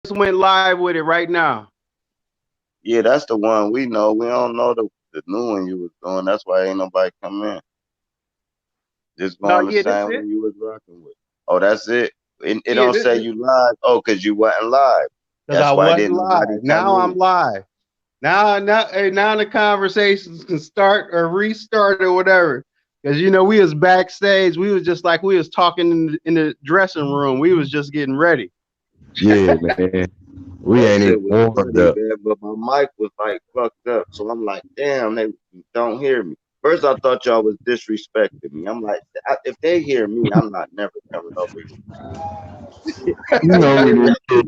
went live with it right now. Yeah, that's the one we know. We don't know the new one you was doing. That's why ain't nobody come in. Just go No, on the yeah, that's same it. one you was rocking with. Oh, that's it. It Yeah, don't say you live. Oh, cause you wasn't live. because I That's why wasn't didn't nobody live. come Now I'm in. live. Now the conversations can start or restart or whatever. Because we was backstage, we was just like we was talking in the dressing room. We was just getting ready. Yeah, man. We That ain't even shit was warmed funny, up. man. But my mic was like fucked up. So I'm like, damn, they don't hear me. First, I thought y'all was disrespecting me. I'm like, if they hear me, I'm not never coming over here. You know and, what it is.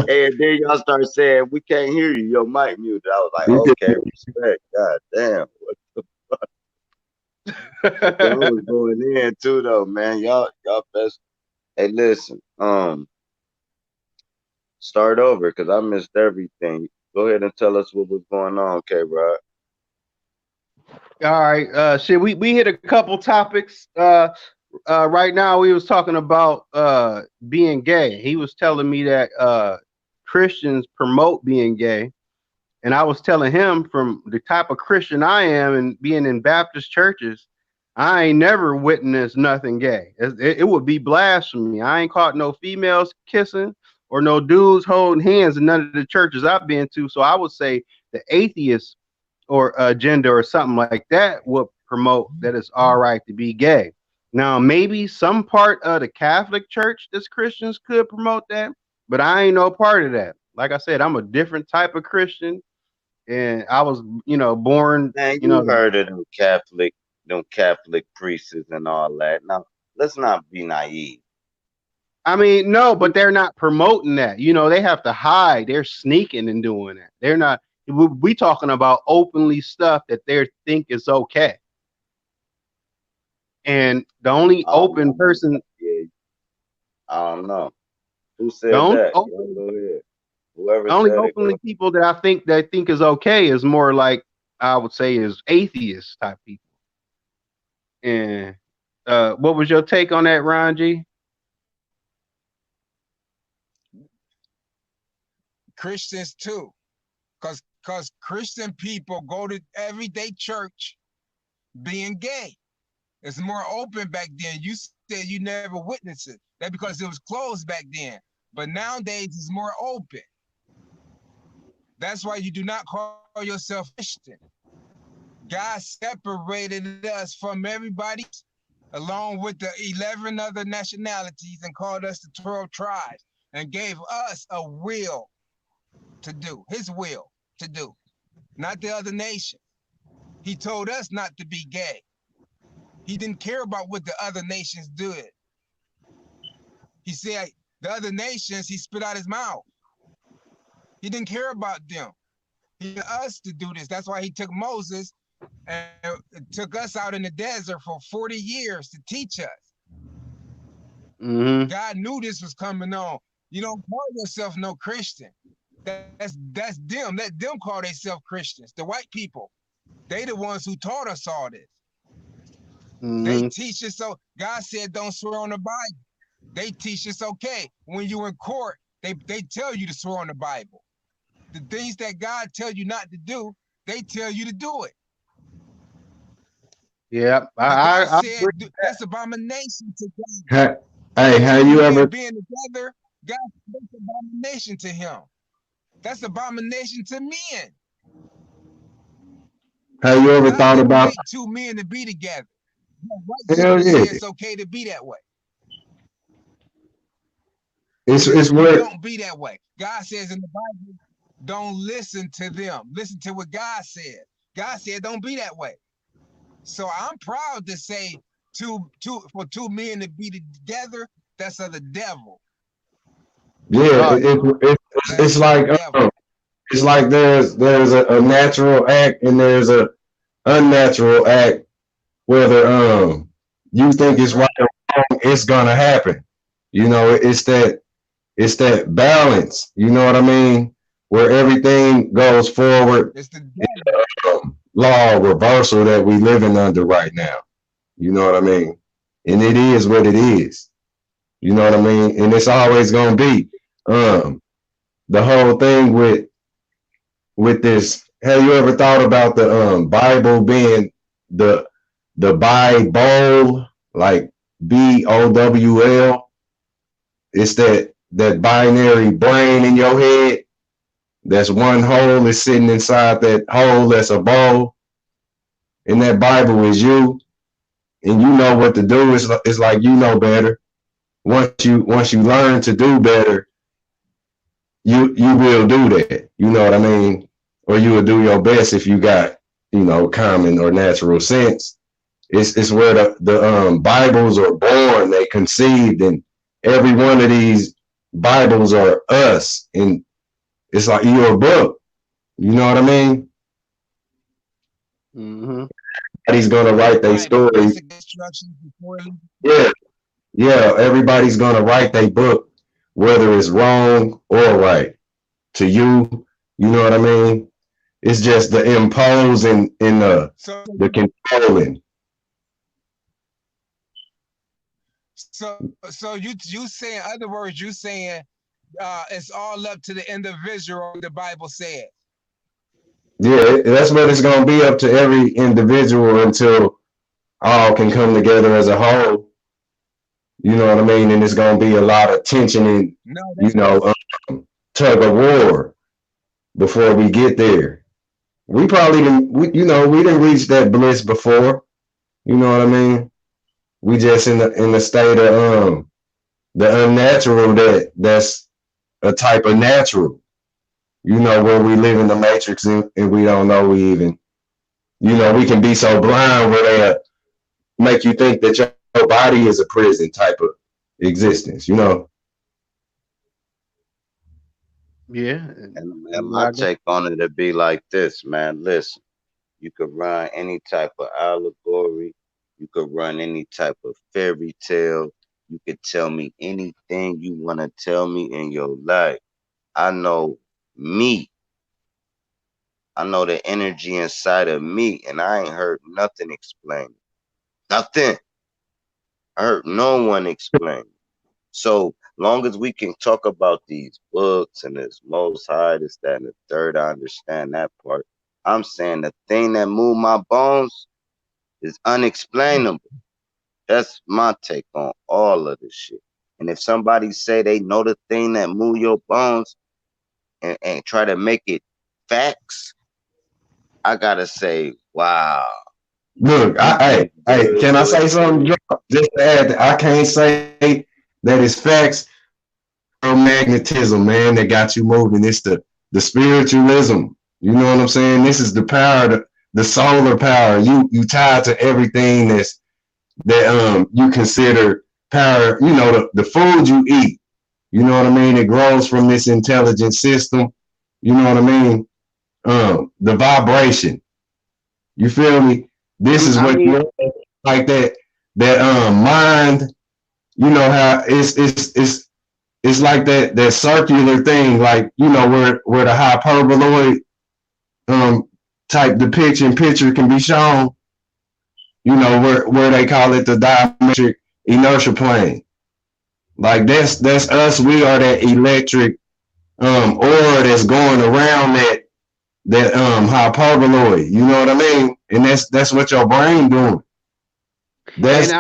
then y'all start saying, we can't hear you. Your mic muted. I was like, We can, okay, respect. God damn. But y'all was going in too, though, man. Y'all best. Hey, listen. Start over because I missed everything. Go ahead and tell us what was going on, K. Rod. All right, shit. We hit a couple topics. Right now we was talking about being gay. He was telling me that Christians promote being gay, and I was telling him from the type of Christian I am and being in Baptist churches, I ain't never witnessed nothing gay. It would be blasphemy. I ain't caught no females kissing or no dudes holding hands in none of the churches I've been to. So I would say the atheists or gender or something like that would promote that it's all right to be gay. Now, maybe some part of the Catholic Church as Christians could promote that, but I ain't no part of that. Like I said, I'm a different type of Christian, and I was, born, Man, you heard of them Catholic priests and all that. Now, let's not be naive. I mean, no, but they're not promoting that. They have to hide. They're sneaking and doing that. They're not. We talking about openly stuff that they think is okay. And the only I don't open know about person, that. Yeah, I don't know. Who the said only that? Y'all open, go ahead. Whoever only said it, go. openly people that I think is okay is more like I would say is atheist type people. And what was your take on that, Ron G? Christians too, cause Christian people go to everyday church being gay. It's more open back then. You said you never witnessed it. That because it was closed back then. But nowadays it's more open. That's why you do not call yourself Christian. God separated us from everybody along with the 11 other nationalities and called us the 12 tribes and gave us a will to do, his will to do, not the other nation. He told us not to be gay. He didn't care about what the other nations did. He said the other nations, he spit out his mouth. He didn't care about them. He wanted us to do this. That's why he took Moses and took us out in the desert for 40 years to teach us. Mm-hmm. God knew this was coming on. You don't call yourself no Christian. That's them. Let them call themselves Christians. The white people. They the ones who taught us all this. They Mm-hmm. teach us so. God said don't swear on the Bible. They teach us okay. When you in court, they tell you to swear on the Bible. The things that God tell you not to do, they tell you to do it. Yeah, But God I agree. said that's abomination to God. ha, hey, Two have you men ever being together, God, that's abomination to him. That's abomination to men. God thought didn't about? make two men to be together. The white Hell people yeah, say it's okay to be that way. it's You what. don't be that way. God says in the Bible, don't listen to them. Listen to what God said. God said, don't be that way. So I'm proud to say for two men to be together, that's of the devil. Yeah, Oh, it's That's of the like devil. it's like there's a natural act and there's a unnatural act. Whether you think That's it's right right. or wrong, it's gonna happen. It's that balance. You know what I mean? Where everything goes forward. It's the devil. Law reversal that we living under right now. You know what I mean? And it is what it is. You know what I mean? And it's always gonna be. Um, the whole thing with this. Have you ever thought about the Bible being the Bible, like BOWL? It's that binary brain in your head. That's one hole is sitting inside that hole that's a bowl, and that Bible is you, and you know what to do. It's like you know better. Once you learn to do better, you will do that. You know what I mean? Or you will do your best if you got common or natural sense. It's where the Bibles are born. They conceived, and every one of these Bibles are us, and it's like you're a book. You know what I mean? Mm-hmm. Everybody's gonna write their Right, story. basic instructions before Yeah, yeah. Everybody's gonna write their book, whether it's wrong or right to you. You know what I mean? It's just the imposing in so the controlling. so you saying, in other words, you saying it's all up to the individual, the Bible said. Yeah, that's what it's gonna be up to every individual until all can come together as a whole. You know what I mean? And it's gonna be a lot of tension and No, you that's know tug of war before we get there. We probably didn't. We didn't reach that bliss before. You know what I mean? We just in the state of the unnatural that's a type of natural. Where we live in the matrix and we don't know we even. We can be so blind where they make you think that your body is a prison type of existence. Yeah. And my take on it would be like this, man. Listen, you could run any type of allegory, you could run any type of fairy tale, you could tell me anything you want to tell me in your life. I know me. I know the energy inside of me, and I ain't heard nothing explained. Nothing. I heard no one explain. So long as we can talk about these books and this most high, this, that, and the third, I understand that part. I'm saying the thing that moved my bones is unexplainable. That's my take on all of this shit. And if somebody say they know the thing that move your bones and try to make it facts, I gotta say, wow, Look, you I did hey, good can I with say something? it. Just to add, I can't say that it's facts. Magnetism, man, that got you moving. It's the spiritualism. You know what I'm saying? This is the power, the solar power. You tied to everything that you consider power. The food you eat. You know what I mean? It grows from this intelligent system. You know what I mean? The vibration. You feel me? This is I what mean, you like that mind. You know how it's like that circular thing, like where the hyperboloid type depiction picture can be shown. Where they call it the diametric inertia plane. Like that's us. We are that electric aura that's going around that hyperboloid. You know what I mean? And that's what your brain doing. and That's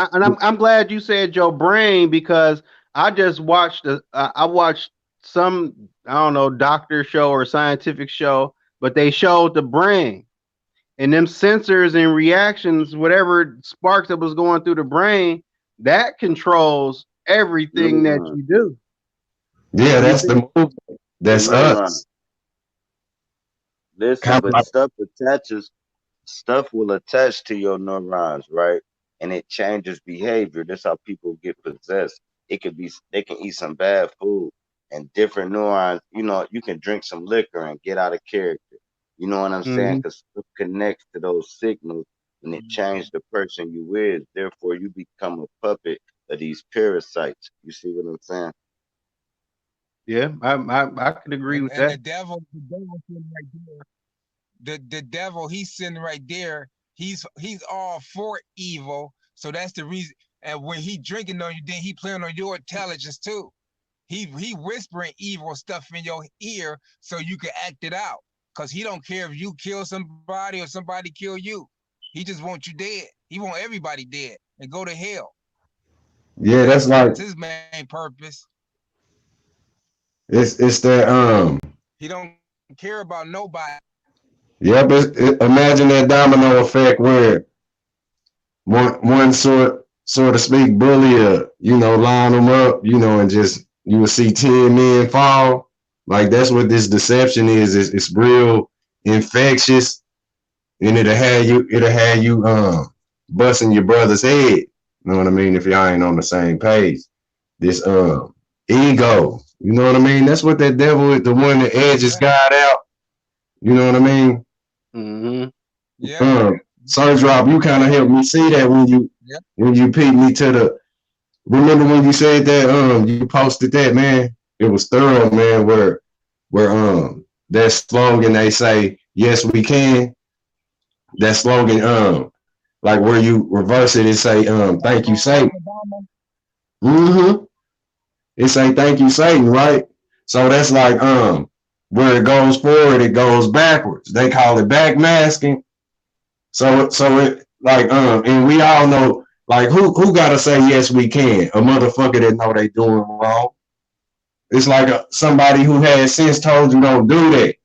I'm glad you said your brain because I just watched I watched some, I don't know, doctor show or scientific show, but they showed the brain and them sensors and reactions, whatever sparks that was going through the brain, that controls everything that Neuron. you do. yeah. You That's the think? movement. The That's neuron. us. Listen, Kind of but like stuff will attach to your neurons, right? And it changes behavior. That's how people get possessed. It could be they can eat some bad food and different neurons. You can drink some liquor and get out of character. You know what I'm saying? Hmm. Because stuff connects to those signals and it changes the person you is. Therefore, you become a puppet of these parasites. You see what I'm saying? Yeah, I could agree with And that. the devil sitting right there. The devil, he's sitting right there. He's all for evil. So that's the reason. And when he drinking on you, then he playing on your intelligence too. He whispering evil stuff in your ear so you can act it out. Cause he don't care if you kill somebody or somebody kill you. He just wants you dead. He want everybody dead and go to hell. Yeah, that's like That's his main purpose. it's that He don't care about nobody. yep. Imagine that domino effect where one sort of speak bully, line them up, and just you will see 10 men fall. Like that's what this deception is. It's real infectious, and it'll have you busting your brother's head. You know what I mean? If y'all ain't on the same page, this ego. You know what I mean? That's what that devil is. The one that edges Yeah. God out. You know what I mean? Mm-hmm. Yeah. Sir Drop, you kind of helped me see that Yeah. when you peeped me to the. Remember when you said that you posted that, man? It was thorough, man. Where that slogan they say yes we can. That slogan like where you reverse it and say thank you Satan. Mm-hmm. It say thank you Satan, right? So that's like where it goes forward, it goes backwards. They call it backmasking. So it like and we all know like who gotta say yes we can? A motherfucker that know they doing wrong. It's like somebody who has since told you don't do that.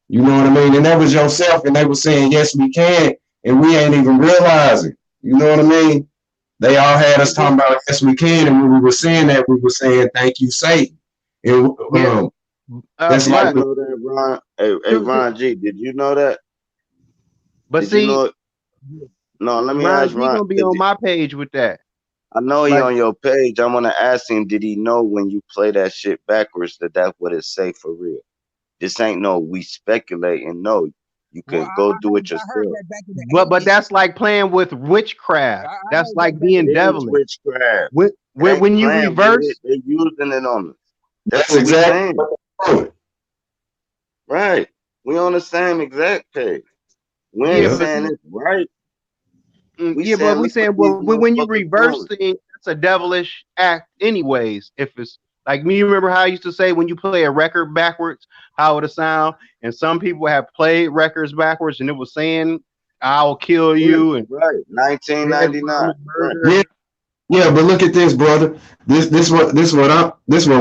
You know what I mean? And that was yourself, and they were saying yes we can, and we ain't even realizing. You know what I mean? They all had us talking about yes we can, and when we were saying that, we were saying thank you Satan. And Yeah. that's Did like you But know that, Ron? Hey, Ron G, did you know that? but Did you see, know it? No, let me Ron ask G Ron. gonna be on my page with that. I know he Like, on your page. I want to ask him, did he know when you play that shit backwards that that's what it say for real? This ain't no we speculating. No, you Well, can go do it I heard yourself. that back in the but 80s. that's like playing with witchcraft. I That's heard that like back in being It the is 80s. devilish. witchcraft. When It ain't when you playing with it. reverse, They using it on us. That's that's what we exactly saying. what they're doing. Right. We on the same exact page. We ain't yeah, Yeah. but saying see, it's right. We yeah, but saying we look what saying, these well, when you motherfuckers reverse doing. things, that's a devilish act, anyways. If it's like me, you remember how I used to say when you play a record backwards, how it'll sound, and some people have played records backwards, and it was saying, "I'll kill Yeah, you," and right. red 1999. rum and Right. murder. Yeah, yeah, but look at this, brother. This what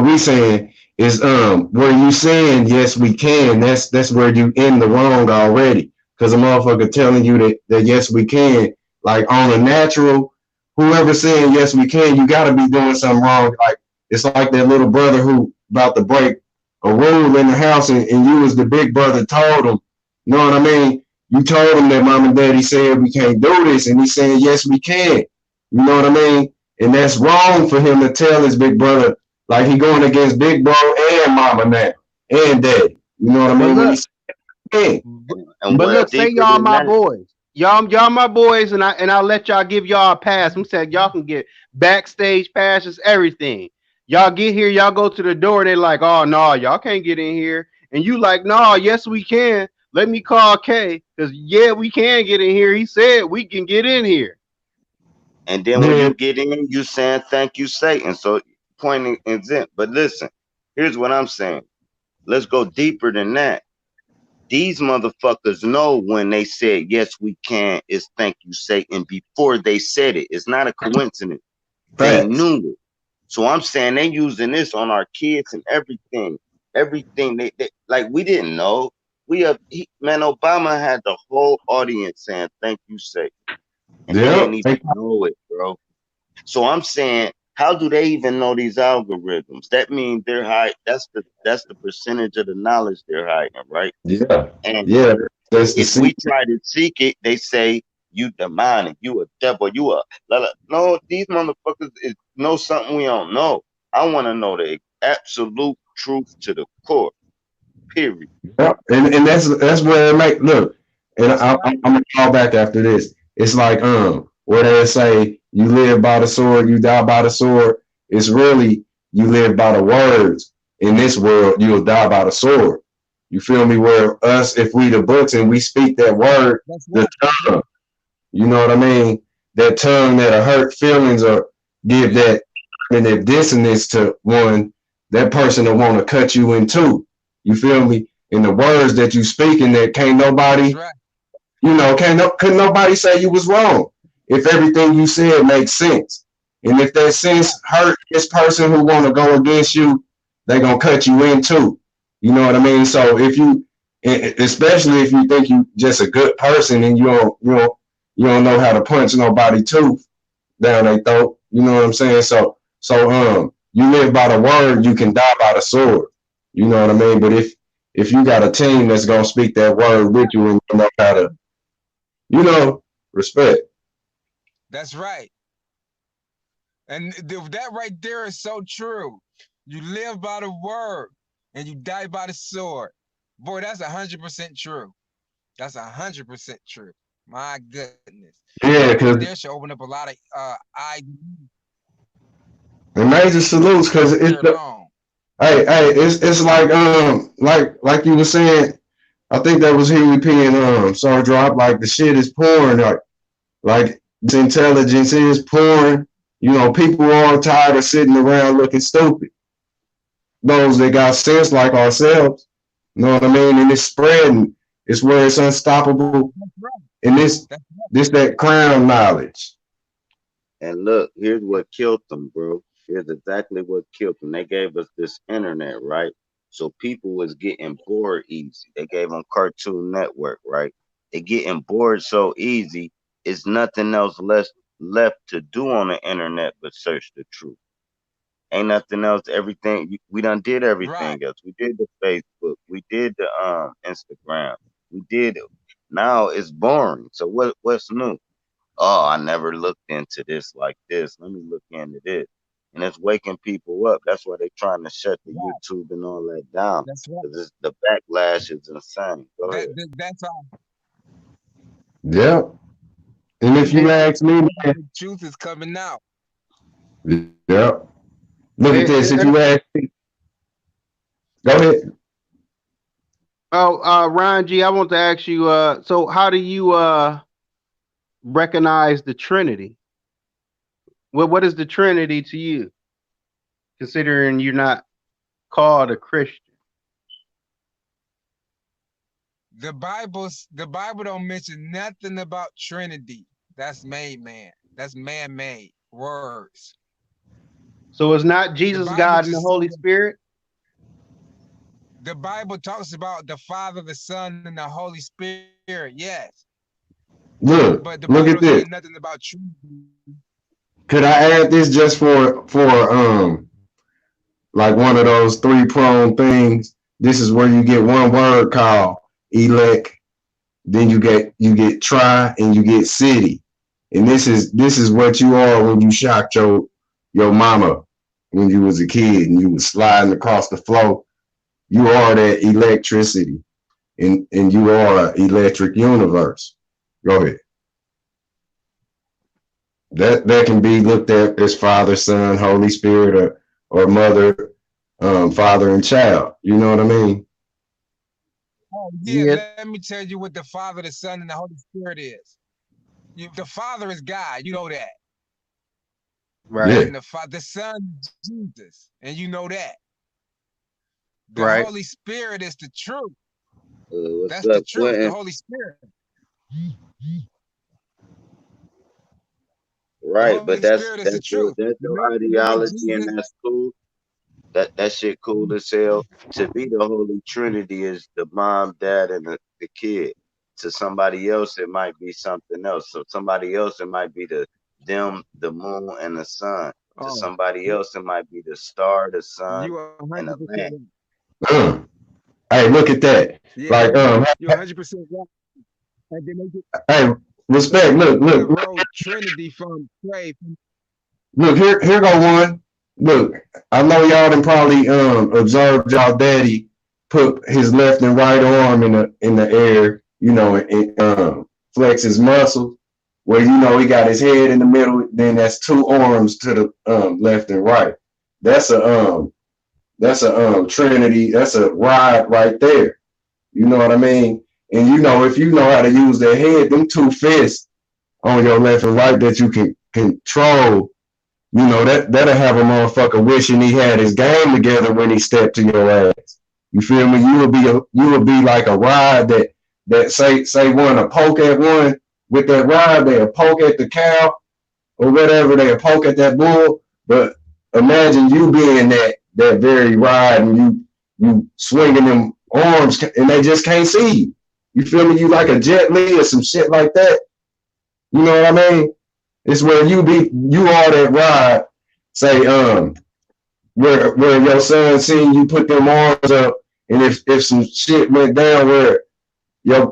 we saying is where you saying yes we can. That's where you in the wrong already. Cause a motherfucker telling you that yes we can, like on a natural, whoever saying yes we can, you gotta be doing something wrong. Like it's like that little brother who about to break a rule in the house and you was the big brother told him, you know what I mean? You told him that mom and daddy said we can't do this, and he's saying yes we can. You know what I mean? And that's wrong for him to tell his big brother, like he going against big bro and mama now and daddy. You know what I But mean? When look, he's hey, And but look, what's say deeper y'all than my that? boys. Y'all my boys, and I'll let y'all give y'all a pass. I'm saying y'all can get backstage passes, everything. Y'all get here, y'all go to the door, they're like, oh no, y'all can't get in here. And you like, no, yes, we can. Let me call K. Because yeah, we can get in here. He said we can get in here. And then when then you get in, you saying thank you, Satan. So pointing exempt. But listen, here's what I'm saying. Let's go deeper than that. These motherfuckers know when they said yes we can is thank you, Satan before they said it. It's not a coincidence. They facts. knew it. So I'm saying they using this on our kids and everything. Everything they like we didn't know. Man, Obama had the whole audience saying thank you, Satan. And he didn't Yep. even know it, bro. So I'm saying, how do they even know these algorithms? That means they're high. That's the percentage of the knowledge they're hiding, right? Yeah. And Yeah. That's the if we secret. try to seek it, they say you demonic, you a devil, you a no. These motherfuckers know something we don't know. I want to know the absolute truth to the core. Period. Yep. And that's where it make look. And That's right. I'm gonna call back after this. It's like where they say you live by the sword, you die by the sword. It's really you live by the words. In this world, you'll die by the sword. You feel me? Where us, if we the books and we speak that word, That's the right. That's tongue, right. you know what I mean? That tongue that'll hurt feelings or give that cognitive dissonance to one. that person will want to cut you in two. You feel me? In the words that you speaking, that can't That's nobody, right. couldn't nobody say you was wrong if everything you said makes sense. And if that Right. sense hurt this person who want to go against you, they gonna cut you in too. You know what I mean? So if you, especially if you think you just a good person and you don't know how to punch nobody tooth down their throat. You know what I'm saying? So you live by the word, you can die by the sword. You know what I mean? But if you got a team that's gonna speak that word with you and you know how to, respect. That's right. And that right there is so true. You live by the word and you die by the sword. Boy, that's 100% true. That's 100% true. My goodness. Yeah, That right because there should open up a lot of ideas the major salutes, because right it's there alone. hey, it's like you were saying. I think that was Huey P and Star Drop. Like the shit is pouring. Like this intelligence is pouring. People are tired of sitting around looking stupid. Those that got sense like ourselves. You know what I mean? And it's spreading. It's where it's unstoppable. That's right. And this That's this that crown knowledge. And look, here's what killed them, bro. Here's exactly what killed them. They gave us this internet, right? So people was getting bored easy. They gave them Cartoon Network, right? They getting bored so easy. It's nothing else left to do on the internet but search the truth. Ain't nothing else. Everything we done did right. everything else. We did the Facebook. We did the Instagram. We did it. Now it's boring. So what's new? Oh, I never looked into this like this. Let me look into this. And it's waking people up. That's why they're trying to shut the Right. YouTube and all that down. That's right. Because the backlash is insane. Go ahead. That's all. Yep. And if you Hey, ask me, man, The truth is coming out. yep. Look at this. If and, you ask me, go ahead. Ryan G, I want to ask you. So how do you recognize the Trinity? What is the Trinity to you, considering you're not called a Christian? The Bible don't mention nothing about Trinity. That's made man. That's man-made words. So it's not The Jesus, Bible God, and the just Holy Spirit? the Bible talks about the Father, the Son, and the Holy Spirit. Yes, but the Look Bible at don't say this. nothing about Trinity. Could I add this just for like one of those three-pronged things? This is where you get one word called elect, then you get try, and you get city. And this is what you are when you shocked your mama when you was a kid and you was sliding across the floor. You are that electricity, and you are an electric universe. Go ahead. That can be looked at as Father, Son, Holy Spirit, or Mother, Father and child. You know what I mean? Oh yeah, Yes. let me tell you what the Father, the Son, and the Holy Spirit is. The Father is God. You know that. Right. Yeah. And the Son is Jesus, and you know that. The Right. Holy Spirit is the truth. What's That's the up, truth. The Quentin? Holy Spirit. The Right, but Holy that's Spirit is the that's your truth. that's The your way, the way ideology, and Jesus. that's cool. That shit cool as hell. To be the Holy Trinity is the mom, dad, and the kid. To somebody else, it might be something else. So somebody else, it might be the moon, and the sun. To Oh, somebody else, it might be the star, the sun, you are and the 100% land. right. Uh, hey, look at that. Yeah, Like, you're 100% right. And then hey, they respect. get Look, the look, word Trinity from pray. look. Here go one. Look, I know y'all done probably observed y'all daddy put his left and right arm in the air. And flex his muscles. Where he got his head in the middle. Then that's two arms to the left and right. That's a trinity. That's a rod right there. You know what I mean? And if you know how to use that head, them two fists on your left and right that you can control, You know, that'll have a motherfucker wishing he had his game together when he stepped to your ass. You feel me? You would be like a ride that say one to poke at one with that ride, they'll poke at the cow or whatever, they'll poke at that bull. But imagine you being that very ride and you swinging them arms and they just can't see you. You feel me? You like a Jet Li or some shit like that. You know what I mean? It's where you are that ride. Say where your son seen you put them arms up, and if some shit went down where your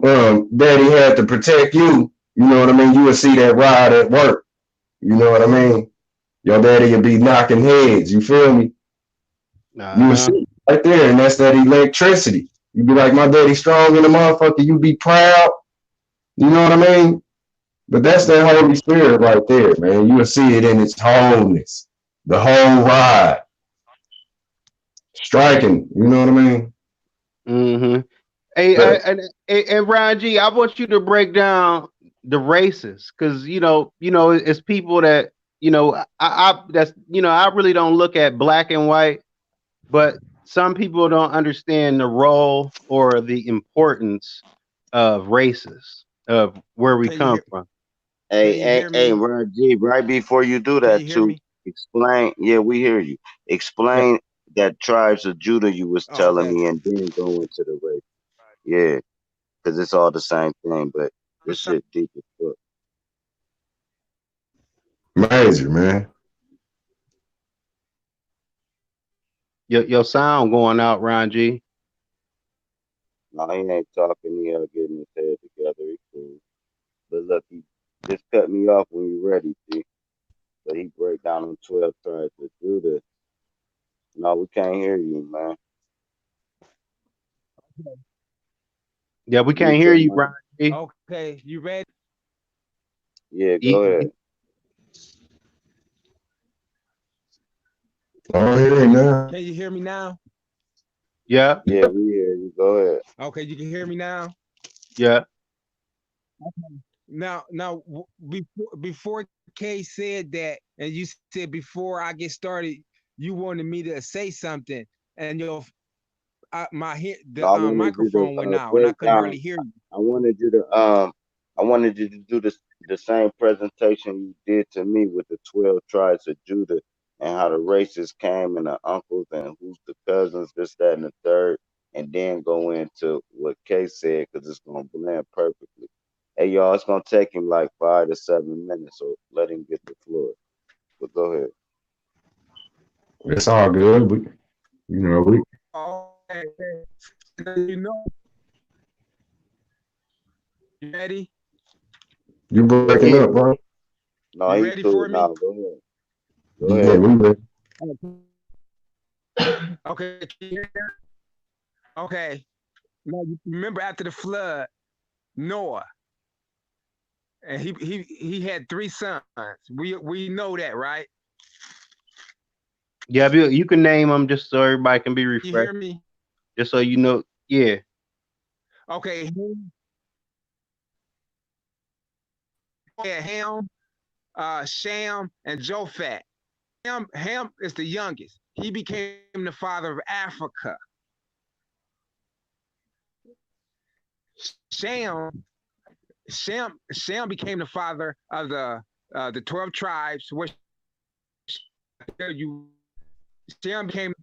daddy had to protect you, you know what I mean? You would see that ride at work. You know what I mean? Your daddy would be knocking heads. You feel me? You would see right there, and that's that electricity. You'd be like, my daddy strong in the motherfucker. You be proud. You know what I mean? But that's that Holy Spirit right there, man. You will see it in its wholeness, the whole ride, striking. You know what I mean? Mm-hmm. Hey, But and Ryan G, I want you to break down the races, because it's people that I that's I really don't look at black and white, but some people don't understand the role or the importance of races, of where we Can you come hear? from. Can Hey, you hey, hear hey, me? Ron G, right before you do Can you that hear too, me? explain. Yeah, we hear you. Yeah. Explain that tribes of Judah you was Oh, telling okay. me, and then go into the race. Yeah, because it's all the same thing, but this shit deep as fuck. major, man. Your sound going out, Ryan G. No, he ain't talking. He getting his head together. He cool. But look, he just cut me off when you ready, see. But he break down on 12 tribes of Judah. No, we can't hear you, man. Yeah, we can't Mute hear your you, mic. Ryan G. Okay, you ready? Yeah, go Y- ahead. Oh, here now. Can you hear me now? Yeah, Yeah, we hear you. Go ahead. Okay, you can hear me now. yeah. Now, before Kay said that, and you said before I get started, you wanted me to say something, and No, I the wanted you to microphone went out, and I break couldn't down. hardly hear you. I wanted you to I wanted you to do the same presentation you did to me with the 12 tribes of Judah and how the races came and the uncles and who's the cousins, this, that, and the third, and then go into what Kay said because it's gonna blend perfectly. Hey y'all, it's gonna take him like 5 to 7 minutes, so let him get the floor. But go ahead. It's all good. We Okay, you know, you ready? you Yeah, breaking Yeah. up, bro. no, You he ready cool for me? now. Go ahead. Go Yeah, ahead. we ready. Okay, okay. Now you remember after the flood, Noah, and he had 3 sons. We know that, right? Yeah, you can name them just so everybody can be You hear refreshed. me? Just so you know. Yeah. Okay, Ham, Sham, and Jophat. Ham is the youngest. He became the father of Africa. Sham, Sham became the father of the 12 tribes. Which you Sham became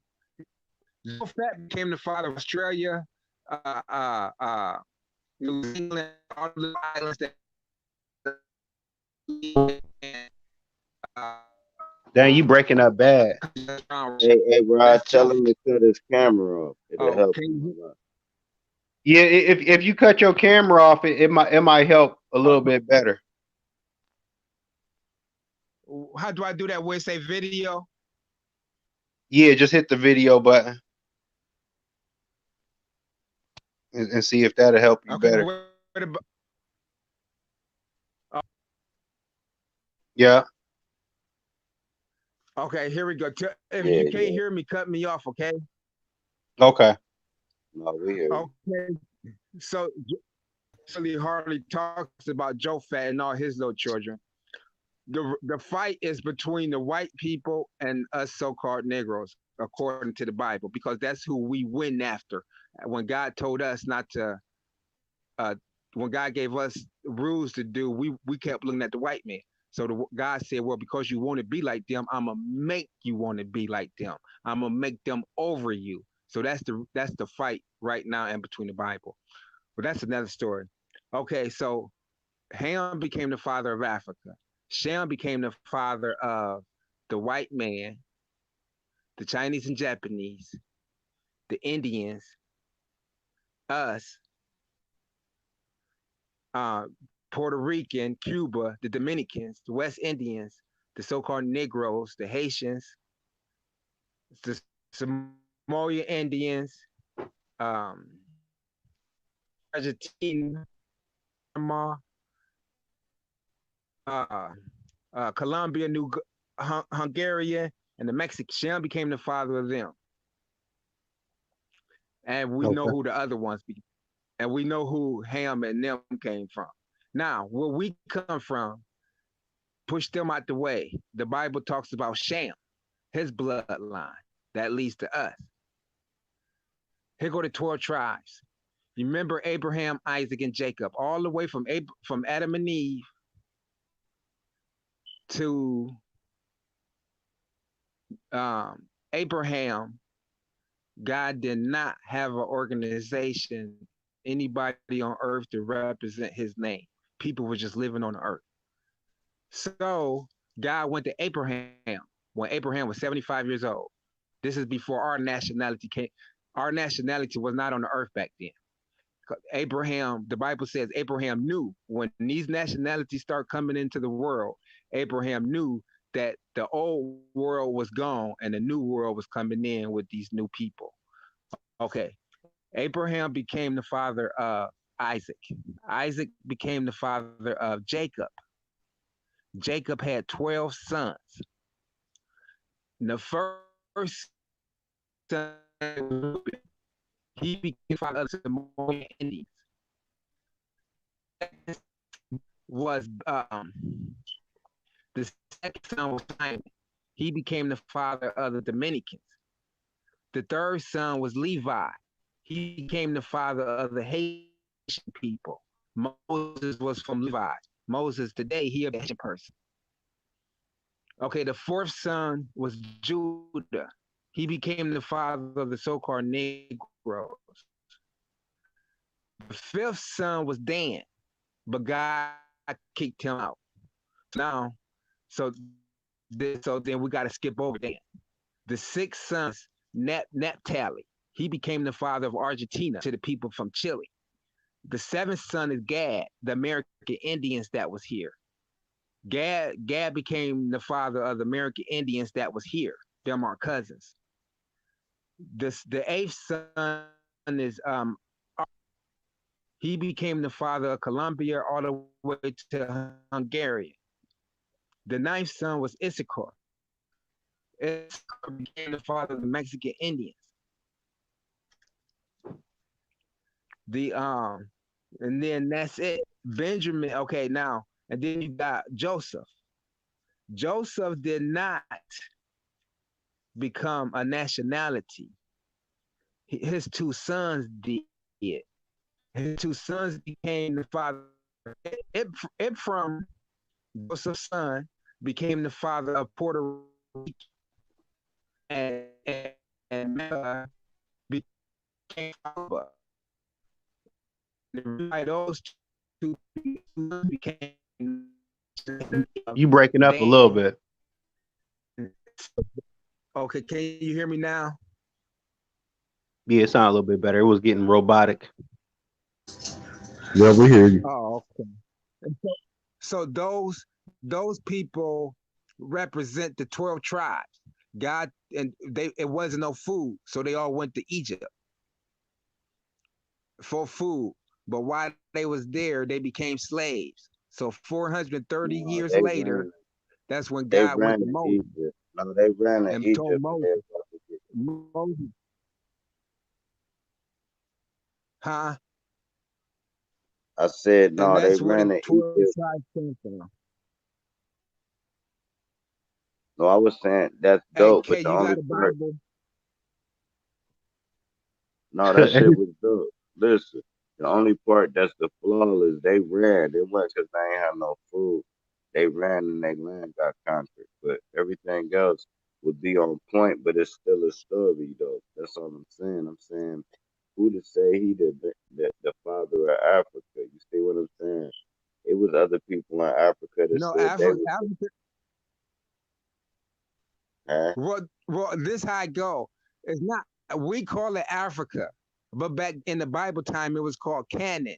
Jophat became the father of Australia, uh, uh, uh, New Zealand, all the islands that. Uh, Dang, you breaking up bad. Hey, Rod, that's tell Jophat. him to cut his camera off. It'll help Okay. him a lot. Yeah, if you cut your camera off, it might help a little bit better. How do I do that? Where it say video? Yeah, just hit the video button and see if that'll help you Okay, but better. where the, Yeah. okay, here we go. If Yeah, you can't yeah. hear me, cut me off, okay? Okay. No, we hear you. Okay. So really hardly talks about Jophat and all his little children. The fight is between the white people and us so-called Negroes, according to the Bible, because that's who we went after. When God told us not to, uh, when God gave us rules to do, we kept looking at the white man. So God said, "Well, because you want to be like them, I'm gonna make you want to be like them. I'm gonna make them over you." So that's the fight right now in between the Bible. But that's another story. Okay, so Ham became the father of Africa. Shem became the father of the white man, the Chinese and Japanese, the Indians, us, uh, Puerto Rican, Cuba, the Dominicans, the West Indians, the so-called Negroes, the Haitians, the Samoan Indians, Argentina, Panama, uh, Colombia, Hungarian, and the Mexican. Shem became the father of them, and we know Okay. who the other ones be, and we know who Ham and them came from. Now, where we come from, push them out the way. The Bible talks about Shem, his bloodline that leads to us. Here go the 12 tribes. You remember Abraham, Isaac, and Jacob, all the way from Adam and Eve to Abraham. God did not have an organization, anybody on earth to represent his name. People were just living on the earth. So God went to Abraham when Abraham was 75 years old. This is before our nationality came. Our nationality was not on the earth back then. Abraham, the Bible says Abraham knew when these nationalities start coming into the world, Abraham knew that the old world was gone and the new world was coming in with these new people. Okay. Abraham became the father of Isaac. Isaac became the father of Jacob. Jacob had 12 sons. The first son he became the father of the Samoan Indians. Was the second son was Simon. He became the father of the Dominicans. The third son was Levi. He became the father of the Haitian people. Moses was from Levi. Moses today, he a Haitian person. Okay, the fourth son was Judah. He became the father of the so-called Negroes. The fifth son was Dan, but God kicked him out. So now, so then we got to skip over Dan. The sixth son was Naphtali. He became the father of Argentina to the people from Chile. The seventh son is Gad, the American Indians that was here. Gad became the father of the American Indians that was here. Them are cousins. The eighth son is he became the father of Colombia all the way to Hungary. The ninth son was Issachar. Issachar became the father of the Mexican Indians. The and then that's it. Benjamin. Okay, now and then you got Joseph. Joseph did not become a nationality. His two sons did. His two sons became the father. Ephraim, Joseph's son, became the father of Puerto Rico, and became father. And those two became You breaking up a little Dan. bit. Okay, can you hear me now? Yeah, it sounded a little bit better. It was getting robotic. Yeah, we hear you. Oh, okay. And so those people represent the 12 tribes. God and they it wasn't no food, so they all went to Egypt for food. But while they was there, they became slaves. So 430 No, years later, that's when they God went ran to to Moses Egypt. No, they ran to and told Egypt and they Moses, was about to get Moses, huh? I said, And no, they that's where ran the to 12 Egypt. tribes came from. No, I was saying that's Hey, dope, K, but the you got only a part, Bible? no, that shit was dope. Listen, the only part that's the flaw is they ran. It wasn't because they ain't have no food. They ran and they land got conquered. But everything else would be on point, but it's still a story, though. That's all I'm saying. I'm saying, who to say he the father of Africa? You see what I'm saying? It was other people in Africa that No, said they was Africa. huh? Well, this how it go. It's not. We call it Africa, but back in the Bible time, it was called Canaan.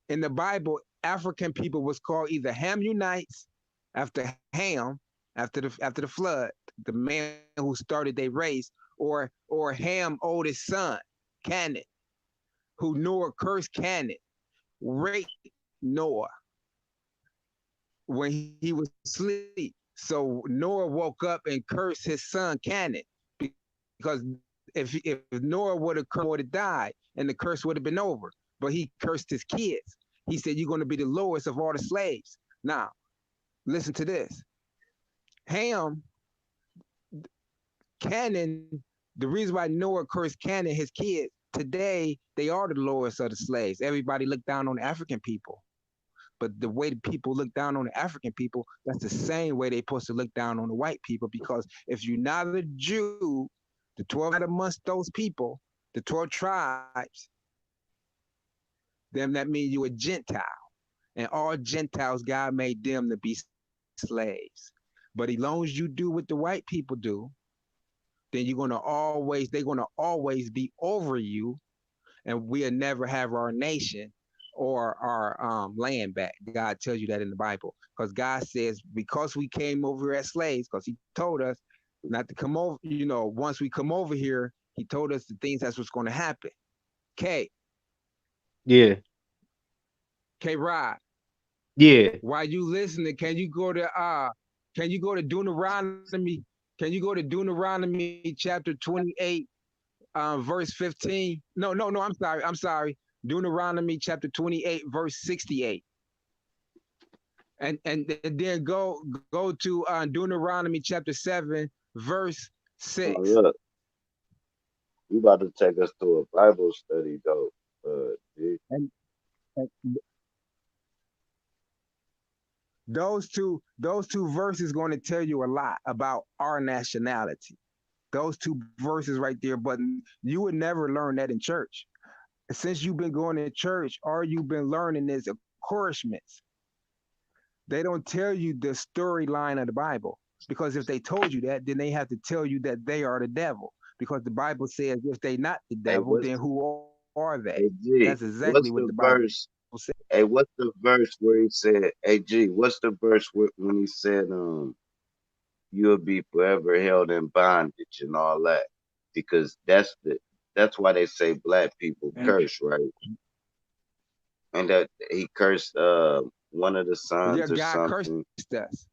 In the Bible, African people was called either Hamunites after Ham, after the flood, the man who started their race, or Ham oldest son, Canaan, who Noah cursed Canaan, raped Noah when he was asleep. So Noah woke up and cursed his son Canaan because if Noah would have cursed, would have died and the curse would have been over. But he cursed his kids. He said, "You're going to be the lowest of all the slaves." Now, listen to this. Ham, Canaan, the reason why Noah cursed Canaan, his kids, today they are the lowest of the slaves. Everybody look down on the African people. But the way the people look down on the African people, that's the same way they're supposed to look down on the white people. Because if you're not a Jew, the 12 out amongst those people, the 12 tribes, then that means you're a Gentile. And all Gentiles, God made them to be slaves. But as long as you do what the white people do, then they're gonna always be over you, and we'll never have our nation or our land back. God tells you that in the Bible. Because God says, because we came over here as slaves, because he told us not to come over, once we come over here, he told us the things that's what's going to happen. K, Yeah, K Rod, yeah. while you listening, can you go to Deuteronomy? Can you go to Deuteronomy chapter 28, verse 15? No, I'm sorry. Deuteronomy chapter 28, verse 68. And then go to Deuteronomy chapter 7, verse Oh, 6. look, you about to take us to a Bible study, though. G. And those two verses going to tell you a lot about our nationality. Those two verses right there, but you would never learn that in church. Since you've been going to church, all you've been learning is encouragements. They don't tell you the storyline of the Bible, because if they told you that, then they have to tell you that they are the devil. Because the Bible says if they not the Hey, devil, then who are they? hey That's G, exactly what the what's Bible the says. verse? Hey, what's the verse where he said, "Hey G, what's the verse when he said, you'll be forever held in bondage and all that?" Because that's why they say black people And curse, right? And that he cursed one of the yeah, sons or God cursed something, us.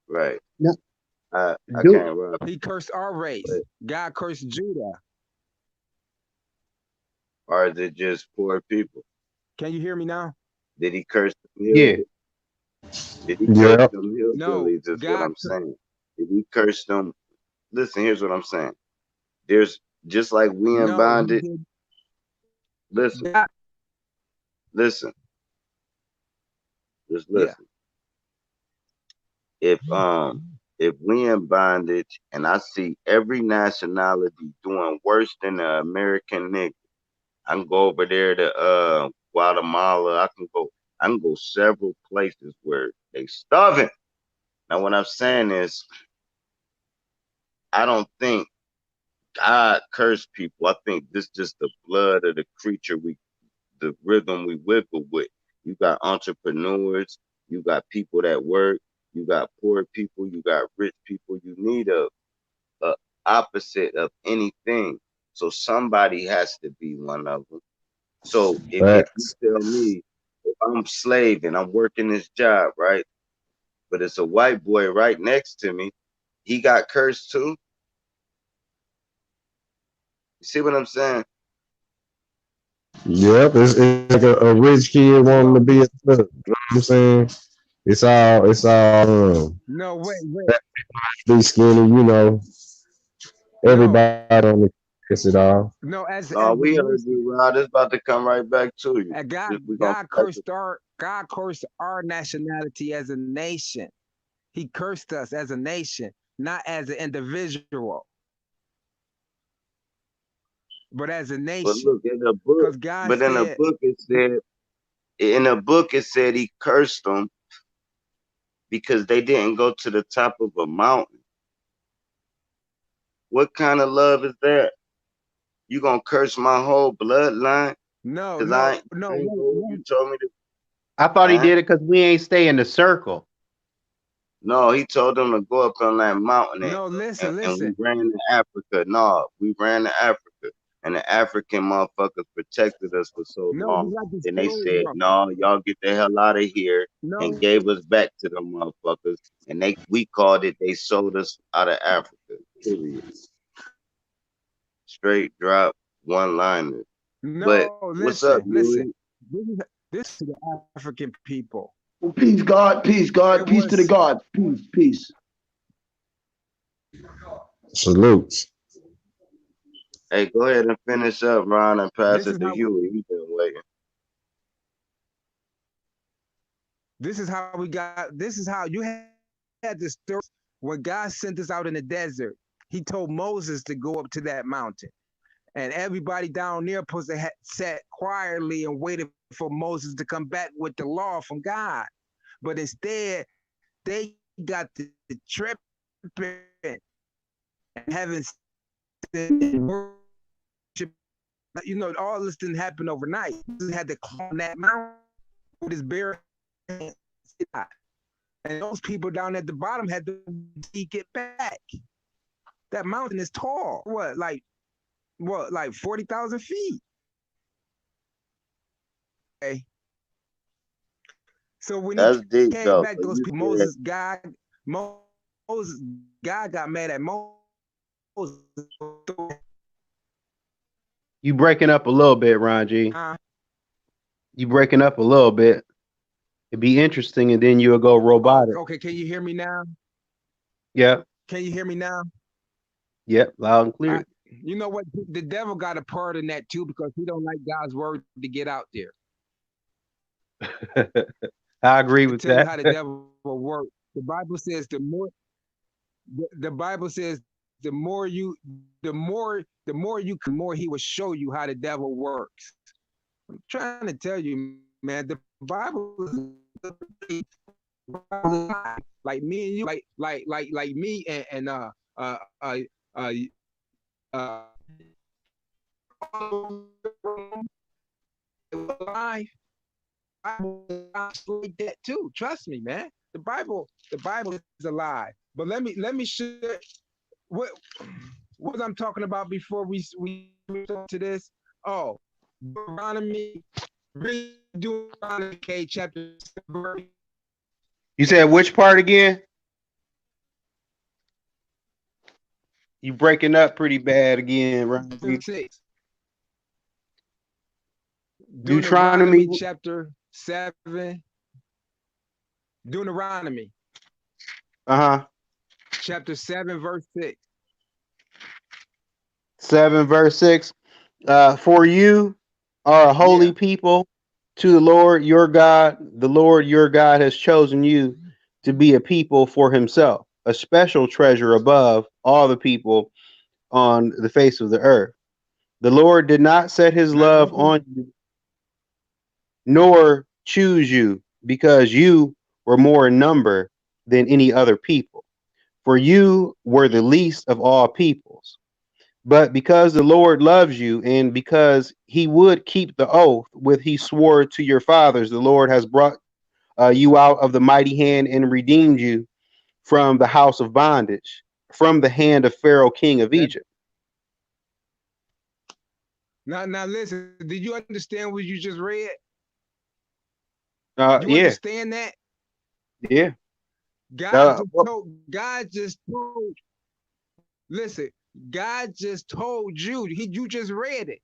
right? No, I do can't remember, He cursed our race. but God cursed Judah. or is it just poor people? Can you hear me now? Did he curse them yeah. hillbillies? Did he curse Yeah. them No, hillbillies? Is what God. I'm saying. Did he curse them? Listen, here's what I'm saying. There's just like we in No, he bondage. did. Listen, God. listen, just Yeah. listen. If we in bondage and I see every nationality doing worse than the American nigga, I can go over there to Guatemala. I can go several places where they starving. Now what I'm saying is I don't think God cursed people. I think this just the blood of the creature the rhythm we wiggle with. You got entrepreneurs, you got people that work, you got poor people, you got rich people. You need a opposite of anything. So somebody has to be one of them. So if you Facts. tell me if I'm slave and I'm working this job, right? But it's a white boy right next to me, he got cursed too. You see what I'm saying? Yep. It's like a rich kid wanting to Well, be a thug. You know what I'm saying? It's all No, wait. be skinny, No, everybody on the gets it all. no. No, As a we heard nation, you, Rod. It's about to come right back to you. God If we gonna God catch it. cursed our nationality as a nation. He cursed us as a nation, not as an individual, but as a But nation. look in the book. Because God But in the said, book it said. In the book it said he cursed them because they didn't go to the top of a mountain. What kind of love is that? You gonna curse my whole bloodline? no, Cause no, I no, ain't go where you wait. told me to. I thought he Huh? did it because we ain't stay in the circle. No, he told them to go up on that mountain No, and we listen. ran to Africa. No, we ran to Africa. And the African motherfuckers protected us for so No, long. you got the Then they story said, wrong. no, y'all get the hell out of here and No, gave us back to the motherfuckers. And we called it, they sold us out of Africa. Period. Straight drop one liner. But no, what's up, listen. Yui? This is the African people. Peace, God, It peace to the was God, peace, peace. Salutes. Hey, go ahead and finish up, Ron, and pass this it is to how Huey. He been waiting. we got. This is how you had the story when God sent us out in the desert. He told Moses to go up to that mountain, and everybody down there supposed to sat quietly and waited for Moses to come back with the law from God. But instead, they got the tripping and having worship. All this didn't happen overnight. He had to climb that mountain with his bare hands. And those people down at the bottom had to get back. That mountain is tall. Like 40,000 feet. Okay. So when he That's deep came though. back, So those you people, said God got mad at Moses. You breaking up a little bit, Ron G. Uh, You breaking up a little bit. It'd be interesting, and then you'll go robotic. okay, can you hear me now? Yep, Can you hear me now? yep, loud and I, clear. you know what? The devil got a part in that too because he don't like God's word to get out there. I agree To with tell you that. how the devil works, the Bible says the Bible says the more you can, more he will show you how the devil works. I'm trying to tell you, man, the Bible is like me and you, like me and uh uh uh uh life. Like that too. Trust me, man. The Bible is alive. But let me share what was I'm talking about before we to this. Oh, Deuteronomy, read Deuteronomy K chapter 7, You said which part again? You breaking up pretty bad again, Ron G. verse 6. Deuteronomy. Deuteronomy chapter 7. Deuteronomy Uh-huh. chapter 7, verse 6. 7 verse 6. For you are a holy Yeah. people to the Lord your God. The Lord your God has chosen you to be a people for himself, a special treasure above all the people on the face of the earth. The Lord did not set his Now love on you, nor choose you, because you were more in number than any other people. For you were the least of all peoples. But because the Lord loves you, and because he would keep the oath which he swore to your fathers, the Lord has brought you out of the mighty hand and redeemed you from the house of bondage, from the hand of Pharaoh, king of that Egypt. now listen, did you understand what you just read? You Yeah, understand that? yeah. Well, God just told listen, God just told you, you just read it,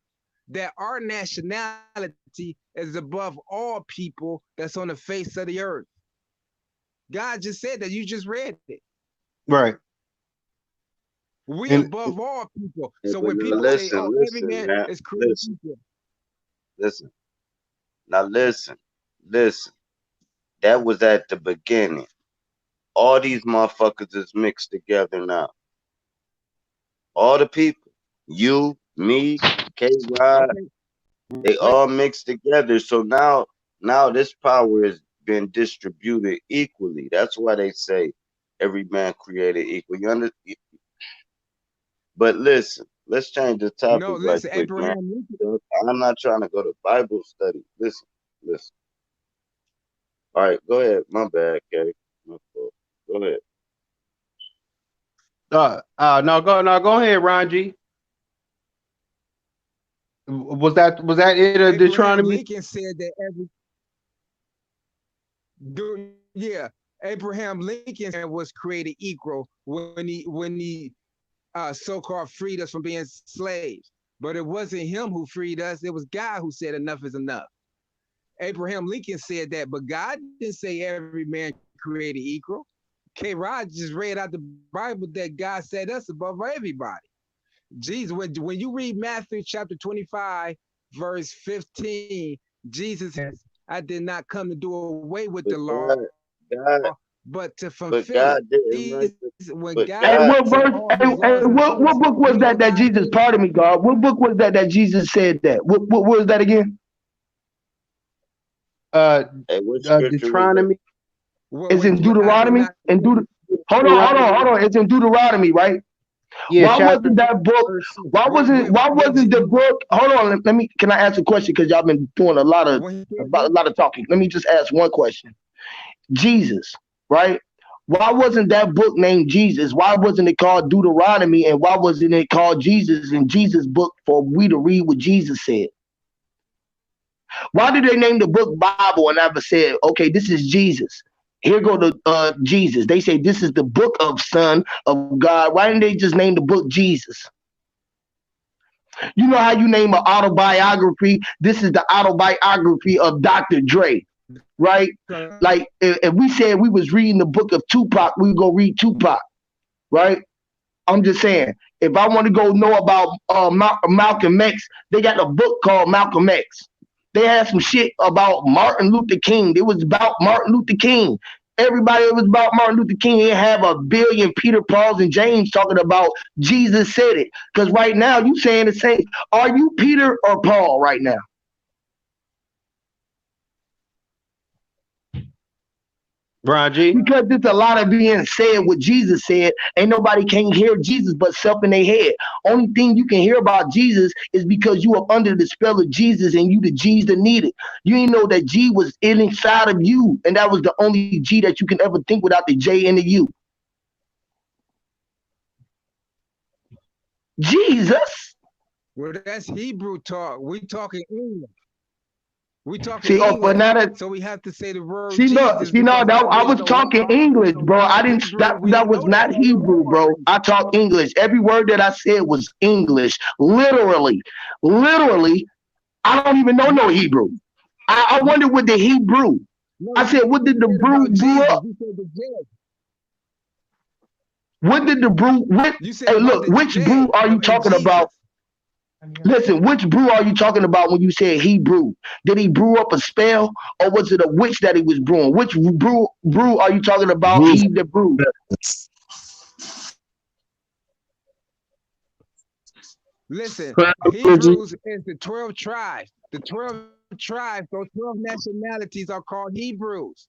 that our nationality is above all people that's on the face of the earth. God just said that. You just read it. Right. We And above all people. Yeah, So but when now people say, listen, "Oh, every listen, man man. is created Listen, equal," listen. Now listen, listen. That was at the beginning. All these motherfuckers is mixed together now. All the people. You, me, K.Z.U.P, okay, they wait, all mixed together. So now this power has been distributed equally. That's why they say every man created equal. You understand? But listen, let's change the no, topic right listen, quick, man. Abraham Lincoln. I'm not trying to go to Bible study. Listen, listen. All right, go ahead. My bad, K. My fault. Go ahead. no, go ahead, Ron G. Was that it? Abraham Deuteronomy? Lincoln said that yeah, Abraham Lincoln was created equal when he so-called freed us from being slaves. But it wasn't him who freed us. It was God who said enough is enough. Abraham Lincoln said that, but God didn't say every man created equal. K.Rod just read out the Bible that God set us above everybody. Jesus, when you read Matthew chapter 25, verse 15, Jesus says, I did not come to do away with the But law, God, but to but fulfill God it. didn't These, write it. when But Hey, God God, what said verse? all Hey, his hey, laws and what commandments, book was we that don't that have Jesus? to. Pardon me, God. What book was that that Jesus said that? What was that again? Uh, what scripture was that? Deuteronomy. It's in I did Deuteronomy. not. And Deuteronomy. hold on. It's in Deuteronomy, right? Yeah, Why chapter wasn't that book? verse 6. Why wasn't the book? Hold on. Let me. Can I ask a question? Because y'all been doing a lot of When he about a lot of talking. Let me just ask one question. Jesus, right? Why wasn't that book named Jesus? Why wasn't it called Deuteronomy? And why wasn't it called Jesus in Jesus' book for we to read what Jesus said? Why did they name the book Bible and never said, okay, this is Jesus? Here go to Jesus. They say this is the book of Son of God. Why didn't they just name the book Jesus? You know how you name an autobiography? This is the autobiography of Dr. Dre, right? Like if we said we was reading the book of Tupac, we go read Tupac, right? I'm just saying, if I want to go know about Malcolm X, they got a book called Malcolm X. They had some shit about Martin Luther King. It was about Martin Luther King. Everybody, it was about Martin Luther King. They have a billion Peter, Pauls, and James talking about Jesus said it. Because right now you saying the same. Are you Peter or Paul right now? Ron G. Because there's a lot of being said what Jesus said. Ain't nobody can hear Jesus but self in their head. Only thing you can hear about Jesus is because you are under the spell of Jesus and you the G's that need it. You didn't know that G was inside of you, and that was the only G that you can ever think without the J and the U. Jesus. well, that's Hebrew talk. We talking English. We talking See, but English. now that So we have to say the word Jesus see, no, because that I there's was no talking law, English, no bro. I didn't. Hebrew. We That don't was know that not there's no Hebrew, law. bro. I talk English. Every word that I said was English, literally, literally. I don't even know no Hebrew. I wonder what the Hebrew. No, I said, what you did the said brew about brew Jesus. up? You said the J. What did the brew? What? You said Hey, about look, the which brew J are you in talking about? Jesus. Listen, which brew are you talking about when you said he brew? Did he brew up a spell, or was it a witch that he was brewing? Which brew are you talking about? Bruce, He the brew. Listen, Hebrews is the 12 tribes. The 12 tribes, those 12 nationalities are called Hebrews.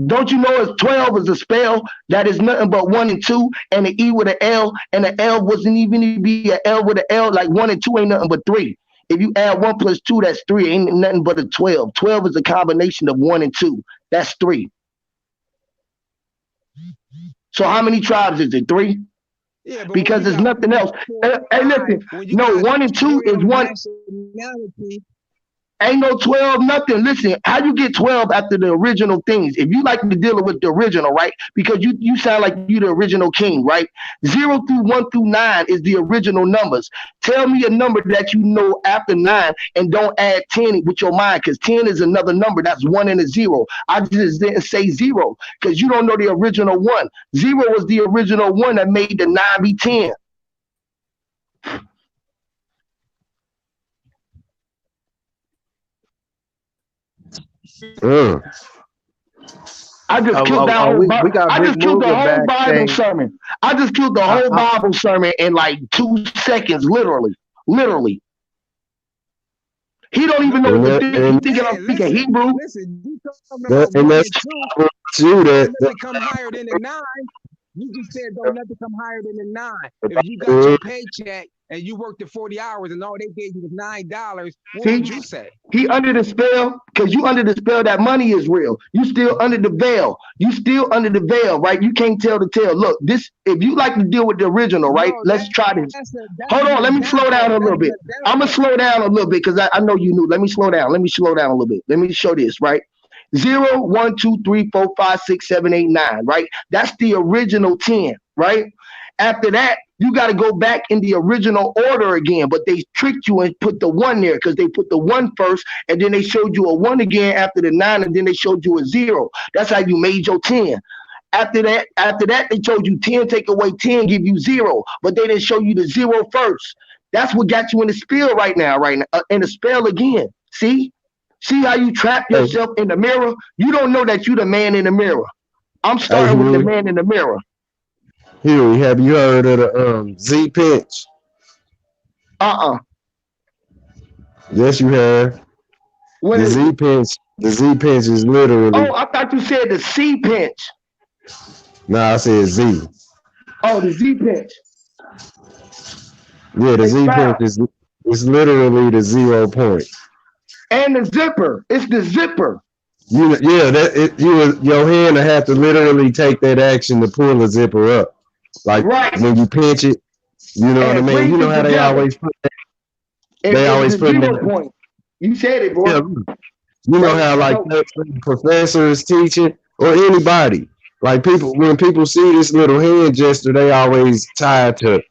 Don't you know it's 12 is a spell that is nothing but one and two, and the E with an L, and the L wasn't even to be an L with an L, like one and two ain't nothing but three. If you add one plus two, that's three. Ain't nothing but a 12. 12 is a combination of one and two. That's three. So how many tribes is it? Three? Yeah, but when Because you there's got nothing one, else. four, Hey, five, listen, when you no, got one and two is 12 one. nationality, Ain't no 12 nothing. Listen, how you get 12 after the original things? If you like to deal with the original, right? Because you sound like you the original king, right? 0 through 1 through 9 is the original numbers. Tell me a number that you know after 9 and don't add 10 with your mind, because 10 is another number. That's 1 and a 0. I just didn't say 0 because you don't know the original one. 0 was the original one that made the 9 be 10. Mm. I just killed that whole We Bible. got I Big just killed the Mover whole Bible backstage. sermon. I just killed the I, whole I, Bible sermon in like 2 seconds, literally. Literally. He don't even know No, what to And think. He thinking hey, I'm speaking Hebrew. listen, you talking about and 1 that's and 2. you Don't that nothing come higher than a 9. You just said don't nothing come higher than a 9. If you got your paycheck and you worked the 40 hours and all they gave you was $9, what See, would you say? he under the spell because you under the spell that money is real. You still under the veil. You still under the veil, right? You can't tell the tale. Look, this if you like to deal with the original, right? No, Let's try this. that's Hold an on, let me slow down example. a That's little bit. an I'm gonna example. slow down a little bit because I know you knew. Let me slow down. Let me slow down a little bit. Let me show this, right? 0, 1, 2, 3, 4, 5, 6, 7, 8, 9, right? That's the original 10, right? After that, you got to go back in the original order again, but they tricked you and put the 1 there because they put the 1 first, and then they showed you a 1 again after the 9, and then they showed you a 0. That's how you made your 10. After that, they told you 10 take away 10, give you 0, but they didn't show you the 0 first. That's what got you in the spell right now, in the spell again. See how you trap hey, yourself in the mirror? You don't know that you the man in the mirror. I'm hey starting with the Huey, man in the mirror. Huey, have you heard of the Z pinch? Uh-uh. Yes, you have. What is it? The Z pinch is literally. Oh, I thought you said the C pinch. Nah, I said Z. Oh, the Z pinch. Yeah, the Z pinch Expound. is literally the 0 point. And the zipper. It's the zipper. Yeah, your hand will have to literally take that action to pull the zipper up. Like Right. when you pinch it, you know And what I it mean. You brings know it how they together. always put It, they it's always the put zero that. point. You said it, Yeah, bro. you know Right. how like So the professor is teaching or anybody. Like people when people see this little hand gesture, they always tied to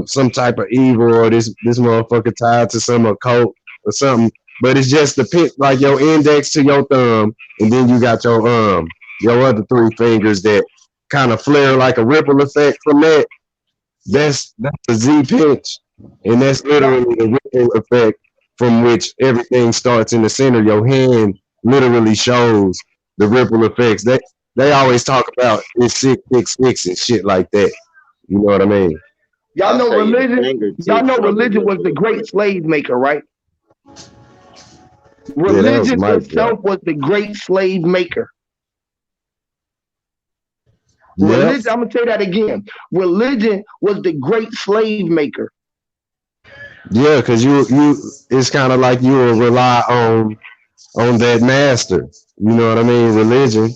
some type of evil or this motherfucker tied to some occult or something. But it's just the pin like your index to your thumb, and then you got your other 3 fingers that kind of flare like a ripple effect from that. That's the Z pinch, and that's y'all, literally the ripple effect from which everything starts in the center. Your hand literally shows the ripple effects. They always talk about it's 666 and shit like that. You know what I mean? y'all I know say your religion. Y'all fingertips know are the religion was the ripple great effect. slave maker, right? Yeah, that was Religion Mike drop. itself was the great slave maker. Yep. Religion, I'm gonna say that again. Religion was the great slave maker. Yeah, because you it's kind of like you will rely on that master. You know what I mean? Religion.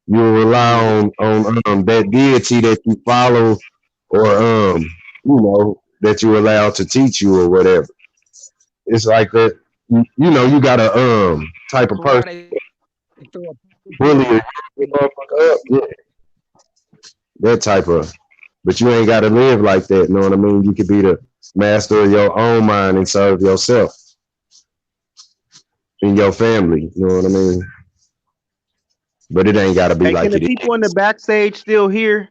You will rely on that deity that you follow or that you allow to teach you or whatever. It's like that. You got a type of That's why person they throw a bully picture. you motherfucker up. Yeah, that type of. But you ain't got to live like that. You know what I mean? You could be the master of your own mind and serve yourself and your family. You know what I mean? But it ain't got to be hey, can like the it people in the backstage still hear?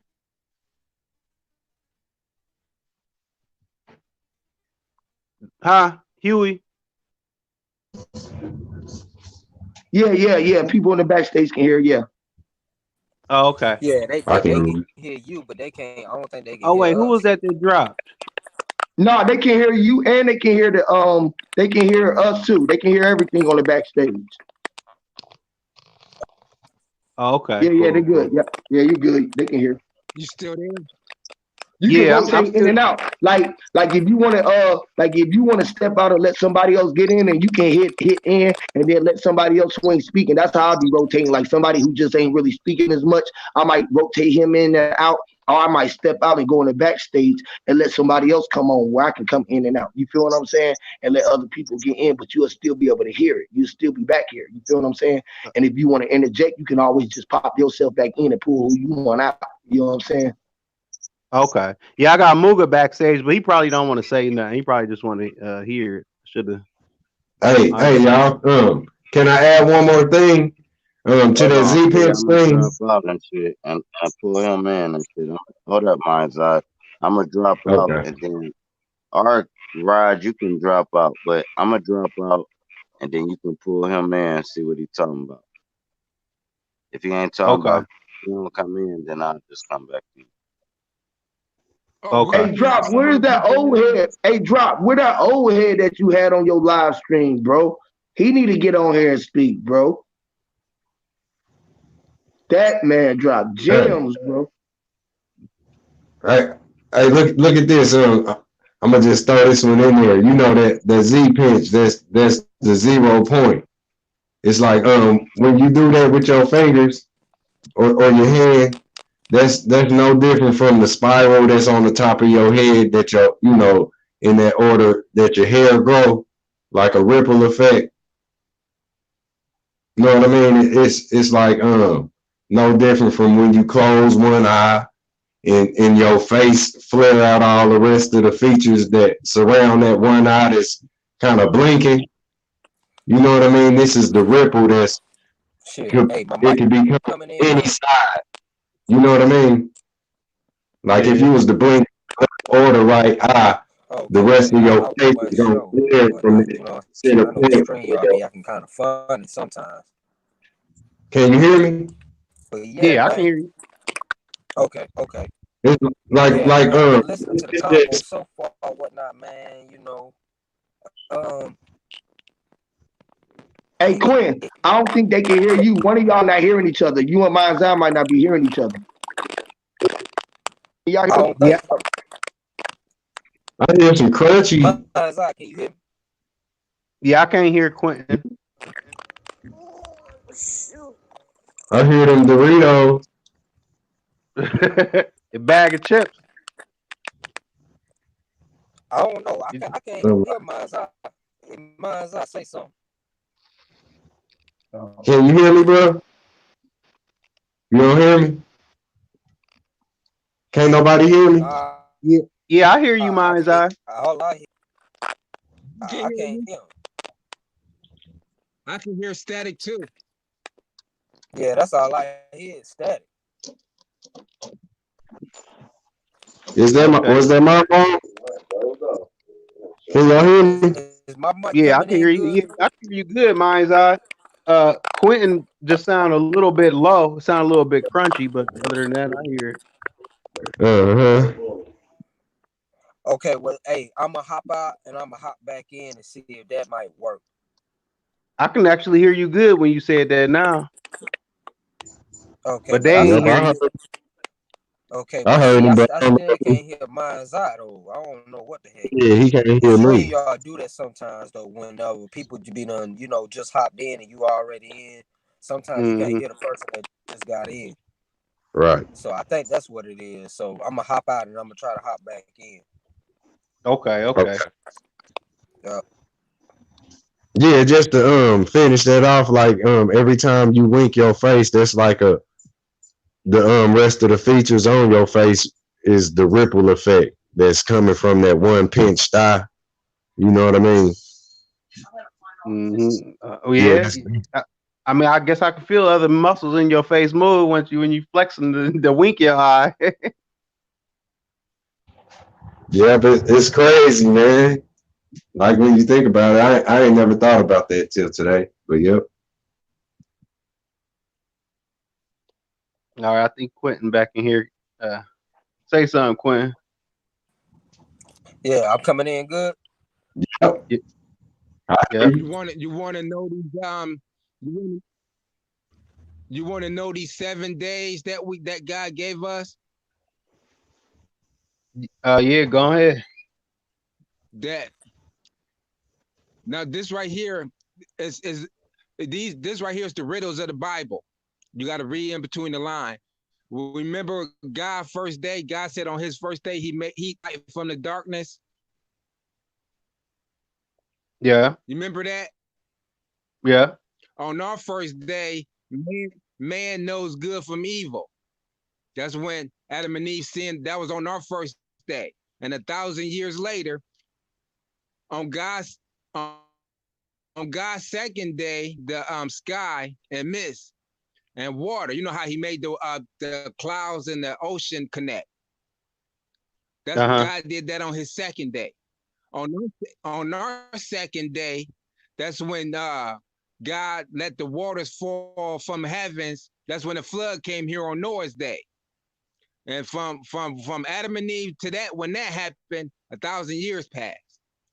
Huh, Huey? Yeah. People in the backstage can hear. Yeah. Oh, okay. Yeah, they I they they can can. hear you, but they can't. I don't think they can Oh hear wait, who was us. that that dropped? No, they can hear you, and they can hear they can hear us too. They can hear everything on the backstage. Oh, okay, Yeah, they're cool, good. cool. Yeah, you're good. They can hear. You still there? You can Yeah, I'm rotate in still. and out. Like if you want to if you want to step out and let somebody else get in, and you can hit in and then let somebody else who ain't speaking. That's how I'll be rotating. Like somebody who just ain't really speaking as much, I might rotate him in and out. Or I might step out and go in the backstage and let somebody else come on where I can come in and out. You feel what I'm saying? And let other people get in, but you'll still be able to hear it. You'll still be back here. You feel what I'm saying? And if you want to interject, you can always just pop yourself back in and pull who you want out. You know what I'm saying? Okay. Yeah, I got Muga backstage, but he probably don't want to say nothing. He probably just want to hear it. Should have. I Hey, just. y'all. Can I add one more thing? To Hold that on, Z see, Pence I'm gonna thing. drop out and shit, and pull him in and shit. Hold up, minds eye. I'm gonna drop out, Okay. and then our Rod, you can drop out, but I'm gonna drop out, and then you can pull him in and see what he's talking about. If he ain't talking Okay. about, he don't come in, then I'll just come back in. Oh, we Okay. Hey, can hear Drop, some of where's the that people old now. head? Hey, Drop, where that old head that you had on your live stream, bro? He need to get on here and speak, bro. That man dropped Hey, gems, bro. hey, hey, look at this. I'm gonna just throw this one in there. You know that Z pinch. That's the 0 point. It's like when you do that with your fingers or your hand, that's no different from the spiral that's on the top of your head that in that order that your hair grow like a ripple effect. You know what I mean? It's like no different from when you close one eye and your face flare out all the rest of the features that surround that one eye that's kind of blinking. You know what I mean? This is the ripple Shit. Hey, my it mic could be coming coming in any good. side. You know what I mean? Like if Yeah. you was to blink or the right eye, the Okay, rest okay. of your I face wasn't is gonna sure, flare but from the you know, shit. center I know with point. StreamYard be acting kind of funny sometimes. Can you hear me? But yeah, Yeah, I can man. hear you. Okay, okay. It's Yeah, like man. I've been listening to the convo just so far, whatnot, man. Um, Hey, it, Quinn, I don't think they can hear you. One of y'all not hearing each other. You and Manzai might not be hearing each other. Y'all I hear me? don't Yeah. think so. I hear some crunchy. Mine's out. Can you hear me? Yeah, I can't hear Quentin. I hear them Doritos. A bag of chips. I don't know. I can't Um, hear mine's out. Mine's out. Say something. can you hear me, bro? You don't hear me? Can't nobody hear me? Yeah. Yeah, I hear you, I Mind's can't. Eye. All I hear, You can I hear can't me? hear him. I can hear static too. Yeah, that's all I hear. Is static. Okay. Was that my phone? Can y'all hear me? Is my mic Yeah, I coming can in hear you. good? Yeah, I can hear you good, Mind's Eye. Quentin just sound a little bit low. Sound a little bit crunchy, but other than that, I hear it. Uh-huh. Okay, well, hey, I'm gonna hop out and I'm gonna hop back in and see if that might work. I can actually hear you good when you said that now, Okay, but but they I Yep, ain't hear still, you. I but heard see, him, but I still can't hear mine's out though. I don't know what the heck. yeah, he can't And hear me. StreamYard do that sometimes though. Whenever people be done, just hopped in and you already in. Sometimes you can't Hmm. hear the person that just got in. Right. So I think that's what it is. So I'm gonna hop out and I'm gonna try to hop back in. Okay, okay. Okay. Yeah. Yeah, just to finish that off, like every time you wink your face, that's like the rest of the features on your face is the ripple effect that's coming from that one pinched eye. You know what I mean? Hmm. Oh Yeah, yeah. I mean, I guess I can feel other muscles in your face move once when you flexing the wink your eye. yeah, but it's crazy, man. Like when you think about it, I ain't never thought about that till today. But yep. All right, I think Quentin back in here. Say something, Quentin. Yeah, I'm coming in good. Yep. Y- I Yeah. hear You you. want to know these you want you want to know these 7 days that God gave us Yeah. Go ahead. that now this right here is this right here is the riddles of the Bible. You got to read in between the line. Remember God first day, God said on his first day he light from the darkness. Yeah. You remember that? Yeah. On our first day, man knows good from evil. That's when Adam and Eve sinned. That was on our first day. And 1,000 years later, on God's on God's second day, the sky and mist and water. You know how he made the clouds and the ocean connect. That's Uh-huh. God did that on his second day. On our second day, that's when God let the waters fall from heavens. That's when the flood came here on Noah's day. And from Adam and Eve to that, when that happened, 1,000 years passed.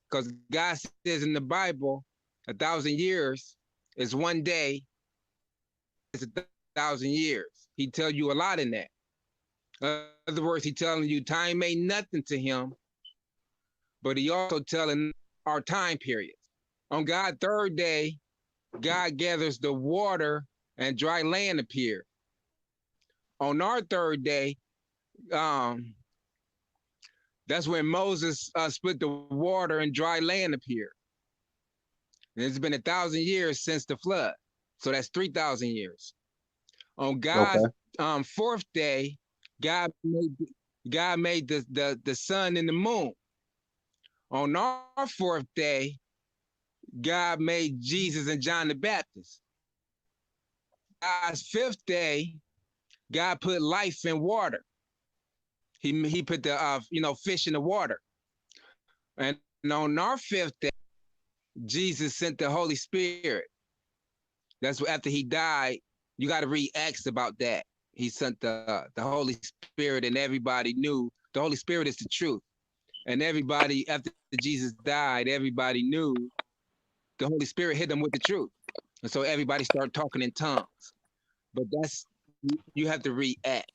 Because God says in the Bible, 1,000 years is one day, it's 1,000 years. He tell you a lot in that. In other words, he telling you time ain't nothing to him, but he also telling our time periods. On God's third day, God gathers the water and dry land appear. On our third day, um, that's when Moses split the water and dry land appeared. And it's been 1,000 years since the flood. So that's 3,000 years. On God's fourth day, God made the sun and the moon. On our fourth day, God made Jesus and John the Baptist. God's fifth day, God put life in water. He put the fish in the water. And on our fifth day, Jesus sent the Holy Spirit. That's after he died. You got to read Acts about that. He sent the Holy Spirit, and everybody knew the Holy Spirit is the truth. And everybody, after Jesus died, everybody knew the Holy Spirit hit them with the truth. And so everybody started talking in tongues. But you have to read Acts.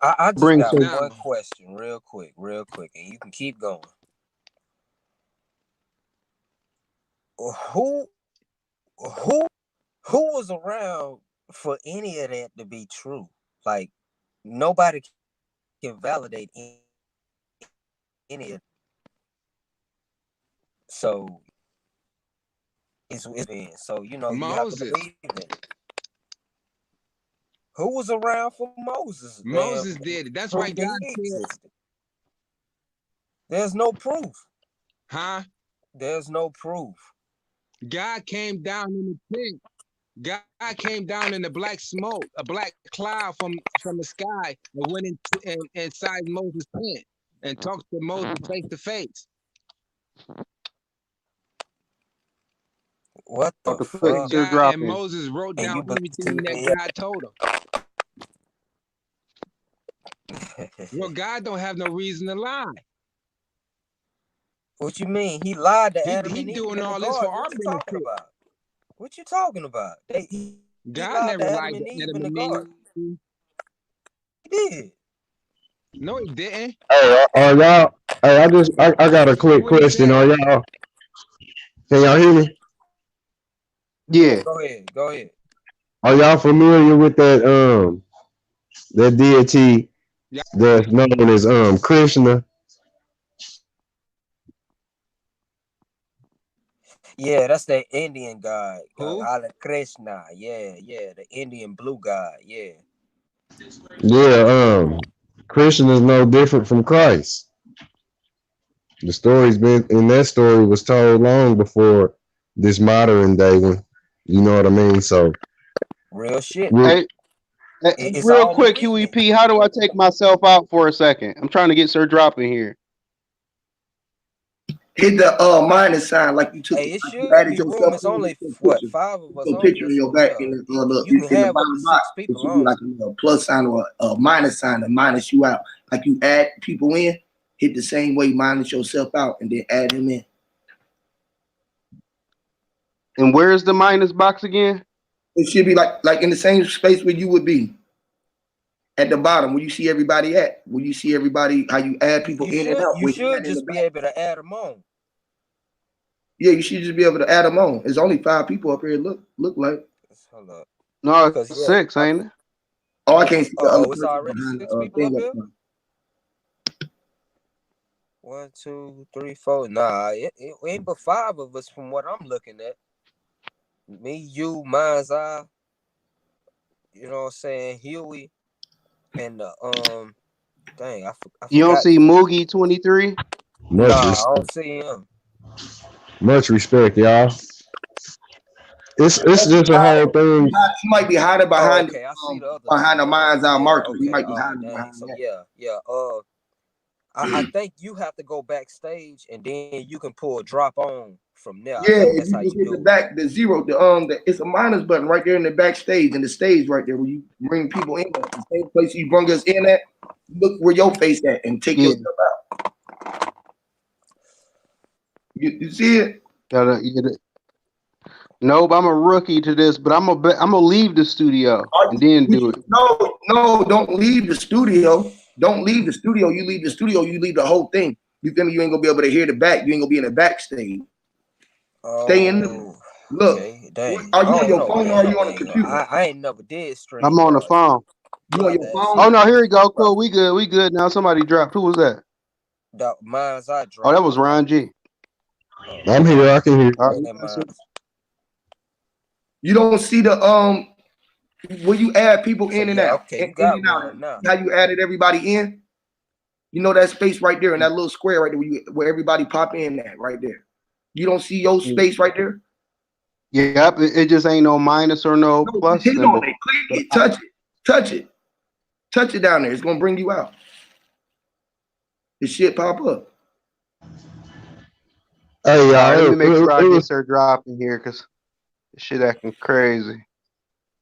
I just got one question real quick, and you can keep going. Who was around for any of that to be true? Like, nobody can validate any of it. So it's so you have to believe it. Who was around for Moses? Moses did it. That's why God existed. There's no proof. Huh? There's no proof. God came down in the tent. God came down in the black smoke, a black cloud from the sky, and went inside Moses' tent and talked to Moses face to face. What the fuck? And Moses wrote down everything that God told him. Well, God don't have no reason to lie. What you mean? He lied to Adam and Eve. He doing all this for our benefit. What you talking about? God never lied to Adam and Eve. He did. No, he didn't. Hey, are y'all? Hey, I got a quick question. Are y'all? Can y'all hear me? Yeah. Go ahead. Are y'all familiar with that deity that's known as Krishna? Yeah, that's the Indian god. Who? Krishna. Yeah, the Indian blue god. Yeah. Yeah, Krishna is no different from Christ. The story's been, and that story was told long before this modern day one. You know what I mean? So real shit. Hey, real quick, Q.E.P. How do I take myself out for a second? I'm trying to get Sir Drop in here. Hit the minus sign like you took. Hey, it should be room. It's only what 5 of us on picture in your back in you can have up to 6 people on. Like a plus sign or a minus sign to minus you out. Like you add people in, hit the same way, minus yourself out, and then add him in. And where's the minus box again? It should be like in the same space where you would be. At the bottom, where you see everybody at, where you see everybody, how you add people in and out. You should just be able to add them on. Yeah, you should just be able to add them on. There's only 5 people up here. Look like. Hold up. No, it's 6, ain't it? Oh, I can't see the other It's person already behind 6 the people up thing up here. front. 1, 2, 3, 4. Nah, it ain't but 5 of us from what I'm looking at. Me, you, Mind's Eye, you know what I'm saying, Huey, and dang, I You don't forgot. see Moogie 23? Much Nah, I don't respect. see him. Much respect, y'all. It's Unless just a whole thing. he might be hiding Oh, behind okay, I see the other behind the 2. mind's eye Yeah, marker. He okay, might be hiding dang. behind So that. yeah. I think you have to go backstage and then you can pull drop on from there. I Yeah, think if that's you how just you hit the do it. back, the zero, it's a minus button right there in the backstage, and the stage right there where you bring people in. At the same place you bring us in at. Look where your face at, and take Yeah. yourself out. You see it? Nope, I'm a rookie to this, but I'm gonna leave the studio and then do it. No, don't leave the studio. Don't leave the studio. You leave the studio, you leave the whole thing. You feel me? You ain't gonna be able to hear the back. You ain't gonna be in the backstage. Stay in the Oh, look. okay, dang. Are I you on don't your know, phone or man. are you on a Dang, computer? I ain't never did I'm stream on the yards. phone. You I on have your to ask Oh phone? no, here we go. you. Cool. We good. We good now. Somebody dropped. Who was that? Mind's Eye Oh, that dropped. was Ron G. Oh, I'm here. I can hear. All yeah, right. man. You don't see the when you add people So in and yeah, out, okay, in you got and out. one now. How you added everybody in? You know that space right there in that little square right there where everybody pop in at right there. You don't see your space right there? Yep. It just ain't no minus or no No, plus hit on symbol. it, click But it, touch it, touch it down there. It's gonna bring you out. The shit pop up. Hey, all right, let y'all. me make sure I It get was. Sir Drop in here because this shit acting crazy.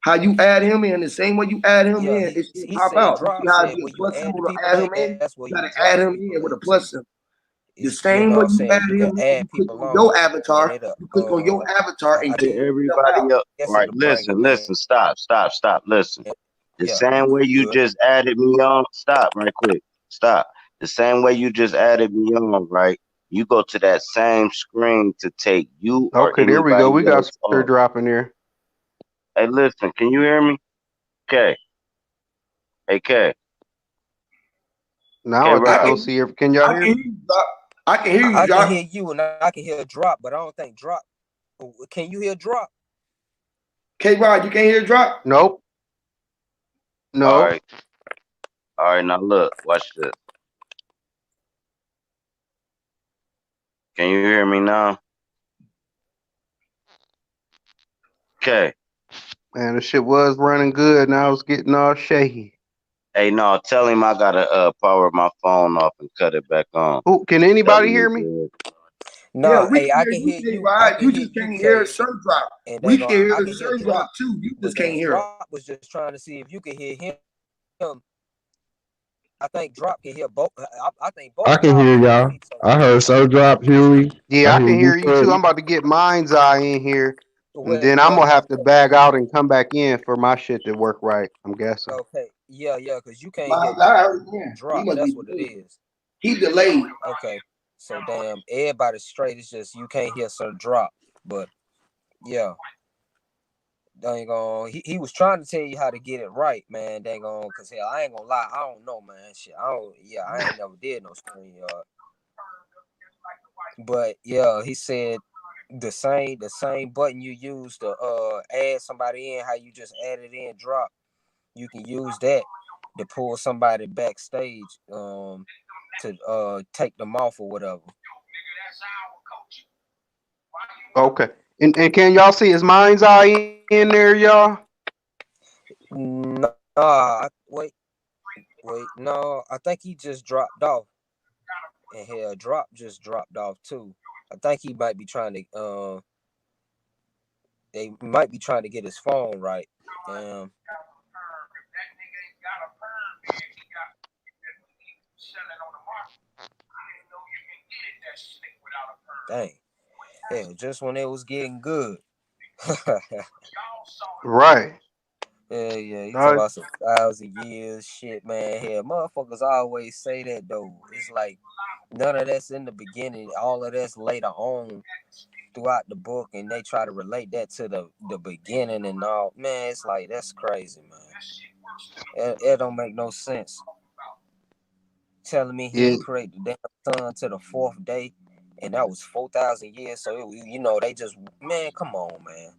How you add him in, the same way you add him Yeah, in, it should he pop said out. You see drop how it said be a when you plus add symbol the to people add him like in? that, that's where You you gotta add drop him in people with a at too. plus symbol. The It's, you same know way what I'm you saying, added you can him in, you add click people on your on and avatar, it'll you click on your avatar I and To kick guess yourself out. everybody else. Right. it'll bring Listen, them in. listen, stop. Listen. The Yeah, same way you good. just added me on, stop right quick. Stop. The same way you just added me on, right? You go to that same screen to take you or Okay, there we go. anybody We got else Sir off. Drop in here. Hey, listen, can you hear me? Okay. Hey, K. Now K I just I Rod. don't can see her. Can y'all I hear can hear me? you, Doc. I can hear you, I can Doc. hear you and I can hear drop, but I don't think drop. Can you hear drop? K-Rod, you can't hear drop? Nope. All No. right. All right, now look, watch this. Can you hear me now? Okay. Man, the shit was running good. Now it's getting all shaky. Hey, no, tell him I gotta power my phone off and cut it back on. Who can Tell anybody him hear it's me? good. Yeah, Nah, we can hey, I hear can you, hear you. I K-Rod. can You hear just you, can't hear K. Sir Drop. And they We can going hear I the can hear Sir Drop drop, too. You but just can't then hear him. drop was just trying to see if you could hear him. I think drop can hear both. I think both I of can y'all hear can hear y'all. me. So I heard so drop Huey. I Yeah, I hear can you, hear you too. Fred. I'm about to get Mind's Eye in here, and then I'm well, gonna have to bag out and come back in for my shit to work right. I'm guessing. okay, yeah, because you can't hear I heard him. He drop. must be That's what it delayed. is. He delayed. Okay, so damn, everybody's straight. It's just you can't hear Sir drop. But yeah, dang on. He was trying to tell you how to get it right, man. Dang on, cause hell, I ain't gonna lie. I don't know, man. Shit, I don't. Yeah, I ain't never did no screen yard. But yeah, he said the same button you use to add somebody in, how you just added in drop. You can use that to pull somebody backstage to take them off or whatever. Okay. And can y'all see his Mind's Eye in there, y'all? Wait, no, I think he just dropped off, and hell, drop just dropped off too. I think he might be trying to they might be trying to get his phone right. Um, dang, hell, just when it was getting good. Right. Yeah, he talking Uh, about some 1,000 years shit, man. Hell, motherfuckers always say that though. It's like none of that's in the beginning. All of that's later on throughout the book, and they try to relate that to the beginning and all. Man, it's like that's crazy, man. It don't make no sense. Telling me he Yeah. ain't create the damn sun to the fourth day, and that was 4,000 years. So they just, man, come on, man.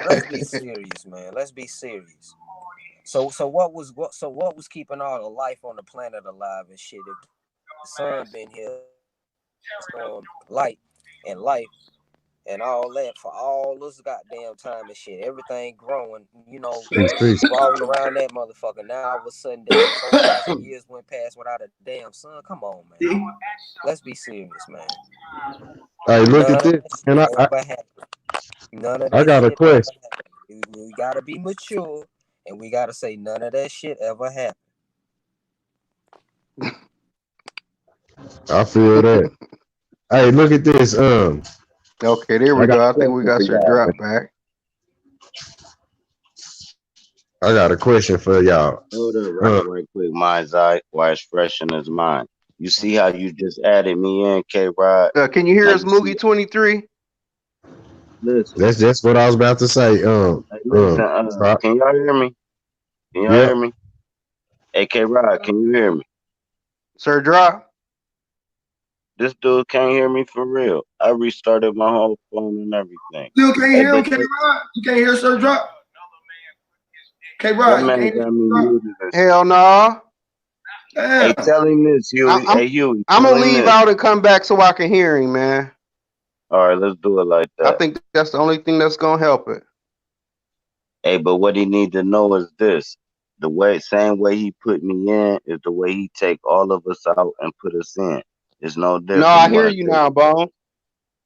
Let's be serious, man. Let's be serious. So what was keeping all the life on the planet alive and shit? If the sun been here, light and life and all that for all this goddamn time and shit. Everything growing, Peace, peace. revolving around that motherfucker. Now all of a sudden, damn, 4,000 years went past without a damn sun. Come on, man. Let's be serious, man. Hey, look None at of this. that And shit ever happened. None of I that got a shit ever question. happened. We gotta be mature, and we gotta say none of that shit ever happened. I feel that. Hey, look at this. Okay, there I we got go. a I think we question got for your y'all. drop back. I got a question for y'all. Hold up, right quick. Mine's eye, why it's fresh in his mind. You see how you just added me in, K Rod? Can you hear Now us, you see. Moogie 23? Listen, That's just what I was about to say. listen. Stop. Can y'all hear me? Can y'all hear Yep. me? Hey, K Rod, can you hear me? Sir, drop. This dude can't hear me for real. I restarted my whole phone and everything. Still can't Hey, hear him, but K Rod. You can't hear Sir Drop. K that Rod, you man can't hear got me Sir Drop. muted. Hell no. Hey, Damn. tell him this, Huey. I'm Hey, Huey, I'm tell gonna him leave this. out and come back so I can hear him, man. All right, let's do it like I that. think that's the only thing that's gonna help it. Hey, but what he need to know is this: same way he put me in is the way he take all of us out and put us in. It's no No, different. I You hear want you to take? now, Bone.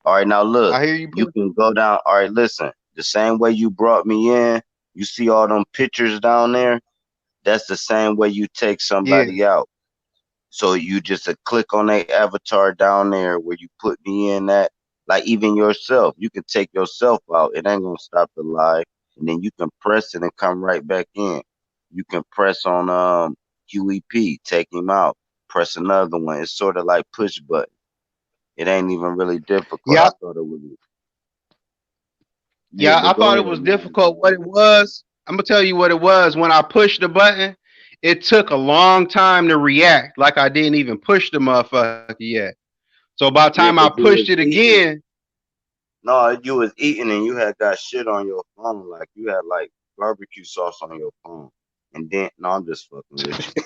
All right, now look, I hear you. you can go down. All right, listen. The same way you brought me in, you see all them pictures down there. That's the same way you take Yeah, somebody out. So you just click on a avatar down there where you put me in that, like even yourself, you can take yourself out. It ain't gonna stop the live, and then you can press it and come right back in. You can press on Q.E.P, take him out, press another one. It's sort of like push button. It ain't even really difficult. I yeah, thought it was. Yeah, yeah. but I go thought ahead, it was man. difficult. What it was, I'm gonna tell you what it was. When I pushed the button, it took a long time to react. Like I didn't even push the motherfucker yet. So by the time Yeah, I because you pushed was it eating. again, No, you was eating and you had got shit on your phone. Like you had like barbecue sauce on your phone. And then no, I'm just fucking with you.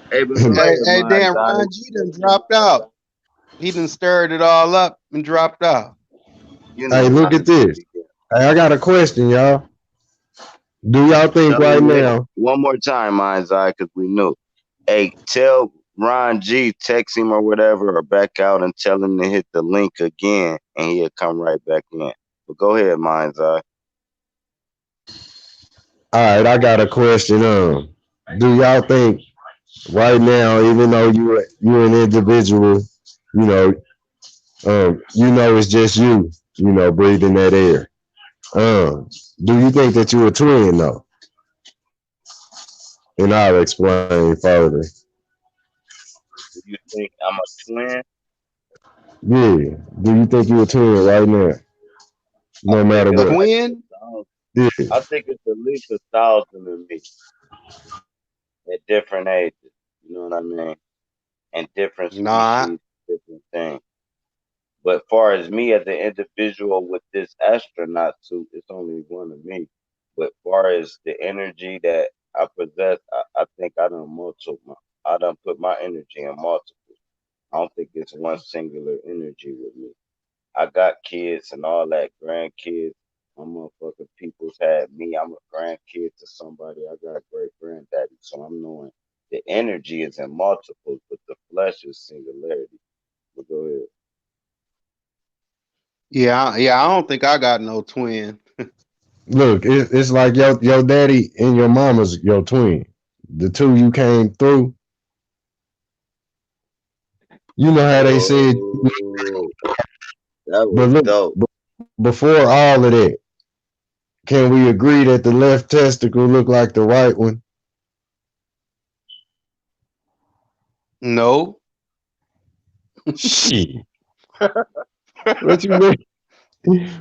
Hey, but go hey, ahead, hey, my damn, guy. Ron G done dropped out. He done stirred it all up and dropped out. You Hey, know look how at this shit this. begin. Hey, I got a question, y'all. Do y'all think Tell right him hit now? one more time, my eye, because we knew. Hey, tell Ron G, text him or whatever, or back out and tell him to hit the link again, and he'll come right back in. But go ahead, mind's eye. All right, I got a question. Do y'all think right now, even though you're an individual, you know, it's just you, breathing that air. Do you think that you're a twin though? And I'll explain further. Do you think I'm a twin? Yeah. Do you think you're a twin right now? I No think matter A it's what. like a twin? thousand. Yeah. I think it's at least 1,000 of me at different ages. You know what I mean? And different Nah. species, different things. But far as me as an individual with this astronaut suit, it's only one of me. But far as the energy that I possess, I think I done put my energy in multiple. I don't think it's one singular energy with me. I got kids and all that, grandkids. My motherfucking people's had me. I'm a grandkid to somebody. I got great granddaddy. So I'm knowing the energy is in multiples, but the flesh is singularity. But go ahead. Yeah. I don't think I got no twin. Look, it's like your daddy and your mama's your twin. The two you came through. You know how they said, Oh, that but was look, dope. before all of that, can we agree that the left testicle looked like the right one? No. Shit. What you mean?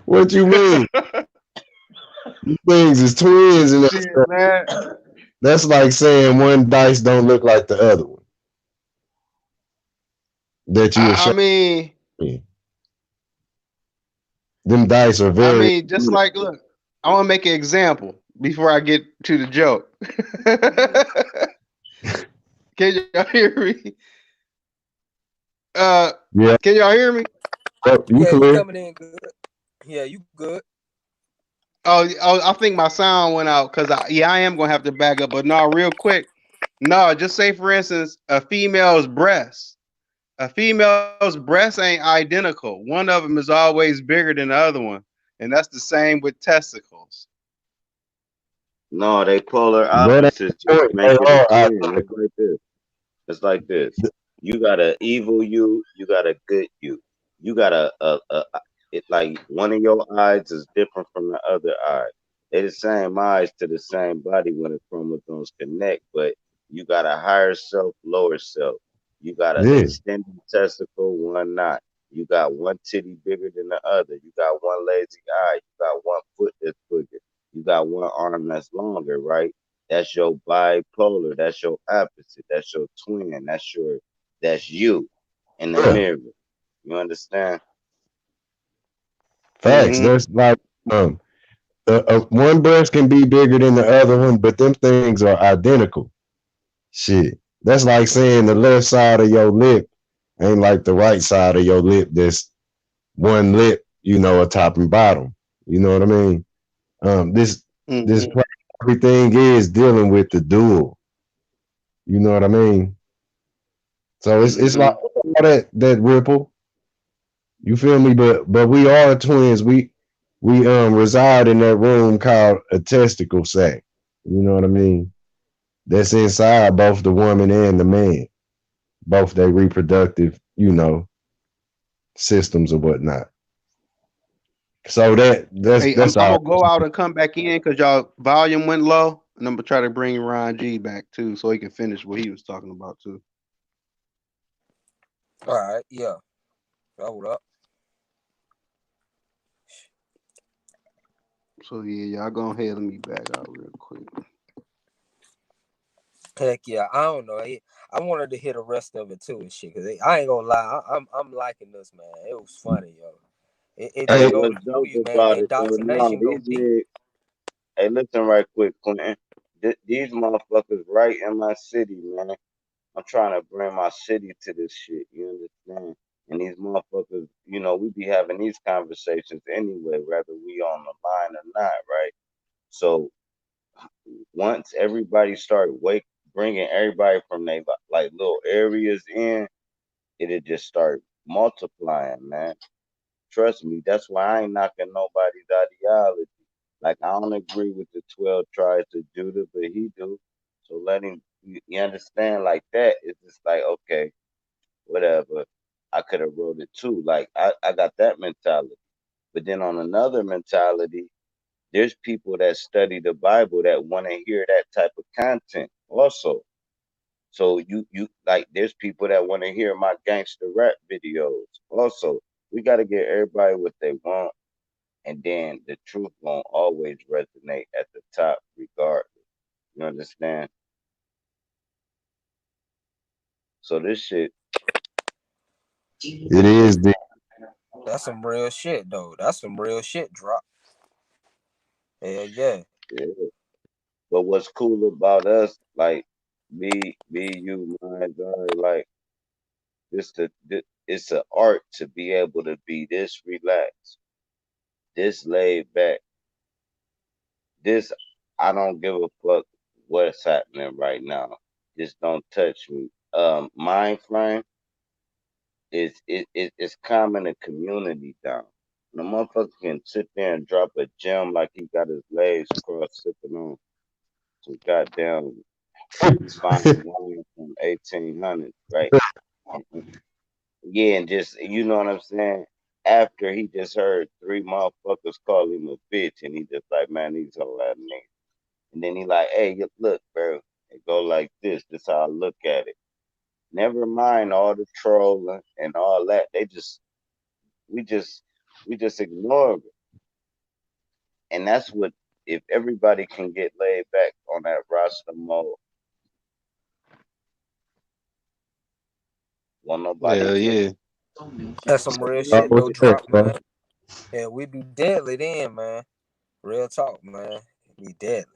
What you mean? These things is twins, and Shit, man. that's like saying one dice don't look like the other one. That you I assume. mean, Them dice are very. just like, look, I want to make an example before I get to the joke. Can y'all hear me? Uh, Yeah, can y'all hear me? you Yeah, you clear? coming in good. Yeah, you good. Oh, I think my sound went out because I am gonna have to back up. But no, real quick, no, just say for instance, a female's breast. A female's breast ain't identical. One of them is always bigger than the other one, and that's the same with testicles. No, they polar That ain't opposites. the Just point. make They it a are twin. It's identical. like this. It's like this. You got a evil you. You got a good you. You got it like one of your eyes is different from the other eye. They the same eyes to the same body when the chromosomes connect, but you got a higher self, lower self. You got an Yeah, extended testicle, one not. You got one titty bigger than the other. You got one lazy eye. You got one foot that's bigger. You got one arm that's longer, right? That's your bipolar. That's your opposite. That's your twin. That's you in the yeah. mirror. You understand? Facts. Mm-hmm. That's like um, one breast can be bigger than the other one, but them things are identical. Shit. That's like saying the left side of your lip ain't like the right side of your lip. That's one lip, a top and bottom. You know what I mean? This Mm-hmm. everything is dealing with the dual. You know what I mean? So it's Mm-hmm. like all that ripple. You feel me? But we are twins. We reside in that room called a testicle sac. You know what I mean? That's inside both the woman and the man, both their reproductive, systems or whatnot. So that's Hey, I'm, that's I'm all. gonna go out and come back in because y'all volume went low, and I'm gonna try to bring Ron G back too, so he can finish what he was talking about too. All right, yeah. Hold up. So yeah, y'all go ahead. Let me back out real quick. Heck yeah, I don't know. I wanted to hear the rest of it too and shit. Cause I ain't gonna lie, I'm liking this, man. It was funny, yo. It Hey, just Hey, go to what's show dope you, man. about The it though? No, indoctrination go these deep. niggas. Hey, listen right quick, Clinton. These motherfuckers right in my city, man. I'm trying to bring my city to this shit. You understand? And these motherfuckers, we be having these conversations anyway, whether we on the line or not, right? So once everybody start bringing everybody from their like little areas in, it'll just start multiplying, man. Trust me, that's why I ain't knocking nobody's ideology. Like I don't agree with the 12 tribes of Judah, but he do. So let him. You understand? Like that, it's just like okay, whatever. I could have wrote it too. Like I got that mentality. But then on another mentality, there's people that study the Bible that want to hear that type of content also. So you like there's people that want to hear my gangster rap videos. Also, we got to get everybody what they want, and then the truth won't always resonate at the top, regardless. You understand? So this shit, it is the That's some real shit, though. That's some real shit, drop. Hell yeah. yeah. But what's cool about us, like me, you, my guy, like it's an art to be able to be this relaxed, this laid back, this I don't give a fuck what's happening right now. Just don't touch me. Mind frame it's calming the community down. The motherfucker can sit there and drop a gem like he got his legs crossed, sipping on some goddamn fine wine from 1800, right? And yeah, and just you know what I'm saying. After he just heard three motherfuckers call him a bitch, and he just like, man, these all that niggas. And then he like, hey, look, bro, it go like this. This how I look at it. Never mind all the trolling and all that. We just We just ignore it. And that's what, if everybody can get laid back on that roster mode, won't nobody Hell care. yeah. That's some real Oh, shit though, yeah, drop, bro. man. Yeah, we be deadly then, man. Real talk, man. Be deadly.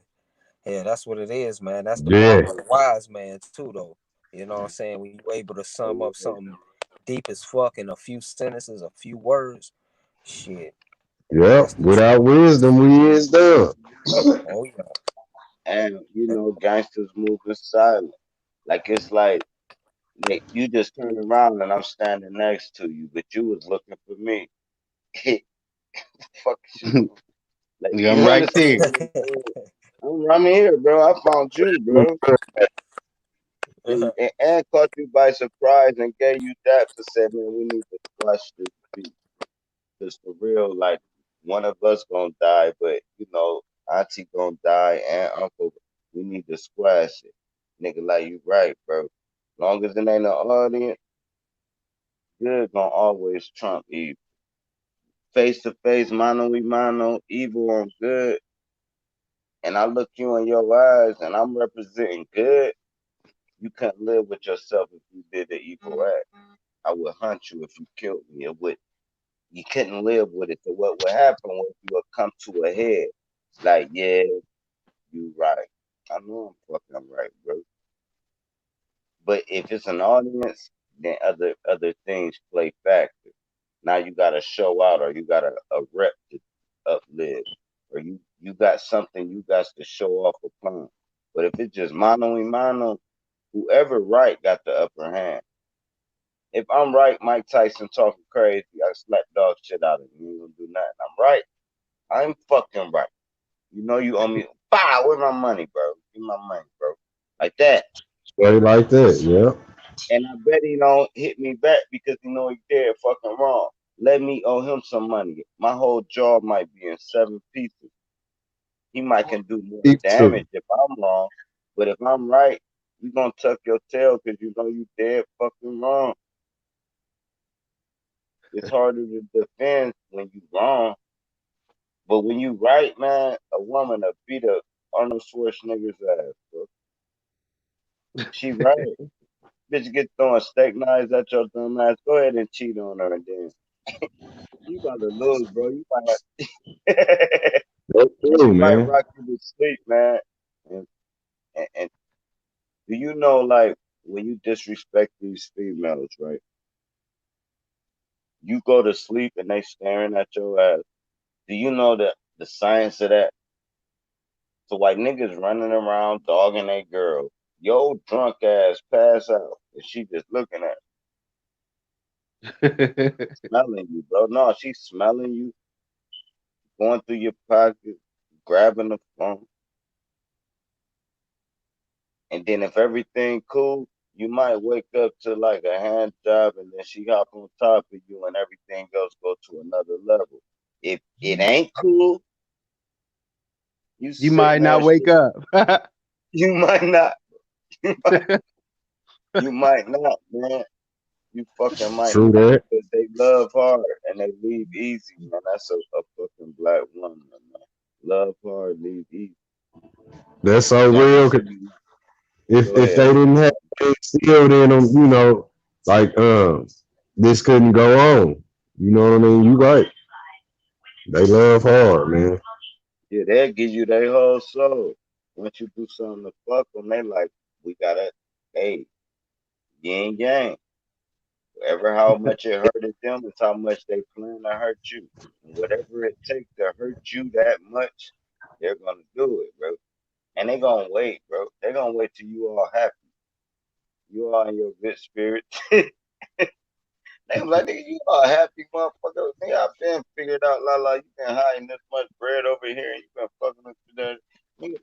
Yeah, that's what it is, man. That's the Yeah, mark of a wise man too, though. You know what I'm saying? When you able to sum up something deep as fuck in a few sentences, a few words, shit. yep. That's the truth. Without wisdom, we is dumb. Oh yeah. And gangsters moving silent. Like it's like you just turn around and I'm standing next to you, but you was looking for me. Fuck is you doing? Like, Yeah, I'm you right understand there. what I'm saying? I'm here, bro. I found you, bro. And caught you by surprise and gave you daps and said, man, we need to flush this beat. Because for real, like, one of us gonna die, but, auntie gonna die and uncle, we need to squash it. Nigga, like, you right, bro. Long as it ain't an audience, good gonna always trump evil. Face to face, mano y mano, evil on good. And I look you in your eyes and I'm representing good. You couldn't live with yourself if you did the evil act. I would hunt you if you killed me. You couldn't live with it. So what would happen was you would come to a head. Like, yeah, you right. I know I'm fucking right, bro. But if it's an audience, then other things play factor. Now you gotta show out, or you got a rep to uplift, or you got something you got to show off upon. But if it's just mano y mano, whoever right got the upper hand. If I'm right, Mike Tyson talking crazy, I slap dog shit out of you. You ain't gonna do nothing. I'm right. I'm fucking right. You know you owe me. Bow, where's my money, bro? Give me my money, bro. Like that. Straight like that. Yeah. And I bet he don't hit me back because he know he did fucking wrong. Let me owe him some money. My whole jaw might be in 7 pieces. He might can do more Me damage too. if I'm wrong. But if I'm right, you gonna tuck your tail because you know you dead fucking wrong. It's harder to defend when you wrong. But when you right, man, a woman will beat up Arnold Schwarzenegger's ass, bro. She right. Bitch get throwing steak knives at your dumb ass. Go ahead and cheat on her and then you about to lose, bro. You might have That's and true, she might man. rock you to sleep, man. And do you know, like, when you disrespect these females, right? You go to sleep and they staring at your ass. Do you know the science of that? So while niggas running around dogging a girl, yo drunk ass pass out and she just looking at smelling you, bro. No, she's smelling you, going through your pocket, grabbing the phone, and then if everything cool, you might wake up to like a hand job, and then she hop on top of you, and everything else go to another level. If it ain't cool, you You sitting might there, not wake shit. up. You might not. You might not, man. You fucking might True not that. because they love hard and they leave easy, man. That's a fucking black woman, man. Love hard, leave easy. That's so Long real. as 'Cause you if go if ahead, they I'm didn't have sealed in them, like this couldn't go on. You know what I mean? You right. They love hard, man. yeah, they'll give you their whole soul. Once you do something to fuck them, they like, we gotta, hey, yin yang. Whatever how much it hurted them is how much they plan to hurt you. And whatever it takes to hurt you that much, they're gonna do it, bro. And they gonna wait, bro. They gonna wait till you all happy. You all in your good spirit. They was like, nigga, you all happy, motherfucker. Nigga, I been figured out, you been hiding this much bread over here and you been fucking up to that. Nigga,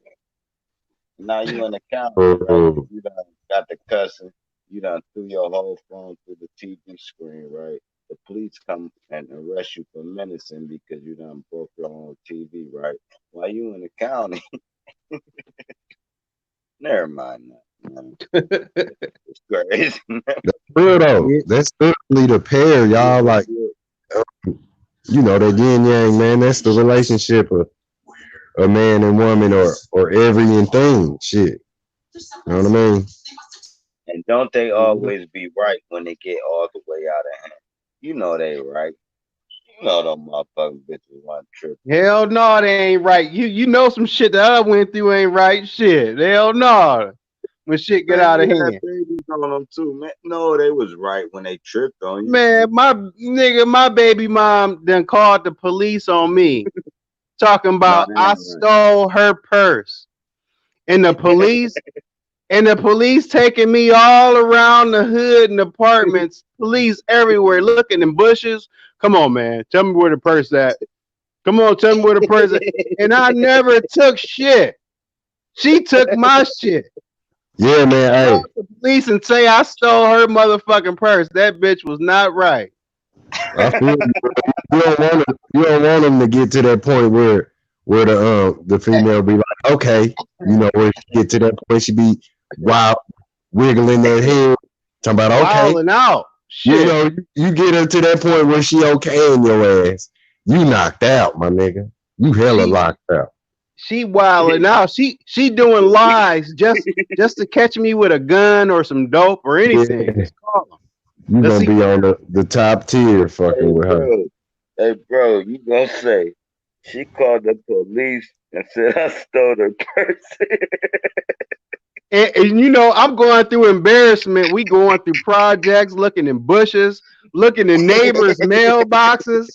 now you in the county, right? Uh, You done got the cussing. You done threw your whole phone through the TV screen, right? The police come and arrest you for menacing because you done broke your own TV, right? While you in the county, never mind that, man. It's crazy. real though. Yeah. That's literally the pair, Yeah, y'all. Like yeah. you know, that yin yang, man. That's the relationship of a man and woman, or every and thing. Shit, you know what I mean? And don't they Mhm. always be right when they get all the way out of hand? You know they right. You know them motherfucking bitches want trip. Hell no, they ain't right. You know some shit that I went through ain't right. Shit, hell no. When shit get Man, out of you had hand, babies on them too, man. No, they was right when they tripped on you. man, my baby mom then called the police on me, talking No, about they I ain't stole her purse, and the right. police and the police taking me all around the hood and apartments, police everywhere, looking in bushes. Come on, man, tell me where the purse at. Come on, tell me where the purse at. And I never took shit. She took my shit. Yeah, man. Hey, Call the police and say I stole her motherfucking purse. That bitch was not right. I feel you. You don't want them. You don't want them to get to that point where the female be like, okay, you know, where she get to that point, she be wild, wiggling that head, talking about okay, Wilding out. you Shit. know, you get her to that point where she okay in your ass, you knocked out, my nigga. You hella She locked out. she wilding out. She doing lies just to catch me with a gun or some dope or anything. Yeah, Just call them. you Let's gonna see be what. on the top tier fucking Hey, with her. bro. Hey, bro, you gonna say she called the police and said I stole her purse? And you know, I'm going through embarrassment. We going through projects, looking in bushes, looking in neighbors' mailboxes.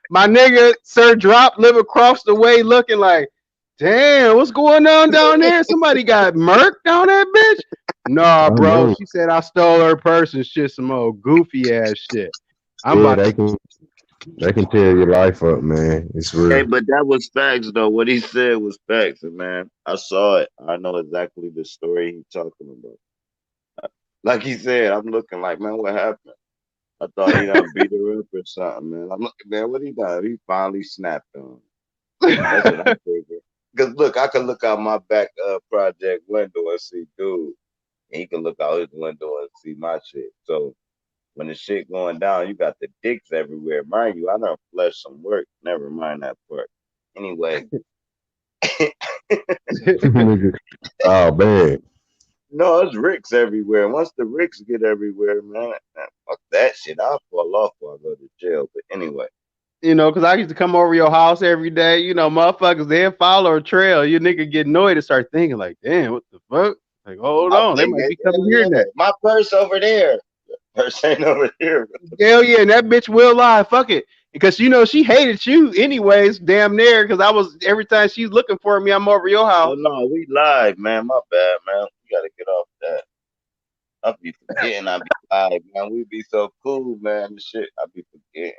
My nigga, Sir Drop, live across the way, looking like, damn, what's going on down there? Somebody got murked down that bitch? Nah, I bro. know. She said I stole her purse and shit, some old goofy ass shit. I'm Yeah, about to. they can tear your life up, man. It's Hey, real. but that was facts though. What he said was facts, man. I saw it. I know exactly the story he talking about. Like he said, I'm looking like, man, what happened? I thought he done beat her up or something, man. I'm looking, man, what he done? He finally snapped on. That's what I'm thinking. Cause look, I can look out my back project window and see dude, and he can look out his window and see my shit. So when the shit going down, you got the dicks everywhere. Mind you, I done flushed some work. Never mind that part. Anyway, Oh man. no, it's ricks everywhere. Once the ricks get everywhere, man, fuck that shit. I'll fall off or I go to jail. But anyway, You know, because I used to come over your house every day. You know, motherfuckers, they'll follow a trail. You nigga get annoyed and start thinking, like, damn, what the fuck? Like, hold I'm on, they might thinking, be coming hell here yeah, next. my purse over there. Purse ain't over here. Hell yeah, and that bitch will lie. Fuck it. Because you know she hated you anyways, damn near. Because I was every time she's looking for me, I'm over your Oh house. no, we live, man. My bad, man. We gotta get off that. I be forgetting I be live, man. We be so cool, man. The shit, I be forgetting.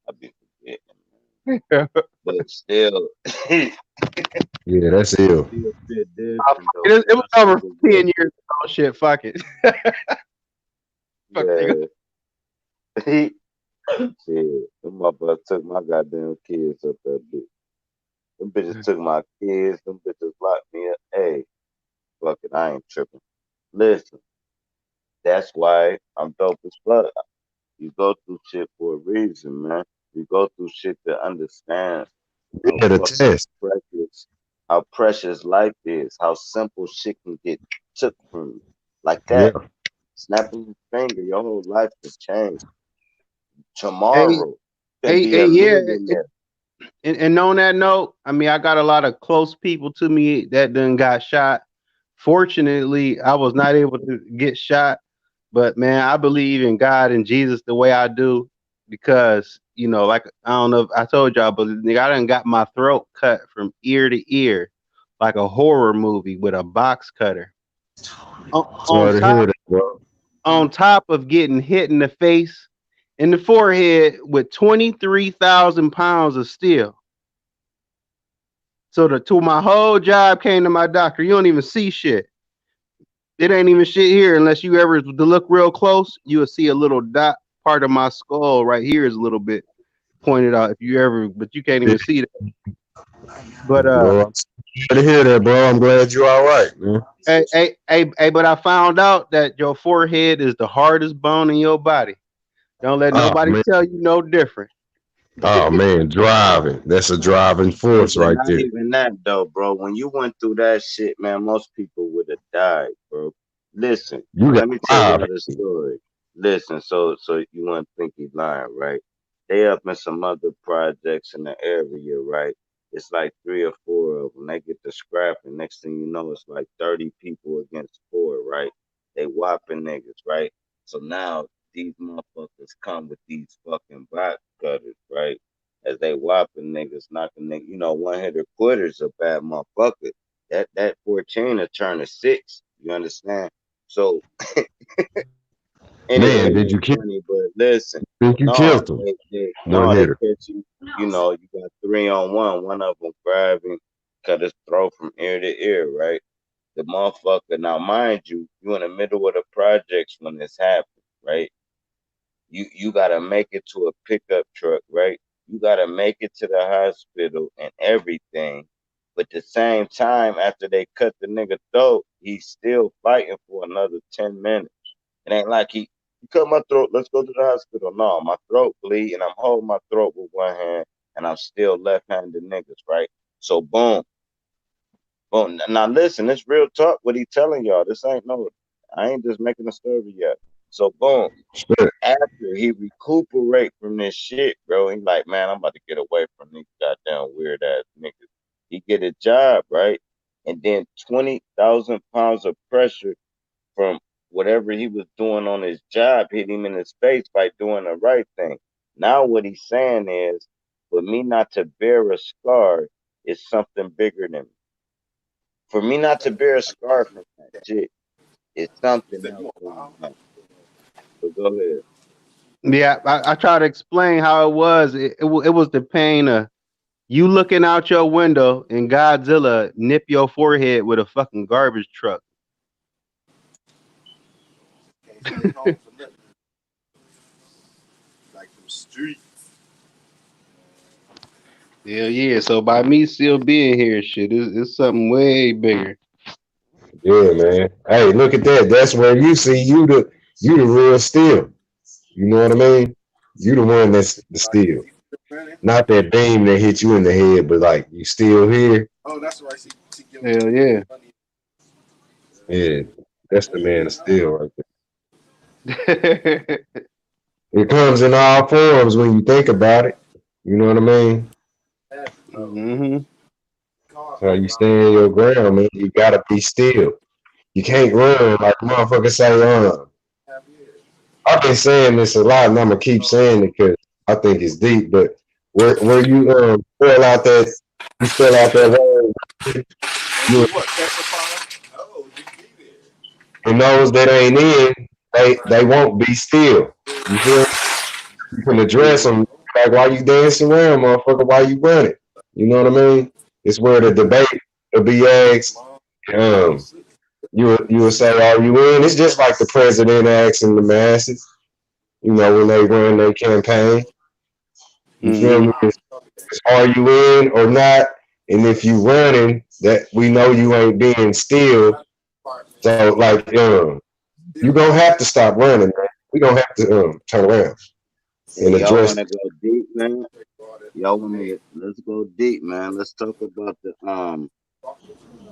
I be forgetting, man. But still, it Yeah, that's ill. be a bit Oh, different fuck though, it. It man. was I over still was 10 years ago. Shit, fuck it. Fuck you. yeah. Shit, them motherfuckers took my goddamn kids up that bitch. Them bitches took my kids. Them bitches locked me up. Hey, fuck it, I ain't tripping. Listen, that's why I'm dope as fuck. You go through shit for a reason, man. You go through shit to understand how Yeah, the fucking test. how precious life is, how simple shit can get took from you. Like Yeah. that, snapping your finger, your whole life could change. Hey, Tomorrow could hey, be hey, a yeah. millionaire. And on that note, I mean, I got a lot of close people to me that done got shot. Fortunately, I was not able to get shot, but man, I believe in God and Jesus the way I do because you know, like I don't know if I told y'all, but nigga, I done got my throat cut from ear to ear, like a horror movie with a box cutter. On Sorry to top, hear that, bro. on top of getting hit in the face, in the forehead with 23,000 pounds of steel. So the to my whole job came to my doctor. You don't even see shit. It ain't even shit here unless you ever to look real close. You will see a little dot. Part of my skull right here is a little bit pointed out. If you ever, but you can't Yeah, even see that. But bro, I'm sorry to hear that, bro. I'm glad you're all right, man. hey, but I found out that your forehead is the hardest bone in your body. Don't let Oh nobody man, tell you no different. Oh man, driving. That's a driving Hey, force but right not there. even that though, bro. When you went through that shit, man, most people would have died, bro. Listen, You got let me tell five. y'all the story. Listen, so you wouldn't think he's lying, right? They up in some other projects in the area, right? It's like three or four of them. They get to scrapping. Next thing you know, it's like 30 people against four, right? They whopping niggas, right? So now these motherfuckers come with these fucking box cutters, right? As they whopping niggas, knocking niggas. You know, one hitter quitters a bad motherfucker. That 14 will turn to six. You understand? So Man, anyway, did it's you kill? funny, but listen, Think you no, killed him? One no, they hitter. catch you. You know, you got 3 on 1. One of them grabbing, cut his throat from ear to ear, right? The motherfucker. Now, mind you, you in the middle of the projects when this happened, right? You gotta make it to a pickup truck, right? You gotta make it to the hospital and everything. But the same time, after they cut the nigga throat, he's still fighting for another 10 minutes. It ain't like he cut my throat. Let's go to the hospital. No, my throat bleed, and I'm holding my throat with one hand, and I'm still left-handed niggas, right? So boom, boom. Now listen, it's real talk. What he telling y'all? This ain't no. I ain't just making a story yet. So boom, Shit. after he recuperate from this shit, bro, he like, man, I'm about to get away from these goddamn weird ass niggas. He get a job, right? And then 20,000 pounds of pressure from whatever he was doing on his job hit him in his face by doing the right thing. Now what he's saying is, for me not to bear a scar is something bigger than me. For me not to bear a scar from that shit is something else going on. But go ahead. Yeah, I try to explain how it was. It was the pain of you looking out your window and Godzilla nip your forehead with a fucking garbage truck. Yeah, yeah. So by me still being here, shit, it's something way bigger. Yeah, man. Hey, look at that. That's where you see you the real steel. You know what I mean? You the one that's the steel. Not that beam that hit you in the head, but like you still here. Hell yeah. Yeah, that's the man of steel right there. It comes in all forms when you think about it. You know what I mean? hmm So you stand your ground, man. You gotta be still. You can't run like motherfuckers say. I've been saying this a lot, and I'm gonna keep saying it because I think it's deep. But where you spell out that word, you and those that ain't in, they won't be still. You feel me? You can address them like, why you dancing around, motherfucker? Why you running? You know what I mean? It's where the debate will be asked. Um, you will say, "Are you in?" It's just like the president asking the masses. You know, when they run their campaign. You feel hmm me? Are you in or not? And if you running, that we know you ain't being still. So like, you gonna have to stop running, man. We gonna have to turn around Hey, and y'all address want it. to go deep, man? Y'all want to let's go deep, man. Let's talk about the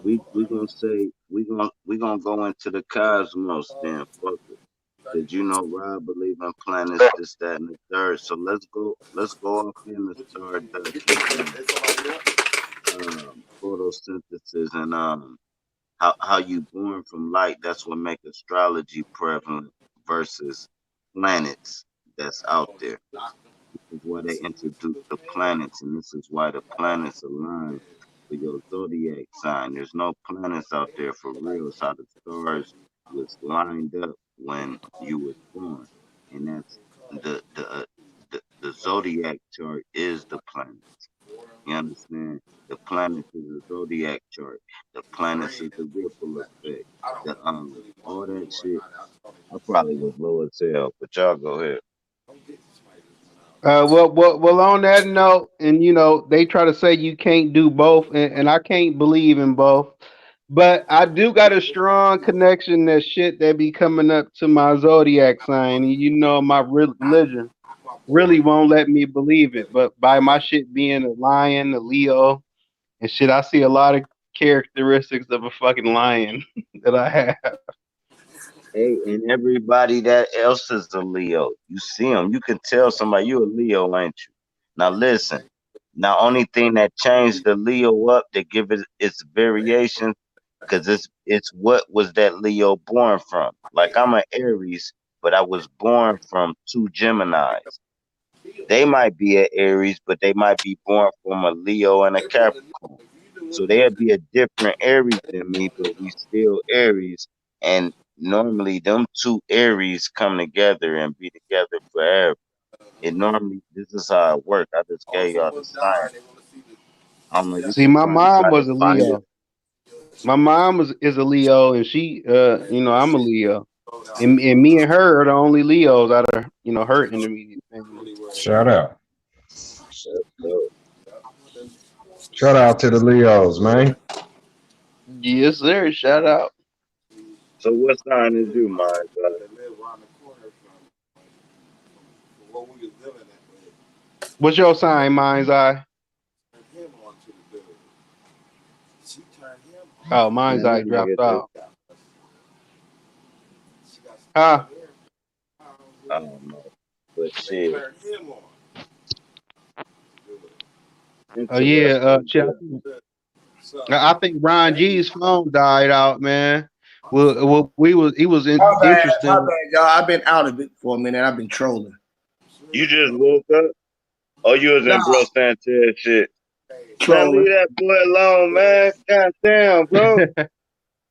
we gonna say we gonna go into the cosmos then, fuck it. Cause you know Rob believe in planets, this, that, and the third. So let's go off in the stardust with photosynthesis and how you born from light. That's what make astrology prevalent versus planets that's out there. Is why they introduced the planets, and this is why the planets align with your zodiac sign. There's no planets out there for real. It's how the stars was lined up when you was born, and that's the zodiac chart is the planet. You understand? The planets is the zodiac chart. The planets is the ripple effect. The all that shit. I probably was low as hell, but y'all go ahead. well. On that note, and they try to say you can't do both, and I can't believe in both. But I do got a strong connection that shit that be coming up to my zodiac sign. My religion. really won't let me believe it. But by my shit being a lion, a Leo, and shit, I see a lot of characteristics of a fucking lion that I have. Hey, and everybody that else is a Leo. You see them, you can tell somebody you a Leo, ain't you? Now listen. Now, only thing that changed the Leo up to give it its variation, because it's what was that Leo born from? Like I'm an Aries, but I was born from two Geminis. They might be an Aries, but they might be born from a Leo and a Capricorn. So they'll be a different Aries than me, but we still Aries. And normally them two Aries come together and be together forever. It normally this is how it works. I just gave y'all the science. I don't know, you See, can my probably mom try to was a find it. Leo. My mom is a Leo, and she, I'm a Leo, and me and her are the only Leos out of her intermediate family. Shout out. So, Shout out to the Leos, man. Yes, sir. Shout out. so what sign is you, my God? What's your sign, Mind's Eye? Oh, Mind's Man, Eye that nigga dropped just off. Huh? I don't know. But shit, Oh yeah. interesting. Shit, I think Ron G's phone died out, man. Well, he was My interesting. bad, y'all. I've been out of it for a minute. I've been trolling. You just woke up? Or you was Nah, in Bro Sanchez shit? Man, leave trolling. that boy alone, man. God damn, bro.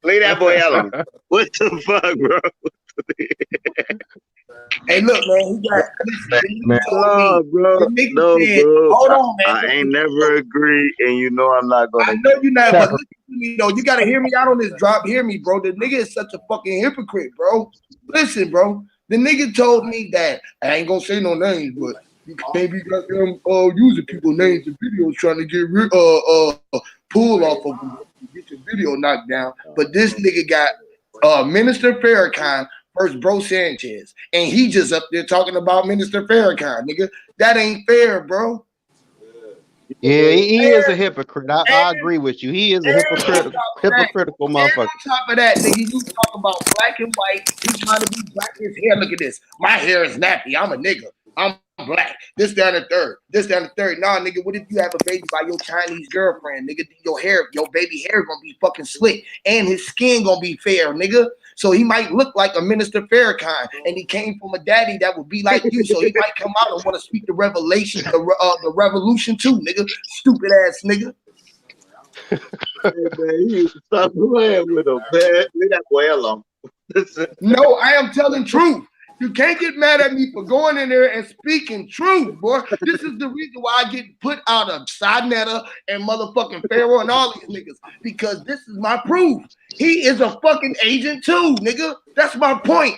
Leave that boy alone. What the fuck, bro? Hey, look, man. He got. Listen, the Man, nigga told No, me. bro. The nigga No, said, bro. "Hold on, man." I But ain't the nigga never agree, and you know I'm not I gonna know you're not, but Capper, listen to me though. You gotta hear me out on this drop. Hear me, bro. The nigga is such a fucking hypocrite, bro. Listen, bro. The nigga told me that I ain't gonna say no names, but you can't be goddamn using people's names in videos trying to get pull off of them, get your video knocked down. But this nigga got Minister Farrakhan versus Bro Sanchez, and he just up there talking about Minister Farrakhan, nigga. That ain't fair, bro. Yeah, he is a And, hypocrite. I and agree with you. He is a and on top of that, hypocritical motherfucker. nigga, you talk about black and white. He trying to be black as hair. Look at this. My hair is nappy. I'm a nigga. I'm black. This down the third. This down the third. Nah, nigga, what if you have a baby by your Chinese girlfriend? Nigga, your baby hair gonna be fucking slick. And his skin gonna be fair, nigga. So he might look like a Minister Farrakhan, and he came from a daddy that would be like you. So he might come out and want to speak the revelation, the revolution too, nigga. Stupid ass nigga. Hey, man, you stop playing with him, man. Leave that boy alone. Listen, No, I am telling truth. You can't get mad at me for going in there and speaking truth, boy. This is the reason why I get put out of Sinetta and motherfucking Pharaoh and all these niggas, because this is my proof. He is a fucking agent too, nigga. That's my point.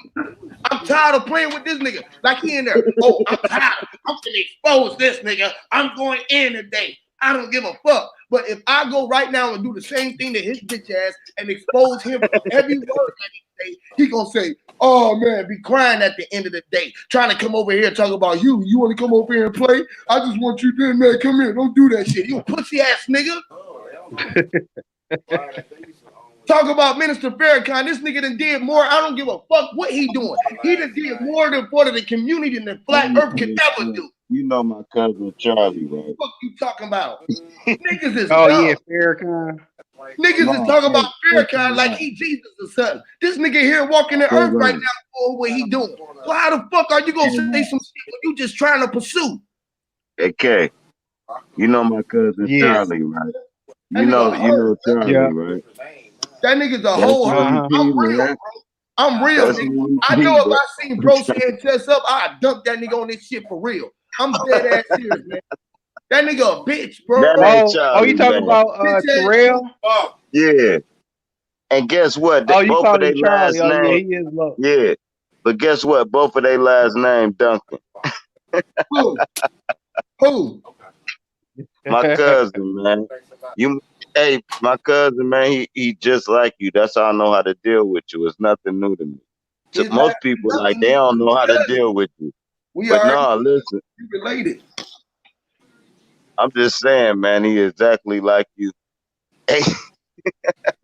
I'm tired of playing with this nigga. Like he in there. Oh, I'm tired. I'm gonna expose this nigga. I'm going in today. I don't give a fuck. But if I go right now and do the same thing to his bitch ass and expose him for every word that he say, he gonna say, "Oh man, be crying at the end of the day, trying to come over here and talk about you. You want to come over here and play? I just want you to man, come here. Don't do that shit. You a pussy ass nigga." Talk about Minister Farrakhan. This nigga done did more. I don't give a fuck what he doing. He done did more than for the community than Flat you, Earth could ever do. you know my cousin Charlie, What the right? fuck you talking about? Niggas is Oh dumb. yeah, Farrakhan. Niggas is No, talking hey, about hey, Farrakhan like he Jesus or something. This nigga here walking the earth right K.Z.U.P. now for what he doing. So how the fuck are you gonna say K.Z.U.P. some shit when you just trying to pursue? Hey, K, you know my cousin Yeah, Charlie, right? That nigga You hurt. know Charlie, yeah. right? That nigga's a That's whole hurt. who he Uh-huh. I'm be, real, man. bro. I'm real, That's nigga. who I he know be, if bro. I seen bro saying chest up, I'd dunk that nigga on this shit for real. I'm dead ass serious, man. That nigga a bitch, bro. That ain't Oh, you Charlie, talking man. about Bitch ass nigga. Terrell? Yeah. And guess what? Oh, you Both of call their him Charlie. last Oh yeah, name, he is low. yeah. But guess what? Both of their last name Duncan. Who? Who? My cousin, man. You, hey, my cousin, man. He just like you. That's how I know how to deal with you. It's nothing new to me. To It's not most people, like nothing they new don't to know how to cousin. deal with you. We But are no, listen, related. I'm just saying, man, he exactly like you. Hey,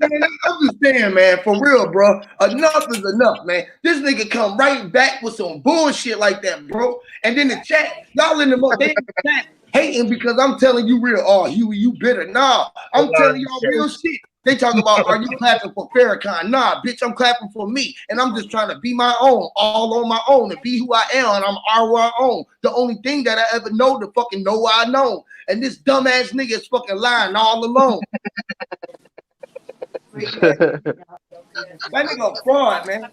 Man, I'm just saying, man, for real, bro. Enough is enough, man. This nigga come right back with some bullshit like that, bro. And then the chat, y'all in the chat hating because I'm telling you real. Oh, Huey, you bitter. Nah, I'm telling y'all real shit. They talk about, are you clapping for Farrakhan? Nah, bitch, I'm clapping for me. And I'm just trying to be my own, all on my own, and be who I am. And I'm our own. The only thing that I ever know to fucking know I know. And this dumbass nigga is fucking lying all alone. That nigga a fraud, man.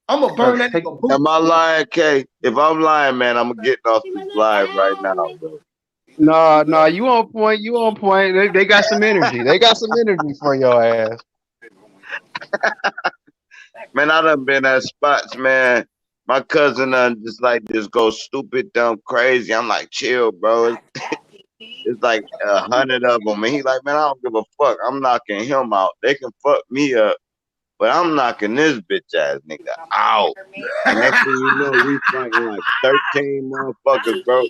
I'm gonna burn that nigga boots. am I lying, K? If I'm lying, man, I'm getting off this live right now, bro. No, you on point. You on point. They got some energy. They got some energy for your ass. Man, I done been at spots, man. My cousin just go stupid, dumb, crazy. I'm like, chill, bro. It's like 100 of them, and he like, man, I don't give a fuck. I'm knocking him out. They can fuck me up, but I'm knocking this bitch ass nigga out. Next thing you know, we fighting like 13 motherfuckers, bro.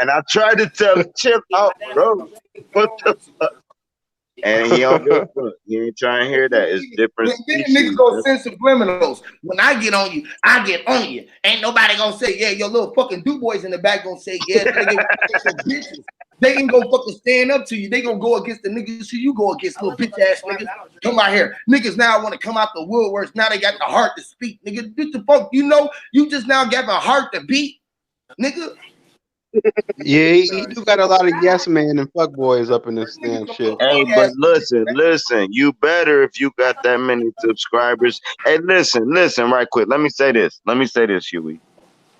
And I tried to tell him, chill out, bro. What the fuck? And he don't give a fuck. He ain't trying to hear that. It's different Then species. niggas gonna send subliminals. When I get on you, I get on you. Ain't nobody gonna say, yeah, your little fucking do boys in the back gonna say, yeah, nigga, bitches. They ain't gonna fucking stand up to you. They gonna go against the niggas who you go against, little bitch ass niggas. Come out here. Niggas now want to come out the woodworks. Now they got the heart to speak. Nigga, what the fuck? You know, you just now got the heart to beat, nigga. Yeah, he do got a lot of yes man and fuck boys up in this damn shit. Hey, but listen, you better if you got that many subscribers. Hey, listen, right quick. Let me say this, Huey,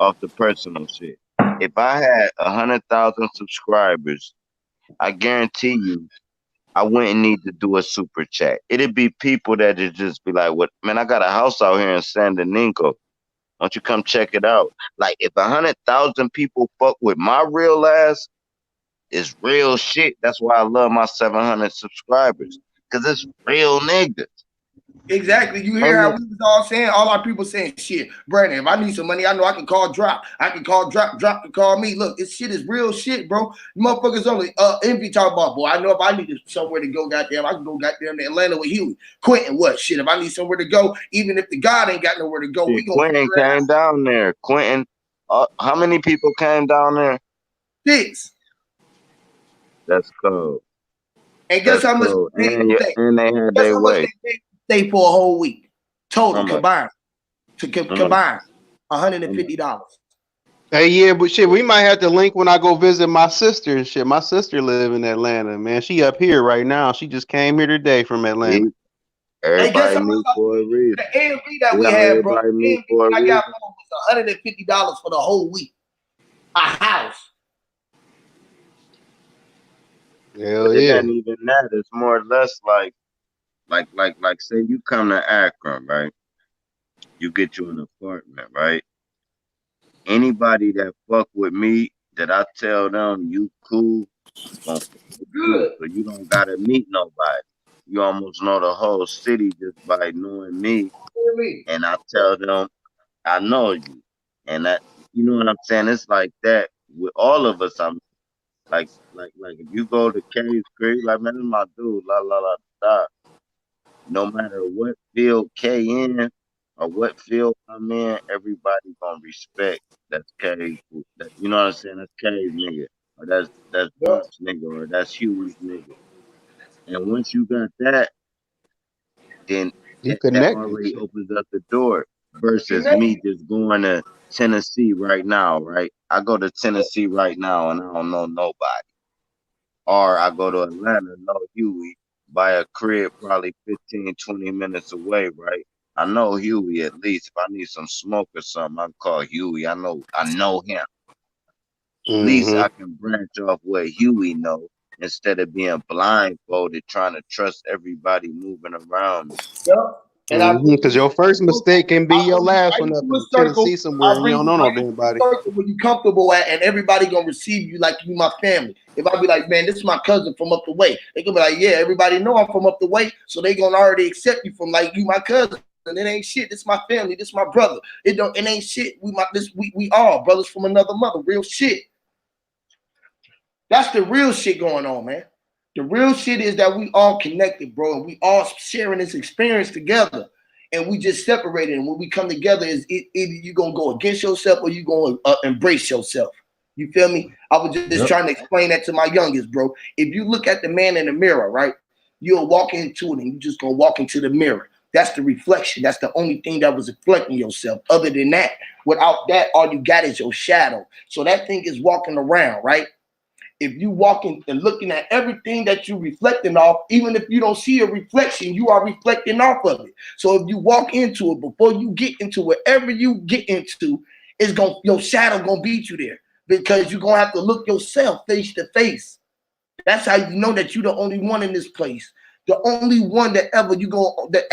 off the personal shit. If I had 100,000 subscribers, I guarantee you, I wouldn't need to do a super chat. It'd be people that'd just be like, "What, man? I got a house out here in San Domingo. Don't you come check it out?" Like, if 100,000 people fuck with my real ass, it's real shit. That's why I love my 700 subscribers. Cause it's real niggas. Exactly. You Oh hear how yeah. we was all saying, all our people saying, shit, Brandon, if I need some money, I know I can call Drop. I can call Drop to call me. Look, this shit is real shit, bro. Motherfuckers only envy talk about, boy, I know if I need somewhere to go, goddamn, I can go goddamn to Atlanta with Huey. Quentin, what shit? If I need somewhere to go, even if the God ain't got nowhere to go, we gonna Quentin came down there. Quentin, how many people came down there? 6. That's cool. And guess how much they stay? And they had Guess their how much way. they stay for a whole week? Total combined. Combined. $150. Hey, yeah, but shit, we might have to link when I go visit my sister and shit. My sister live in Atlanta, man. She up here right now. She just came here today from Atlanta. See? Everybody meet for a reason. The AMV that we had, bro, the AMV I got was $150 for the whole week. A house. Hell It yeah. ain't even that. It's more or less like say you come to Akron, right? You get you an apartment, right? Anybody that fuck with me, that I tell them you cool, gonna fuck with you. Good. So you don't gotta meet nobody. You almost know the whole city just by knowing me. And I tell them I know you. And that, you know what I'm saying? It's like that with all of us. I'm like if you go to K's Creek, like, man, this is my dude, la la la da. No matter what field K in or what field I'm in, everybody gonna respect that's K. That, you know what I'm saying? That's K's nigga, or that's Yep. Bump's nigga, or that's Huey's nigga. And once you got that, then You that connected. already Shit. opens up the door. Versus Connect. me just going to Tennessee right now, right? I go to Tennessee right now and I don't know nobody. Or I go to Atlanta, know Huey, buy a crib probably 15, 20 minutes away, right? I know Huey at least. If I need some smoke or something, I can call Huey. I know him. At least I Mm-hmm. can branch off what Huey know instead of being blindfolded trying to trust everybody moving around me. Yep. And I Mm-hmm. Because your first mistake can be your bring you last right one up into a in circle. Tennessee somewhere I'll and you bring don't you know no right into damn a body. circle where you comfortable at, and everybody gonna receive you like you my family. If I be like, man, this is my cousin from up the way, they gonna be like, yeah, everybody know I'm from up the way, so they gonna already accept you from like you my cousin. It ain't shit. This my family. This my brother. It ain't shit. We all brothers from another mother. Real shit. That's the real shit going on, man. The real shit is that we all connected, bro, and we all sharing this experience together, and we just separated. And when we come together, is either you gonna go against yourself or you gonna embrace yourself. You feel me? I was just trying to explain that to my youngest, bro. If you look at the man in the mirror, right, you'll walk into it and you just gonna walk into the mirror. That's the reflection. That's the only thing that was reflecting yourself. Other than that, without that, all you got is your shadow. So that thing is walking around, right? If you walking and looking at everything that you reflecting off, even if you don't see a reflection, you are reflecting off of it. So if you walk into it, before you get into whatever you get into, your shadow gonna beat you there, because you're gonna have to look yourself face to face. That's how you know that you're the only one in this place. The only one that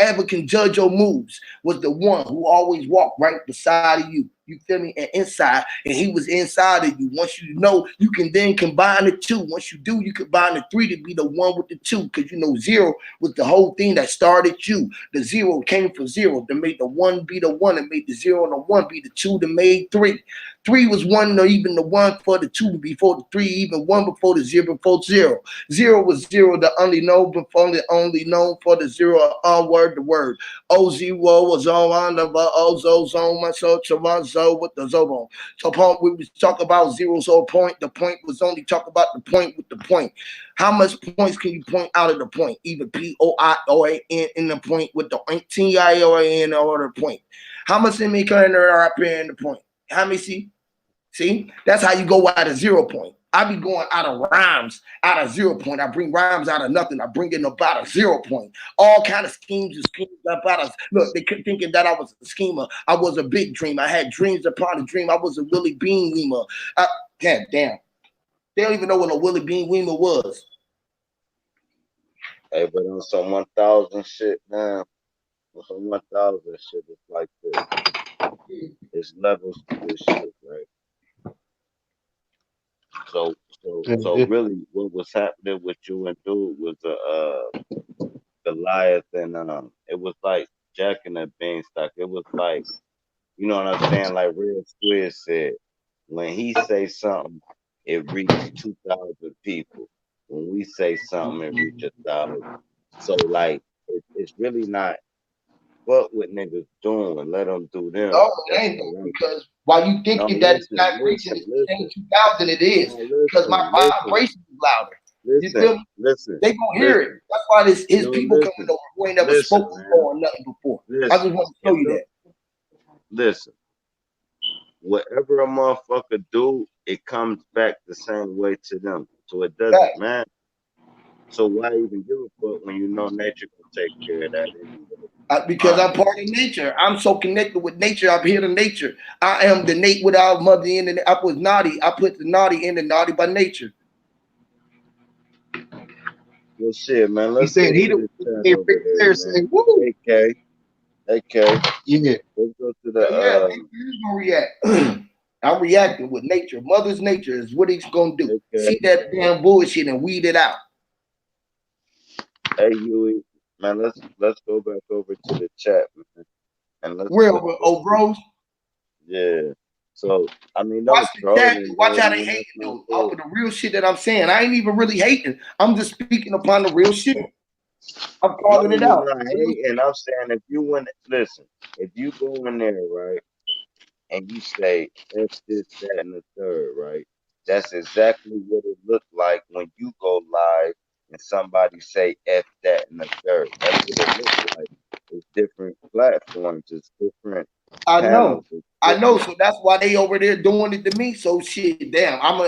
ever can judge your moves was the one who always walked right beside of you. You feel me? And inside, and he was inside of you. Once you know, you can then combine the two. Once you do, you combine the three to be the one with the two, because you know zero was the whole thing that started you. The zero came from zero that made the one be the one, and made the zero and the one be the two that made three. Three was one, or even the one for the two before the three, even one before the zero before zero. Zero was zero, the only known before the only known for the zero, word the word. O0 was on the ozo zone, my soul to my zo with the zobon. So point we was talk about zero, so point. The point was only talk about the point with the point. How much points can you point out of the point? Either POIOAN in the point with the TIOAN or the point. How much in me can there up in the point? How many see? See, that's how you go out of 0 point. I be going out of rhymes, out of 0 point. I bring rhymes out of nothing. I bring in about a 0 point. All kind of schemes and schemes about us. Look, they kept thinking that I was a schemer. I was a big dream. I had dreams upon a dream. I was a Willie Bean Weemer. Damn. They don't even know what a Willie Bean Weemer was. Hey, but on some 1,000 shit, man. On some 1,000 shit, it's like this. It's levels to this shit, right? So really, what was happening with you and dude was Goliath, and it was like Jack and the Beanstalk. It was like, you know what I'm saying? Like Real Squid said, when he say something, it reach 2,000 people. When we say something, it reach 1,000. So like, it's really not what niggas doing. Let them do them. No, it ain't, because while you thinking that it's not reaching the same 2,000, it is, because my vibration is louder. You feel me? They gonna hear it. That's why his people coming over who ain't never spoken before or nothing before. I just want to show you that. Listen, whatever a motherfucker do, it comes back the same way to them. So it doesn't matter. So why even give a fuck when you know nature can take care of that anyway? Because I'm part of nature. I'm so connected with nature. I'm here to nature. I am the Nate without mother in the. I was naughty. I put the naughty in the naughty by nature. Well, shit, man. Let's he said he the saying, "Woo, AK. Yeah. Let's go to the. Gonna react. I'm reacting with nature. Mother's nature is what he's gonna do. See that damn bullshit and weed it out. Hey, Huey, man. Let's go back over to the chat, man. And let's. Bros. Yeah. So I mean, watch the chat. Watch how they hating though. Off of the real shit that I'm saying. I ain't even really hating. I'm just speaking upon the real shit. I'm calling it out. And I'm saying, if you win, listen. If you go in there, right, and you say F this, that, and the third, right, that's exactly what it looked like when you go live and somebody say F that and the third. That's what it looks like. It's different platforms. It's different. I know. I know. So that's why they over there doing it to me. So shit, damn. I'm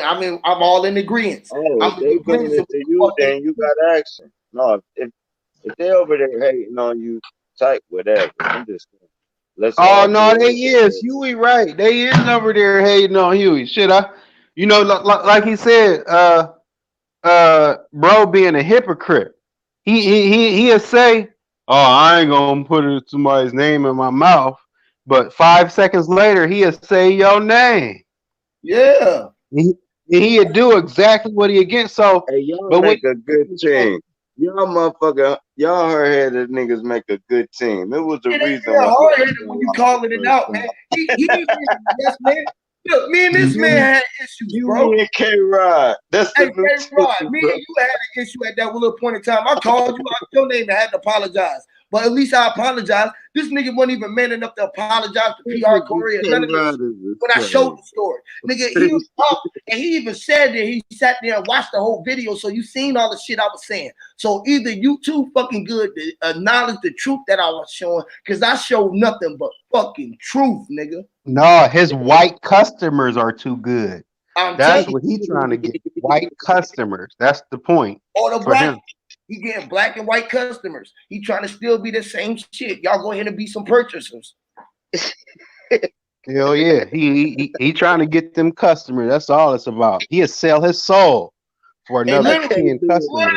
all in agreement. Oh, if they doing it to you, then you got action. No, if they over there hating on you, type whatever. I'm just saying. They is. Huey right. They is over there hating on Huey. Shit, like he said, bro being a hypocrite. He'll say, "Oh, I ain't gonna put somebody's name in my mouth," but 5 seconds later he'll say your name. Yeah. He'll do exactly what he against. So, hey, y'all make a good team. y'all motherfucker, y'all hard-headed niggas make a good team. It was the Yeah, they reason real why hard headed y'all when you lost the calling it first out, time. man. Yes, man. Look, me and this man You, had issues, you bro. and K-Rod. That's Hey, the new K-Rod, team, me bro. and you had an issue at that little point in time. I called you out your name and had to apologize. But at least I apologize. This nigga wasn't even man enough to apologize to PR Corey or none of this K-Rod shit is when I showed insane. the story. Nigga, he was up and he even said that he sat there and watched the whole video. So you seen all the shit I was saying. So either you too fucking good to acknowledge the truth that I was showing, because I showed nothing but fucking truth, nigga. No, his white customers are too good. I'm That's telling you. what he trying to get. White customers. That's the point Or the for black. him. He getting black and white customers. He trying to still be the same shit. Y'all go ahead and be some purchasers. Hell yeah. He trying to get them customers. That's all it's about. He'll sell his soul for And I another literally, can't 10 do customers.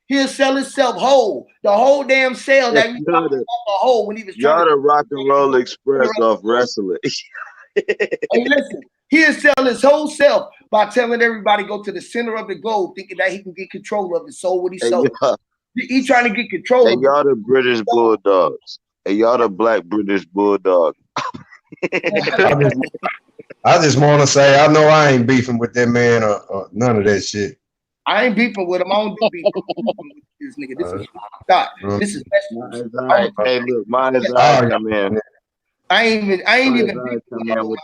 he'll sell himself whole. The whole damn sale it. that we talking about the whole when he was trying Y'all to. the Rock and Roll Express off wrestling. Hey, listen, he'll sell his whole self by telling everybody go to the center of the globe, thinking that he can get control of it. Sold what he Hey, sold. y'all, He trying to get control hey, of it. y'all the British Bulldogs. Hey, y'all the Black British Bulldog. I just want to say, I know I ain't beefing with that man or none of that shit. I ain't beefing with him. I don't do beefing with this nigga. This is God. This is vegetables. Hey, look, mine is I Oh, come in. I ain't even Mine is beefing I with come y'all. in with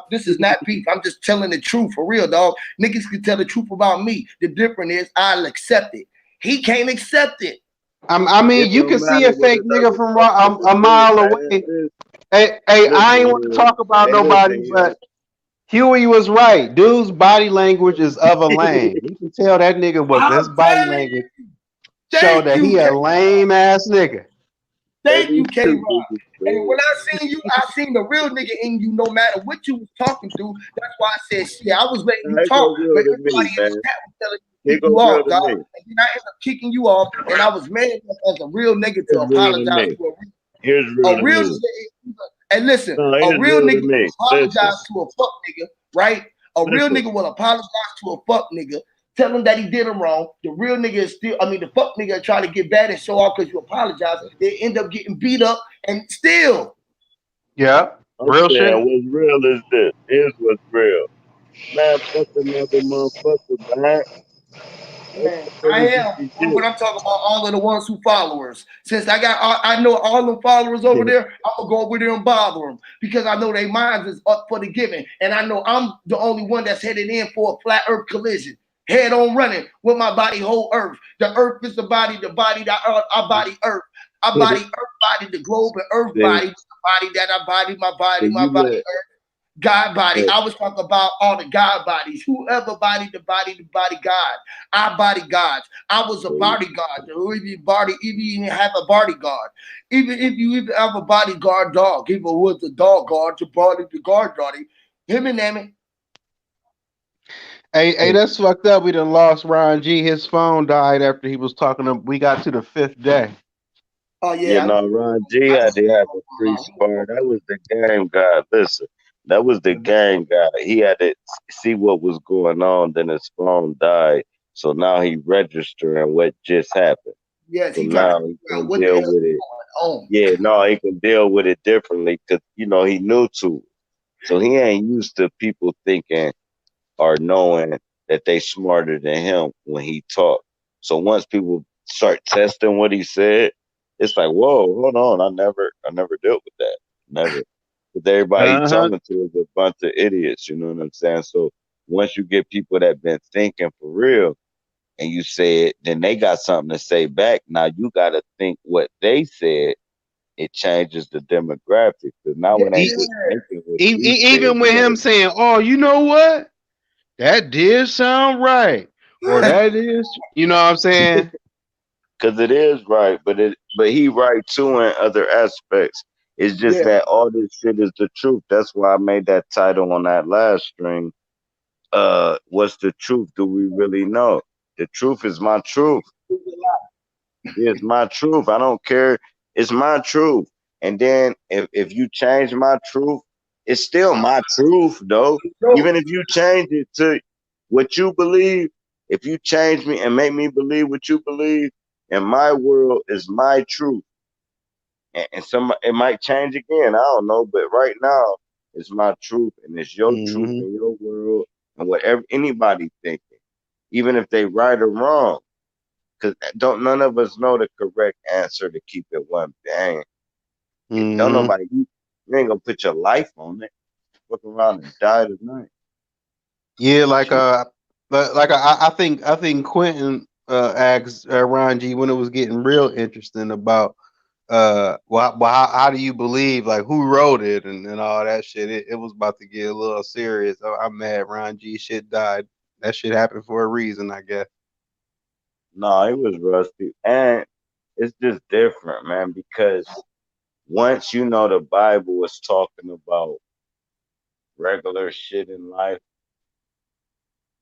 This is not beef. I'm just telling the truth for real, dog. Niggas can tell the truth about me. The difference is I'll accept it. He can't accept it. I it. mean, you Don't can see matter a what fake nigga another from motherfucker a say, mile man. away. Hey, I ain't want to Listen, talk about hey, nobody, listen but Huey was right. Dude's body language is of a lame. You can tell that nigga was his I'm body telling language you. show Thank that you, he K. a lame ass nigga. Thank Every you, K. Rod. two And when niggas, I seen you, I seen the real nigga in you no matter what you was talking through. That's why I said, shit, I was letting you it talk, go real but to everybody me, in the man. chat was telling you to It kick go you real off, to dog. me. And then I ended up kicking you off, and I was man enough as a real nigga to It's real to apologize me. to Here's real a to real me. nigga. And listen, No, a here's real real to nigga will me. Listen, apologize to a fuck nigga, right? A real listen. nigga will apologize to a fuck nigga, tell him that he did him wrong. The real nigga is still, I mean, the fuck nigga try to get bad and show off because you apologize. They end up getting beat up and still. Yeah, I'm real saying shit. what's real is this. Here's what's real. Man, fuck another motherfucker, man. What Man, I motherfuckers you am. can But I'm talking about all of the ones who followers. Since I know all the followers over get? there, I'm gonna go over there and bother them because I know their minds is up for the giving, and I know I'm the only one that's headed in for a flat Earth collision, head on running with my body whole Earth. The Earth is the body that our body Earth, our body Earth body, the globe and Earth Then, body, the body that I body, then my you body let, Earth. God body. hey, I was talking about all the God bodies. Whoever body the body God. I body gods. I was a hey, bodyguard. If you even have a bodyguard. Even if you even have a bodyguard dog, even with the dog guard to body the guard doggy. Him and them. Hey, that's fucked up. We done lost Ron G. His phone died after he was talking to. We got to the fifth day. Oh you yeah, know, Ron G I had just to have a free spar. That was the game guy. Listen, that was the game guy. He had to see what was going on. Then his phone died. So now he registering what just happened. yes, So he trying to now he figure out can what the deal hell is with it. going on. Yeah, no, he can deal with it differently because, he new to it. So he ain't used to people thinking or knowing that they smarter than him when he talk. So once people start testing what he said, it's like, whoa, hold on, I never dealt with that, never. Because everybody he Uh-huh. talking to is a bunch of idiots. You know what I'm saying? So once you get people that been thinking for real, and you say it, then they got something to say back. Now you got to think what they said. It changes the demographic because now Yeah, it ain't E- just thinking what you said. even You with got him to saying, "Oh, you know what? That did sound right," or yeah. that is, you know what I'm saying? because it is right, but he right too in other aspects. It's just Yeah. that all this shit is the truth. That's why I made that title on that last stream. What's the truth? Do we really know? The truth is my truth. It's my truth. I don't care. It's my truth. And then if you change my truth, it's still my truth, though. So, Even if you change it to what you believe, if you change me and make me believe what you believe, in my world is my truth. And some it might change again. I don't know, but right now it's my truth, and it's your truth Mm-hmm. in your world, and whatever anybody thinking, even if they right or wrong, because don't none of us know the correct answer to keep it one bang. Don't Mm-hmm. nobody you ain't gonna put your life on it. Look around and die tonight. Yeah, Shit. I think Quentin asked Ron G when it was getting real interesting about well how do you believe, like, who wrote it and all that shit. It was about to get a little serious. I'm mad Ron G shit died. That shit happened for a reason, I guess. No, it was rusty. And it's just different, man, because once you know the Bible was talking about regular shit in life,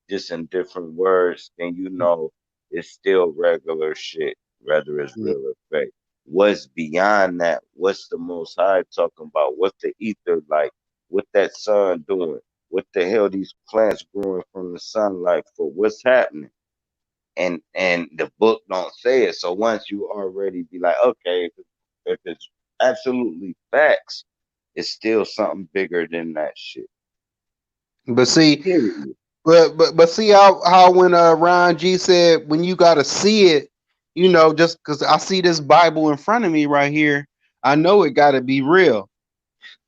just in different words, then you know it's still regular shit, whether it's Mm. real or fake. What's beyond that? What's the Most High talking about? What's the ether like? What that sun doing? What the hell these plants growing from the sunlight for? What's happening? And the book don't say it. So once you already be like, okay, if it's absolutely facts, it's still something bigger than that shit. But see, Period. but see how when Ron G said when you gotta see it, just because I see this Bible in front of me right here, I know it gotta be real.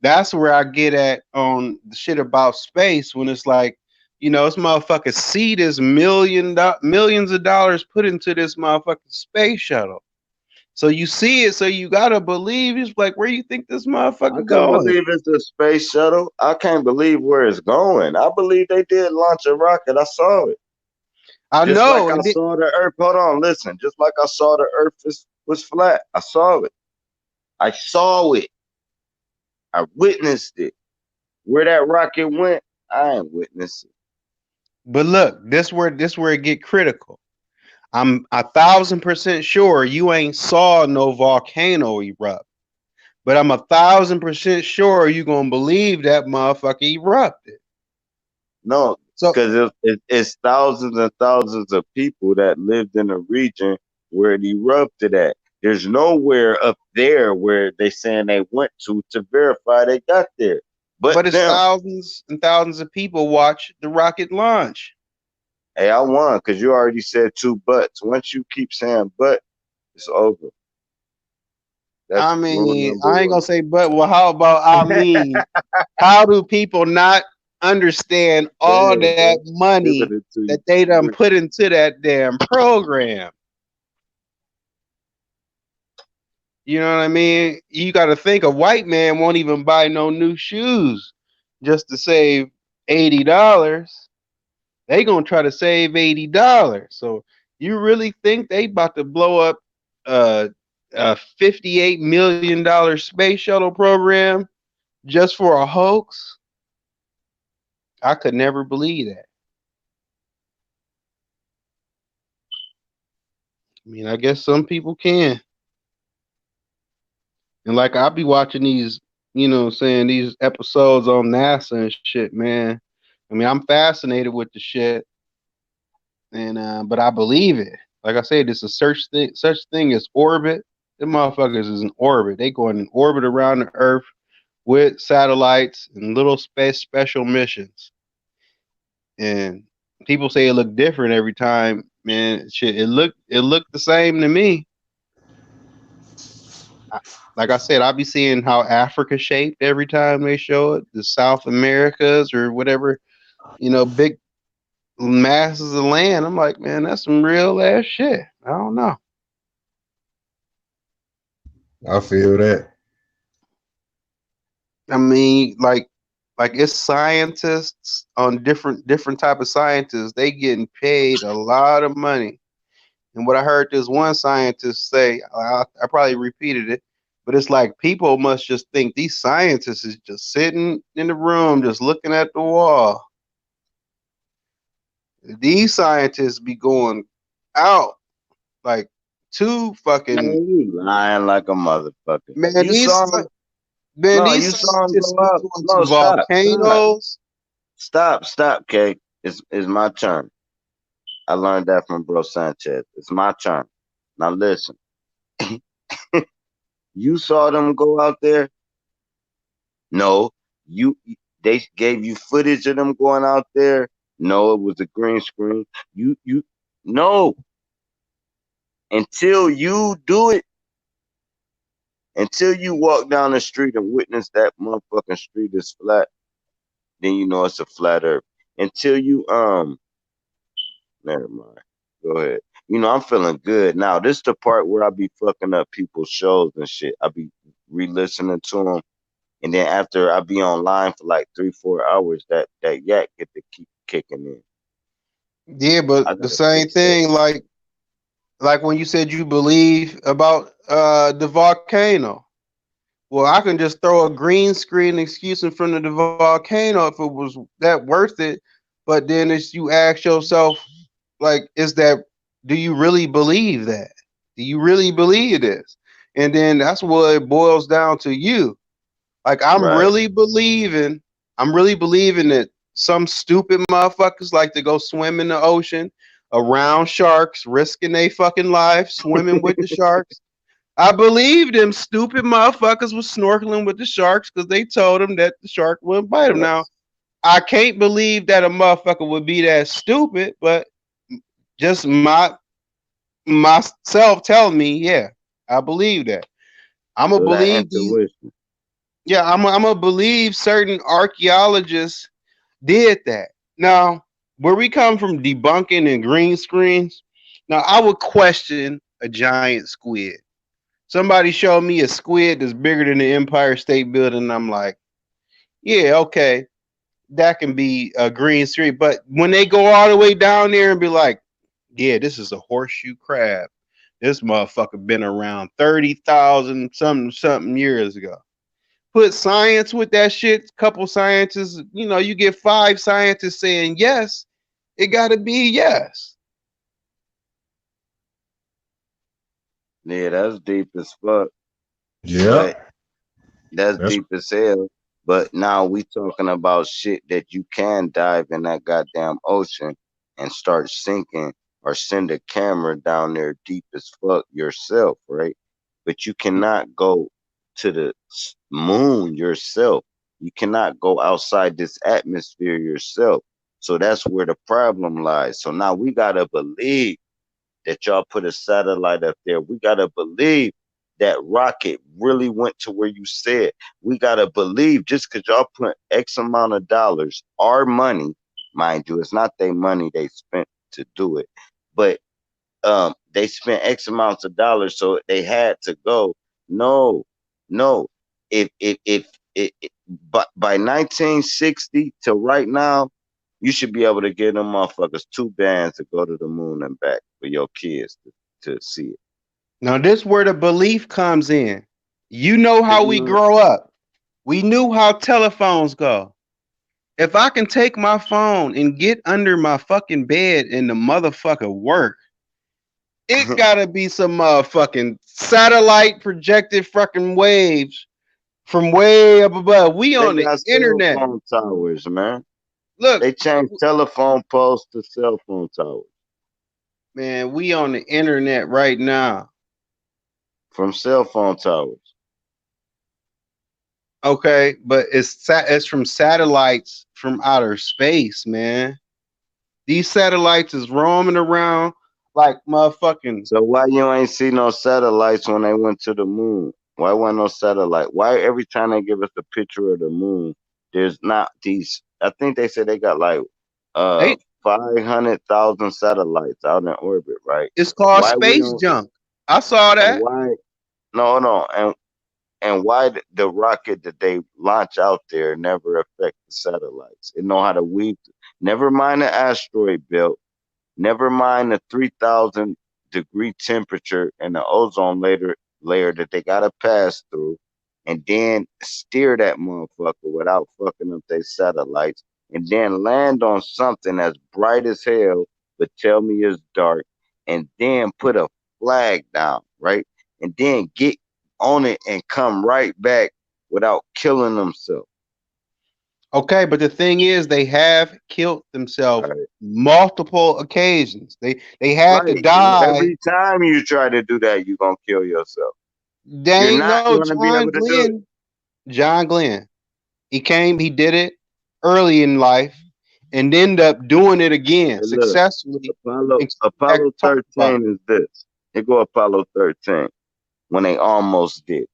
That's where I get at on the shit about space when it's like, this motherfucker see this millions of dollars put into this motherfucking space shuttle. So you see it, so you gotta believe. It's like, where you think this I motherfucker can't going? believe it's a space shuttle. I can't believe where it's going. I believe they did launch a rocket. I saw it. I Just like know, I and then, saw the Earth. Hold on, listen. Just like I saw the Earth was flat. I saw it. I saw it. I witnessed it. Where that rocket went, I ain't witnessed it. but look, this where it get critical. I'm 1,000% sure you ain't saw no volcano erupt, but I'm 1,000% sure you gonna believe that motherfucker erupted. No, So, because it's thousands and thousands of people that lived in a region where it erupted at. There's nowhere up there where they saying they went to verify they got there. But but it's them, thousands and thousands of people watch the rocket launch. hey, I won because you already said two buts. Once you keep saying but, it's over. I That's rule mean, number I ain't gonna one. say, but well, how about I mean? How do people not understand all Damn, that bro. Give money it to that you they too done quick. put into that damn program? You know what I mean? You got to think a white man won't even buy no new shoes just to save $80. They gonna try to save $80. So you really think they about to blow up uh, a $58 million space shuttle program just for a hoax? I could never believe that. I mean, I guess some people can. And like I'll be watching these, saying these episodes on NASA and shit, man. I mean, I'm fascinated with the shit, and but I believe it. Like I said, it's a such thing as orbit. The motherfuckers is in orbit. They going in orbit around the Earth with satellites and little space special missions. And people say it look different every time, man. Shit, it looked the same to me. Like I said, I'll be seeing how Africa shaped every time they show it, the South Americas or whatever, big masses of land. I'm like, man, that's some real ass shit. I don't know. I feel that. I mean, like it's scientists on different type of scientists. They getting paid a lot of money. And what I heard this one scientist say, I probably repeated it, but it's like people must just think these scientists is just sitting in the room, just looking at the wall. These scientists be going out like two fucking Man, you lying like a motherfucker. man. You These saw him. man, No, these you saw him scientists go be out. going No, to volcanoes. stop, K. It's my turn. I learned that from Bro Sanchez. It's my turn. Now listen, you saw them go out there? No. You they gave you footage of them going out there? No, it was a green screen. You no. Until you do it, until you walk down the street and witness that motherfucking street is flat, then you know it's a flat earth. Until you never mind. Go ahead. You know, I'm feeling good now. This is the part where I be fucking up people's shows and shit. I be re-listening to them, and then after I be online for like 3-4 hours, that yak get to keep kicking in. Yeah, but I the gotta same fix that. thing, like when you said you believe about the volcano. Well, I can just throw a green screen excuse in front of the volcano if it was that worth it. But then it's you ask yourself, like, is that, do you really believe that? Do you really believe this? And then that's what it boils down to you. Like Right. I'm really believing that some stupid motherfuckers like to go swim in the ocean around sharks, risking their fucking life, swimming with the sharks. I believe them stupid motherfuckers was snorkeling with the sharks because they told them that the shark wouldn't bite them. Now, I can't believe that a motherfucker would be that stupid, but just myself telling me, yeah, I believe that. I'm gonna So that believe these. intuition. Yeah, I'm gonna believe certain archaeologists did that. Now, where we come from debunking and green screens, now I would question a giant squid. Somebody showed me a squid that's bigger than the Empire State Building, and I'm like, yeah, okay, that can be a green screen. But when they go all the way down there and be like, yeah, this is a horseshoe crab. This motherfucker been around 30,000 something years ago. Put science with that shit. Couple scientists, you get five scientists saying yes, it got to be yes. Yeah, that's deep as fuck. But Yep. that's That's deep as hell. But now we talking about shit that you can dive in that goddamn ocean and start sinking or send a camera down there deep as fuck yourself, right? But you cannot go to the moon yourself. You cannot go outside this atmosphere yourself. So that's where the problem lies. So now we gotta believe that y'all put a satellite up there. We gotta believe that rocket really went to where you said. We gotta believe just because y'all put X amount of dollars, our money, mind you, it's not their money they spent to do it, but they spent X amounts of dollars, so they had to go. No, no. If by 1960 to right now, you should be able to get them motherfuckers 2 bands to go to the moon and back for your kids to see it. Now this where the belief comes in. You know Cause how you we know, grow up. We knew how telephones go. If I can take my phone and get under my fucking bed and the motherfucker work, it gotta be some motherfucking satellite projected fucking waves from way up above. We they on the got cell internet. phone towers, man. Look, They changed telephone poles to cell phone towers man, we on the internet right now. from cell phone towers. Okay, but it's from satellites from outer space, man. These satellites is roaming around like motherfucking. So why you ain't see no satellites when they went to the moon? Why wasn't no satellite? Why every time they give us a picture of the moon, there's not these? I think they said they got like They 500,000 satellites out in orbit, right? it's called Why we space don't? junk. I saw And that. why? No, no, and why the rocket that they launch out there never affect the satellites? It know how to weave. Never mind the asteroid belt. Never mind the 3,000-degree temperature and the ozone layer that they gotta pass through, and then steer that motherfucker without fucking up their satellites, and then land on something that's bright as hell, but tell me it's dark, and then put a flag down, right? And then get on it and come right back without killing themselves. Okay, but the thing is, they have killed themselves Right. multiple occasions. They had to Right. die. Every time you try to do that, you're gonna kill yourself. You're They ain't not no gonna be John able to do it. Glenn. John Glenn. He came. He did it early in life, and ended up doing it again Hey, look, successfully. Apollo And came back Apollo to talk about it. 13 is this. Here go Apollo 13 when they almost did.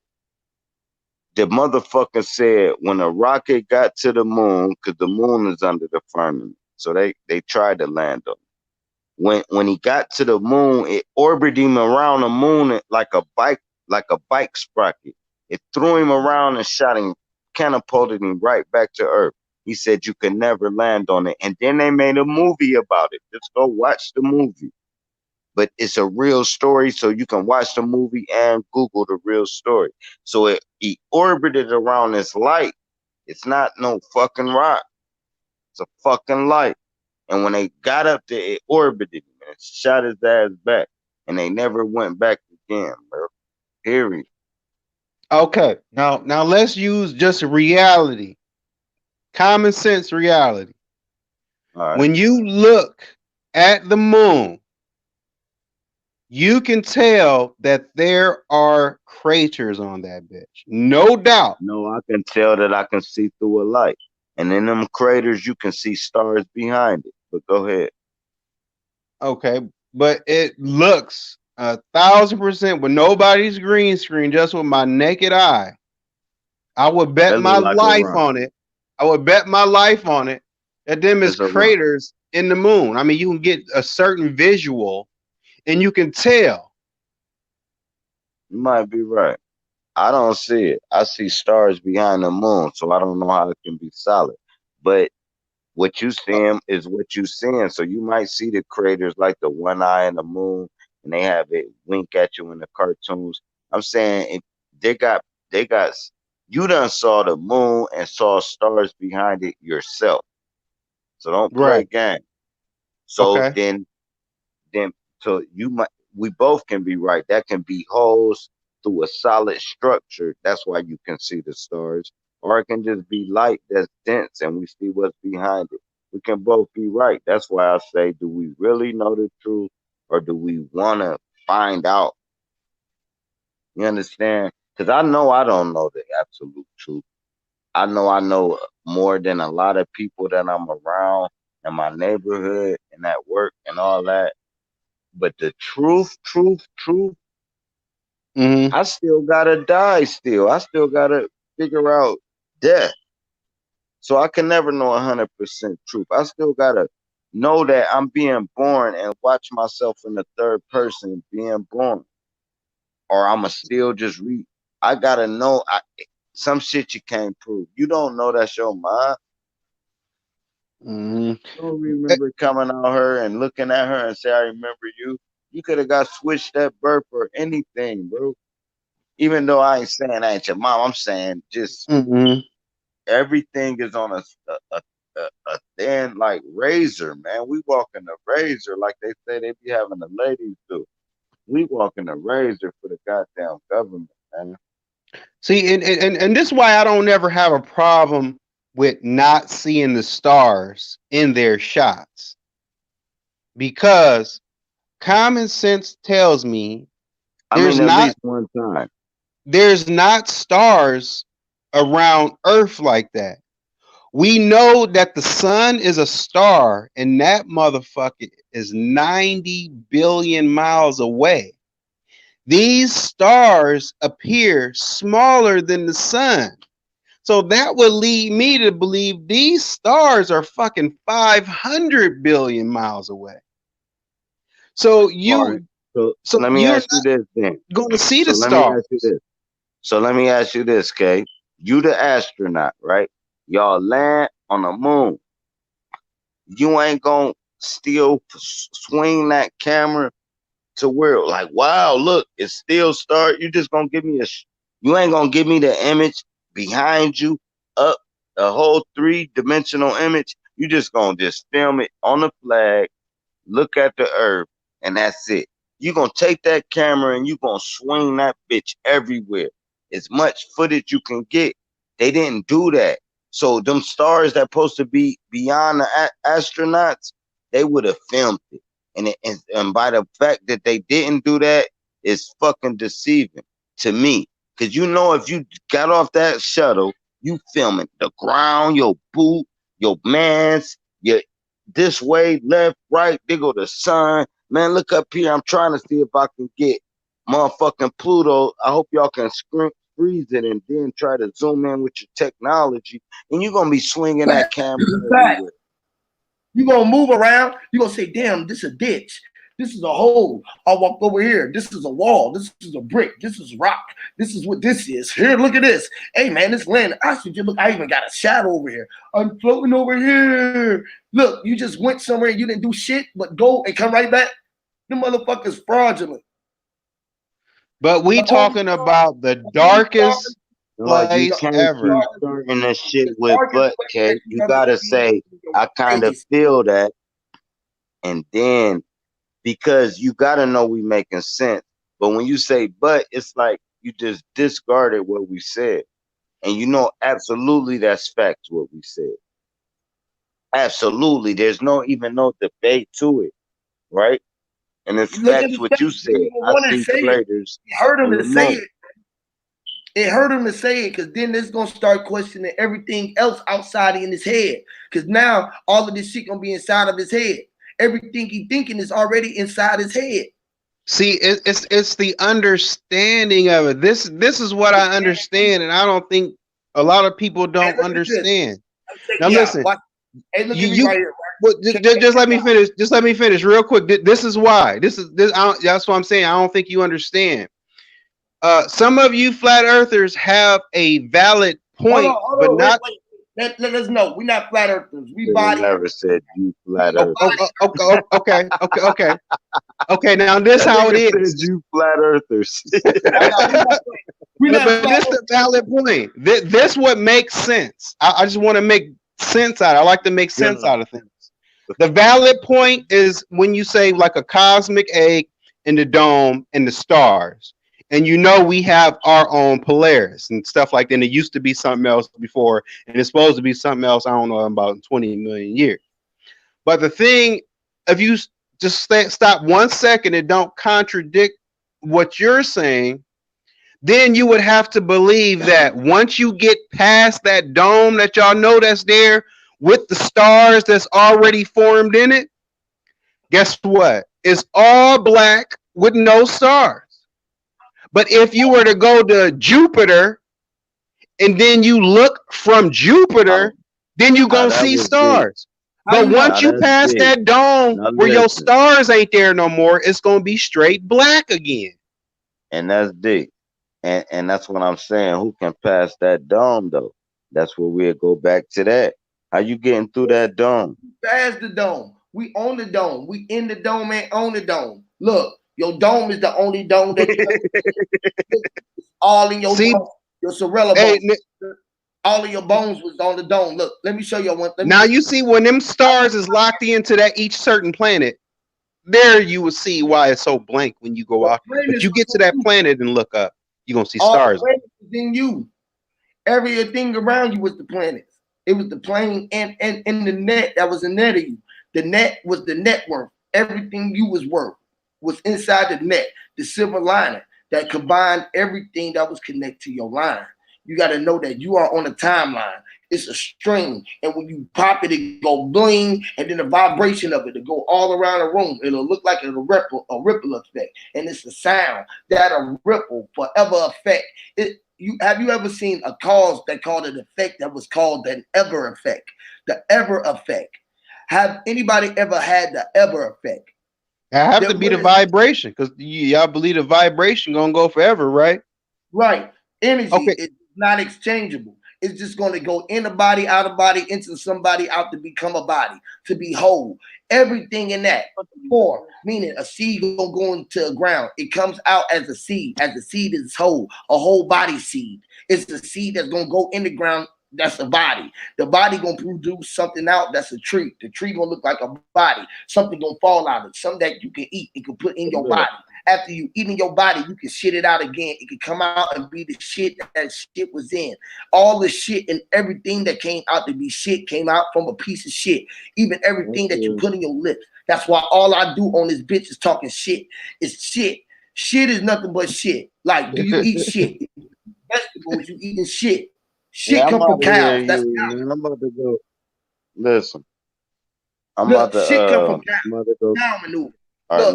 The motherfucker said when a rocket got to the moon, because the moon is under the firmament, so they tried to land on it. When he got to the moon, it orbited him around the moon like a bike sprocket. It threw him around and shot him, catapulted him right back to Earth. He said you could never land on it, and then they made a movie about it. Just go watch the movie. But it's a real story, so you can watch the movie and Google the real story. So he orbited around this light. It's not no fucking rock. It's a fucking light. And when they got up there, it orbited him and it shot his ass back. And they never went back again, bro. Period. Okay, now let's use just reality, common sense reality. All right. When you look at the moon, you can tell that there are craters on that bitch. No doubt. No, I can tell that I can see through a light. And in them craters, you can see stars behind it. But go ahead. Okay, but it looks 1,000% with nobody's green screen, just with my naked eye. I would bet That my look like a life rock. on it. I would bet my life on it that them is It's a rock. craters in the moon. I mean, you can get a certain visual and you can tell. You might be right. I don't see it. I see stars behind the moon, so I don't know how it can be solid. But what you Uh, seeing is what you seeing. So you might see the craters like the one eye in the moon, and they have it wink at you in the cartoons. I'm saying if they got you done saw the moon and saw stars behind it yourself. So don't play right. game. So Okay. then so you might we both can be right. That can be holes through a solid structure. That's why you can see the stars. Or it can just be light that's dense and we see what's behind it. We can both be right. That's why I say, do we really know the truth or do we want to find out? You understand? Because I know I don't know the absolute truth. I know more than a lot of people that I'm around in my neighborhood and at work and all that. But the truth, Hmm. I still gotta die still. I still gotta figure out death. So I can never know 100% truth. I still gotta know that I'm being born and watch myself in the third person being born. Or I'ma still just read. I gotta know some shit you can't prove. You don't know that's your mind. Hmm. You don't remember coming on her and looking at her and say, I remember you. You could have got switched at birth or anything, bro. Even though I ain't saying I ain't your mom, I'm saying just Hmm. everything is on a thin like razor, man. We walking a razor like they say they be having the ladies do. We walking a razor for the goddamn government, man. See, and this is why I don't ever have a problem with not seeing the stars in their shots, because common sense tells me I there's mean, at not least one time. there's not stars around Earth like that. We know that the sun is a star and that motherfucker is 90 billion miles away. These stars appear smaller than the sun. So that would lead me to believe these stars are fucking 500 billion miles away. So All right. So let me you're ask you not this then. going to see So the let me ask you stars. this. So let me ask you this, Kay. You the astronaut, right? Y'all land on the moon. You ain't gonna still swing that camera to where like, wow, look, it's still start. You just gonna give me you ain't gonna give me the image behind you up a whole three-dimensional image. You just gonna just film it on the flag, look at the earth, and that's it. You gonna take that camera and you gonna swing that bitch everywhere. As much footage you can get. They didn't do that. So them stars that supposed to be beyond the astronauts, they would have filmed it. And by the fact that they didn't do that, is fucking deceiving to me. Cause you know, if you got off that shuttle, you filming the ground, your boot, your mans, your this way, left, right, there go the sun. Man, look up here. I'm trying to see if I can get motherfucking Pluto. I hope y'all can freeze it and then try to zoom in with your technology. And you're gonna be swinging that camera everywhere. You're gonna move around, you're gonna say, damn, this is a ditch. This is a hole. I'll walk over here. This is a wall. This is a brick. This is rock. This is what this is. Here, look at this. Hey man, this land. I see you. Look, I even got a shadow over here. I'm floating over here. Look, you just went somewhere and you didn't do shit, but go and come right back. The motherfucker's fraudulent. But we talking about the darkest You place can't ever. keep starting that shit with but, K. You gotta say, I kind of feel that. And then, because you gotta know we making sense. But when you say but, it's like you just discarded what we said. And you know, absolutely that's facts what we said. Absolutely. There's no debate to it, right? And it's facts what you said. I see craters. It hurt him to say it. It hurt him to say it because then it's gonna start questioning everything else outside in his head. Because now all of this shit gonna be inside of his head. Everything he thinking is already inside his head. See, it's the understanding of it. This is what I understand, and I don't think a lot of people don't understand. Now listen, hey, look at me right here. Well, just let me finish. Just let me finish real quick. This is why. This. That's what I'm saying. I don't think you understand. Some of you flat earthers have a valid point, but not. Wait. Let us know. We're not flat earthers. We body. Never said you flat earthers. Okay. Now this how it is. You flat earthers. We're not but this is a valid point. This what makes sense. I just want to make sense out of it. I like to make sense out of things. The valid point is when you say like a cosmic egg in the dome and the stars. And you know we have our own Polaris and stuff like that. And it used to be something else before, and it's supposed to be something else. I don't know about 20 million years. But the thing, if you just stop 1 second and don't contradict what you're saying, then you would have to believe that once you get past that dome that y'all know that's there with the stars that's already formed in it, guess what? It's all black with no stars. But if you were to go to Jupiter and then you look from Jupiter, then you're going to see stars. But once you pass that dome where your stars ain't there no more, it's going to be straight black again. And that's deep. And that's what I'm saying. Who can pass that dome, though? That's where we'll go back to that. How you getting through that dome? Pass the dome. We own the dome. We in the dome and on the dome. Look. Your dome is the only dome that you all in your dome. Your Sorella bones. All of your bones was on the dome. Look, let me show you one. Now you see when them stars is locked into that each certain planet, there you will see why it's so blank when you go out. But you get to that planet and look up, you're gonna see stars. Then you. Everything around you was the planets. It was the plane and the net that was the net of you. The net was the net worth. Everything you was worth was inside the net, the silver lining that combined everything that was connected to your line. You got to know that you are on a timeline. It's a string, and when you pop it, it go bling, and then the vibration of it go all around the room. It'll look like a ripple effect, and it's a sound that a ripple forever effect. Have you ever seen a cause that called an effect that was called an ever effect? The ever effect. Have anybody ever had the ever effect? I have to be the vibration because y'all believe the vibration gonna go forever, right? Right. Energy is not exchangeable. It's just going to go in a body, out of body, into somebody, out to become a body, to be whole. Everything in that form, meaning a seed gonna go into the ground. It comes out as a seed. As the seed is whole, a whole body seed. It's the seed that's gonna go in the ground. That's a body. The body gonna produce something out. That's a tree. The tree gonna look like a body. Something gonna fall out of it. Something that you can eat. You can put in your body. after you eat in your body, you can shit it out again. It can come out and be the shit that shit was in. All the shit and everything that came out to be shit came out from a piece of shit. Even everything that you put in your lips. That's why all I do on this bitch is talking shit. It's shit. Shit is nothing but shit. Like, do you eat shit? Vegetables, you eating shit. Shit Yeah, I'm come about from to hear cows. That's you, cow. man. I'm about to go. Listen, I'm about Look, to shit come from cow. I'm about to go. Cow manure. All right,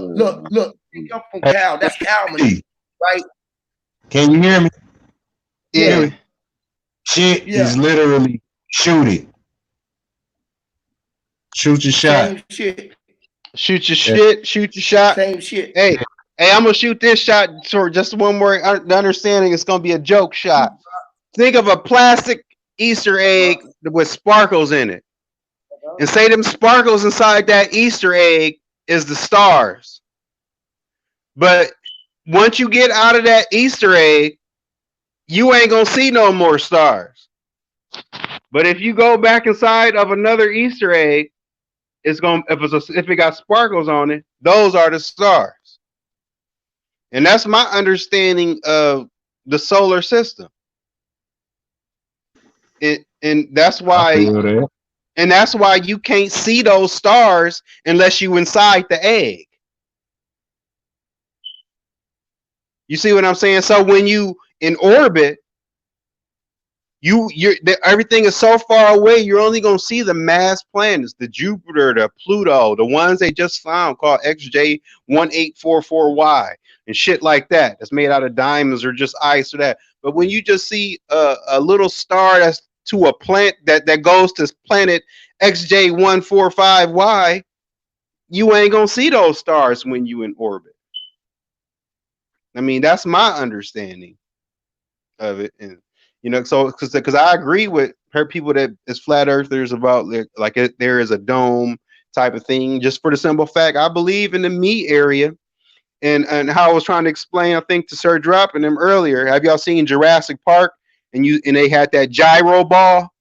Look. It come from cow. That's cow manure, right? Can you hear me? Yeah. Shit is Yeah. literally shoot it. Shoot your shot. Same shit. Shoot your shit. Shoot your shot. Same shit. Hey, I'm gonna shoot this shot for just one more. The understanding it's gonna be a joke shot. Think of a plastic Easter egg with sparkles in it, and say them sparkles inside that Easter egg is the stars. But once you get out of that Easter egg, you ain't gonna see no more stars. But if you go back inside of another Easter egg, it's gonna if it got sparkles on it, those are the stars. And that's my understanding of the solar system. And that's I why feel that. you can't see those stars unless you inside the egg. You see what I'm saying? So when you in orbit, everything is so far away, you're only gonna see the mass planets, the Jupiter, the Pluto, the ones they just found called XJ1844Y and shit like that. That's made out of diamonds or just ice or that. But when you just see a little star that's to a planet that goes to planet XJ145Y, you ain't gonna see those stars when you in orbit. I mean, that's my understanding of it. And so because I agree with her people that is flat earthers about there is a dome type of thing, just for the simple fact I believe in the me area. And how I was trying to explain, I think, to Sir Drop and them earlier. Have y'all seen Jurassic Park? And they had that gyro ball,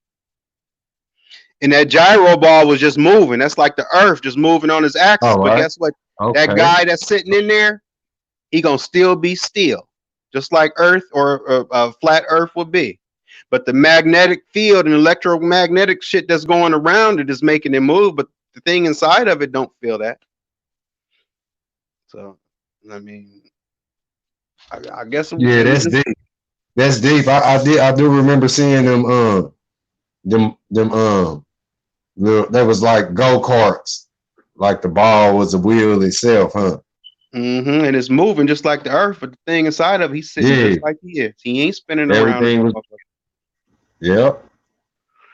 and that gyro ball was just moving. That's like the Earth just moving on its axis. All But right. guess what? Okay. That guy that's sitting in there, he gonna still be still, just like Earth or flat Earth would be. But the magnetic field and electromagnetic shit that's going around it is making it move. But the thing inside of it don't feel that. So, I mean, I guess Yeah, that's deep. That's deep. I do remember seeing them that was like go-karts. Like the ball was a wheel itself, huh? And it's moving just like the Earth, but the thing inside of it, he's sitting just like he is. He ain't spinning around. Everything was. Yep.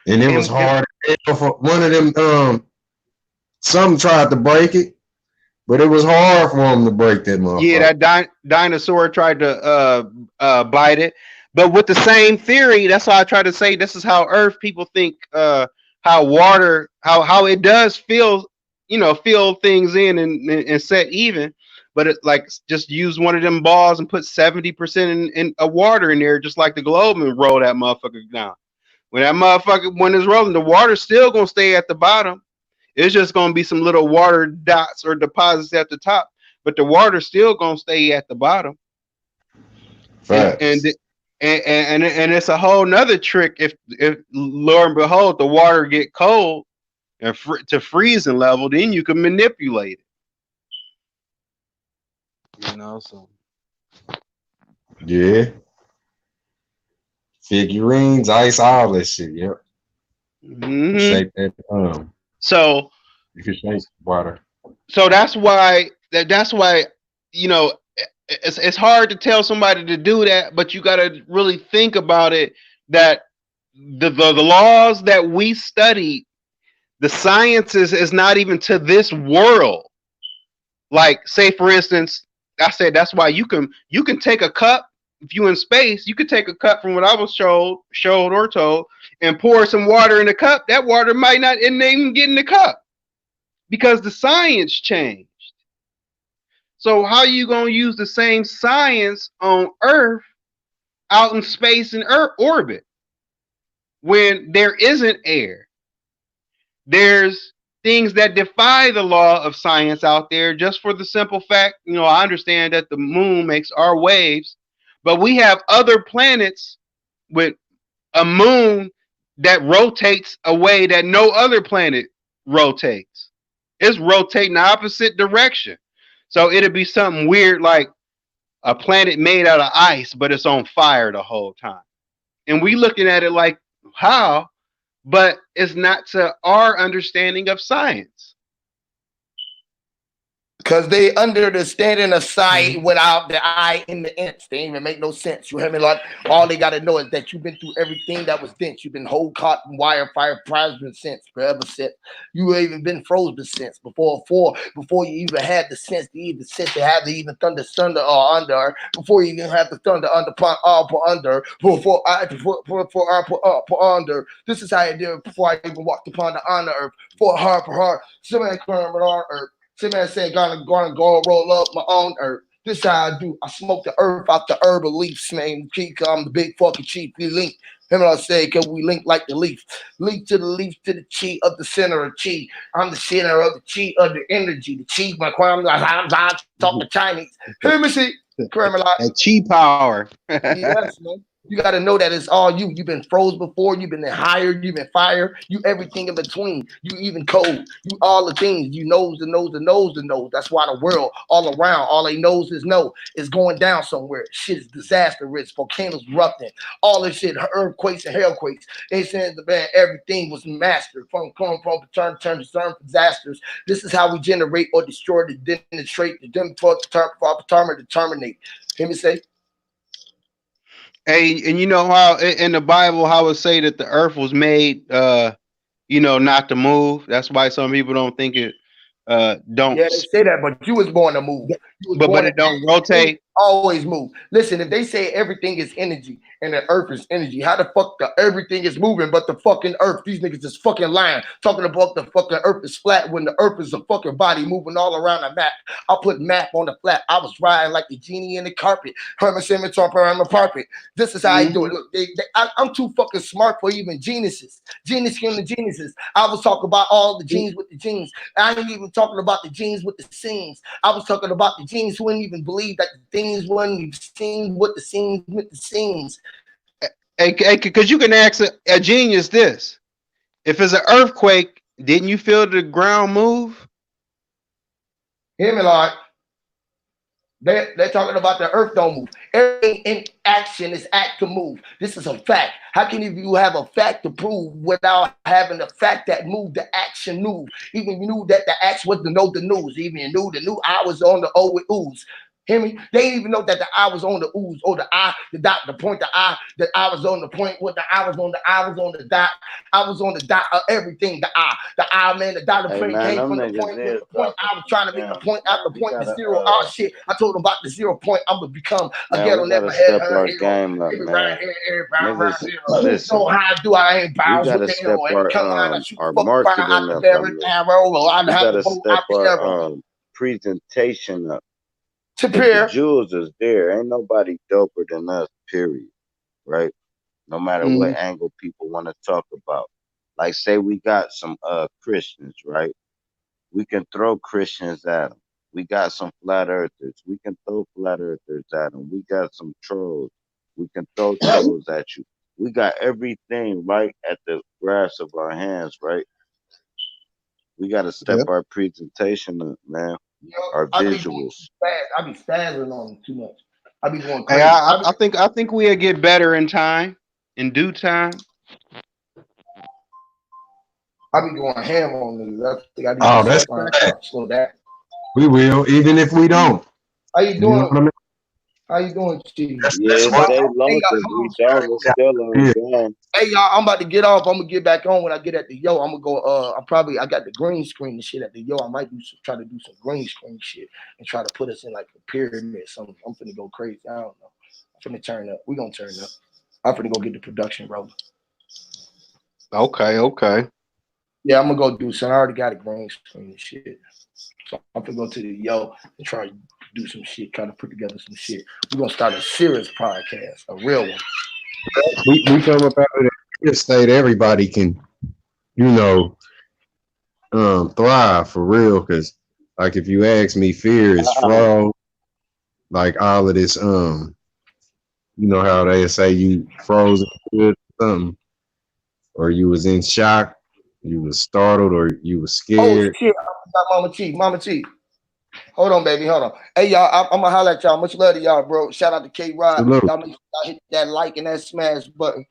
And it was hard for one of them. Some tried to break it, but it was hard for him to break that motherfucker. Yeah, that dinosaur tried to bite it, but with the same theory. That's why I try to say this is how Earth people think. How water, how it does feel, fill things in and set even. But it like just use one of them balls and put 70% in water in there, just like the globe, and roll that motherfucker down. When it's rolling, the water's still gonna stay at the bottom. It's just gonna be some little water dots or deposits at the top, but the water's still gonna stay at the bottom. And it's a whole nother trick if lo and behold the water get cold and to freezing level, then you can manipulate it. So yeah. Figurines, ice, all that shit. Yep. Shake that So you can shake water. So that's why it's hard to tell somebody to do that, but you got to really think about it. That the laws that we study, the sciences is not even to this world. Like, say for instance, I said that's why you can take a cup. If you in space, you could take a cup from what I was showed or told and pour some water in the cup. That water might not even get in the cup because the science changed. So how you gonna use the same science on Earth out in space and Earth orbit when there isn't air? There's things that defy the law of science out there, just for the simple fact, I understand that the moon makes our waves, but we have other planets with a moon that rotates a way that no other planet rotates. It's rotating the opposite direction. So it'd be something weird like a planet made out of ice, but it's on fire the whole time. And we looking at it like, how? But it's not to our understanding of science. Because they under the standing of sight without the eye in the inch. They even make no sense. You hear me? Like, all they got to know is that you've been through everything that was dense. You've been whole cotton wire, fire, plasma since forever since. You even been frozen since before you even had the sense to have the even thunder or under, before you even have the thunder under under, before I put under. This is how I did it before I even walked upon the honor earth. For her, somebody climbing on earth. Some man saying, gonna go roll up my own earth. This how I do. I smoke the earth out the herbal leaves, man. I'm the big fucking chief. We link. Him and I say, cause we link like the leaf. Link to the leaf to the chi of the center of chi. I'm the center of the chi of the energy. The chi, my crime, I'm talking Chinese. Hear me see? And chi power. Yes, man. You got to know that it's all you. You've been froze before. You've been hired. You've been fired. You everything in between. You even cold. You all the things. You knows the knows the knows the knows. That's why the world all around, all they knows is no. It's going down somewhere. Shit is disaster risk. Volcanoes erupting. All this shit. Earthquakes and hellquakes. They said the man everything was mastered from turn to disasters. This is how we generate or destroy the demonstrate the terminate. Hear me say. Hey, and you know how in the Bible how it say that the earth was made not to move. That's why some people don't think it don't. Yeah, they say that, but you was born to move. You was But born it don't rotate. always move. Listen, if they say everything is energy and the earth is energy, how the fuck everything is moving but the fucking earth? These niggas is fucking lying. Talking about the fucking earth is flat when the earth is a fucking body moving all around the map. I put map on the flat. I was riding like the genie in the carpet. Herman Simmons on the carpet. This is how I do it. Look, I'm too fucking smart for even geniuses. Geniuses. I was talking about all the genes with the genes. I ain't even talking about the genes with the scenes. I was talking about the genes who didn't even believe that the things wasn't seen with the scenes with the scenes. Because you can ask a genius this: if it's an earthquake, didn't you feel the ground move? Hear me, Lord. They're talking about the earth don't move. Everything in action is act to move. This is a fact. How can you have a fact to prove without having the fact that moved the action move? Even you knew that the action was to know the news. Even you knew the new I was on the O with ooze. Hear me? They didn't even know that the I was on the ooze or the I, the dot, the point, the I was on the point, what the I was on the dot. I was on the dot of everything. The I, man, the dot of point came from the point. The point I was trying to make the point out the point, the zero. Oh shit. I told them about the 0 point. I'm gonna become a ghetto never head. Game up, man. So how do I ain't bounce with the hero and come on and shoot our fuck marketing out the up. barrel arrow. I have to step our presentation up. The jewels is there. Ain't nobody doper than us, period. Right? No matter what angle people want to talk about. Like, say we got some Christians, right? We can throw Christians at them. We got some flat earthers. We can throw flat earthers at them. We got some trolls. We can throw trolls at you. We got everything right at the grasp of our hands, right? We got to step our presentation up, man. Our visuals. I be spazzing on them too much. I be going crazy. Hey, I think we'll get better in time, in due time. I be going ham on niggas. That's slow down. We will, even if we don't. How you doing? You know what I mean? How you doing, Chief? They low because we don't. We're still on game. Hey y'all, I'm about to get off. I'm gonna get back on when I get at the yo. I'm gonna go. I got the green screen and shit at the yo. I might try to do some green screen shit and try to put us in like a pyramid. Something. I'm finna go crazy. I don't know. I'm finna turn up. We gonna turn up. I'm finna go get the production rolling. Okay. Yeah, I'm gonna go do something. I already got a green screen and shit. So I'm gonna go to the yo and try to do some shit, try to put together some shit. We're gonna start a serious podcast, a real one. We come about it in a state everybody can, thrive for real. Cause like if you ask me, fear is fraud. Like all of this, you know how they say you frozen good or something, or you was in shock, you was startled, or you was Oh scared. shit, I got Mama T. Mama T. Hold on, baby. Hold on. Hey, y'all, I'm gonna holler at y'all. Much love to y'all, bro. Shout out to K Rod. Salute. Y'all make sure y'all hit that like and that smash button.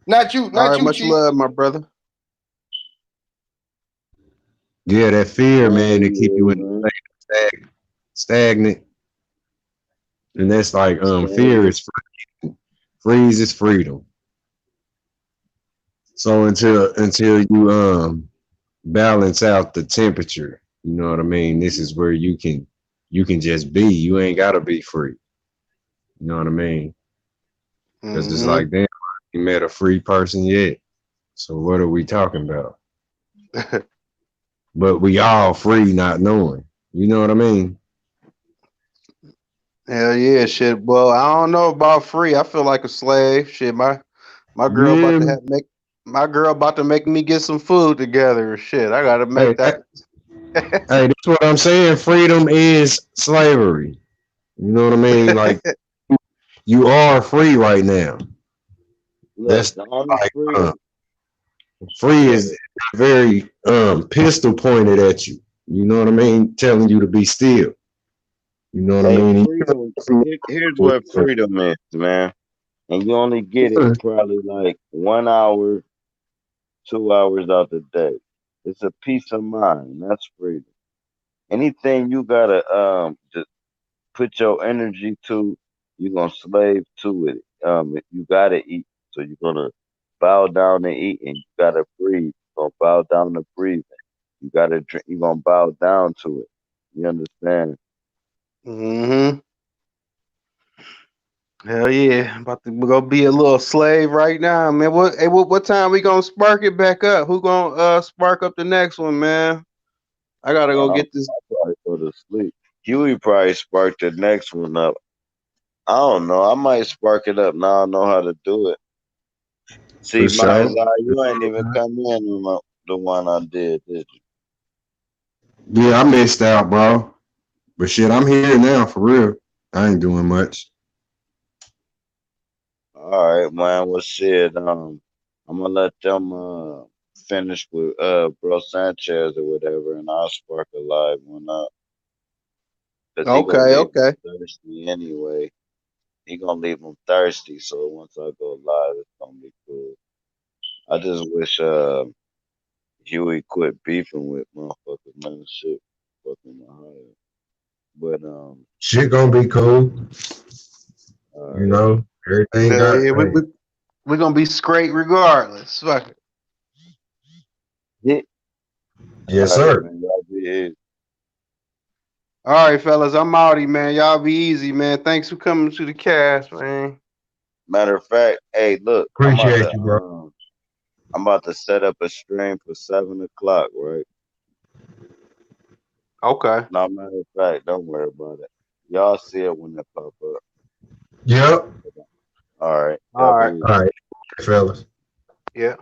Not you, All not right, you, much Chief. love, my brother. Yeah, that fear, man, to keep you in Man, stagnant, and that's like fear man. is freeze is freedom. So until you balance out the temperature, you know what I mean. This is where you can just be. You ain't gotta be free. You know what I mean? Because it's Mm-hmm. like, damn, you met a free person yet. So what are we talking about? But we all free, not knowing. You know what I mean? Hell yeah, shit. Well, I don't know about free. I feel like a slave. Shit, my girl about Yeah. to have make my girl about to make me get some food together. Shit, I gotta Hey, make hey, that. that's what I'm saying. Freedom is slavery. You know what I mean? Like you are free right now. Look, That's the only like freedom. free Go is ahead. very pistol pointed at you. You know what I mean? Telling you to be still. You know what I Hey, mean? freedom. Here's what freedom is, man. And you only get it probably like 1 hour, 2 hours out the day. It's a peace of mind. That's freedom. Anything you gotta just put your energy to, you're gonna slave to it. You gotta eat, so you're gonna bow down to eating. You gotta breathe. You're gonna bow down to breathing. You gotta drink. You're gonna bow down to it. You understand? Mm-hmm. Hell yeah, about to go be a little slave right now, man. What time we gonna spark it back up? Who gonna spark up the next one, man? I gotta go I'll get this. probably go to sleep. Huey probably sparked the next one up. I don't know. I might spark it up now. I know how to do it. See, For my sure. Isaiah, you ain't even come in on the one I did you? Yeah, I missed out, bro. But shit, I'm here now for real. I ain't doing much. All right, man. Well, shit. I'm gonna let them finish with Bro Sanchez or whatever, and I'll spark a live one up because he gonna Okay, leave them okay. thirsty anyway. He gonna leave them thirsty. So once I go live, it's gonna be cool. I just wish Huey quit beefing with motherfuckers, man. Shit, fucking higher. But Shit gonna be cool. all You right. know, everything Hell got yeah, hey, we gonna be straight regardless. Fuck it. Yeah. yes, All right, sir. man. Y'all be easy. All right, fellas, I'm outie, man. Y'all be easy, man. Thanks for coming to the cast, man. Matter of fact, hey, look, Appreciate you, bro. I'm about to set up a stream for 7 o'clock, right? Okay. No, matter of fact, don't worry about it. Y'all see it when it pop up. Yep. All right, y'all All be right. easy. All right, fellas. Yeah.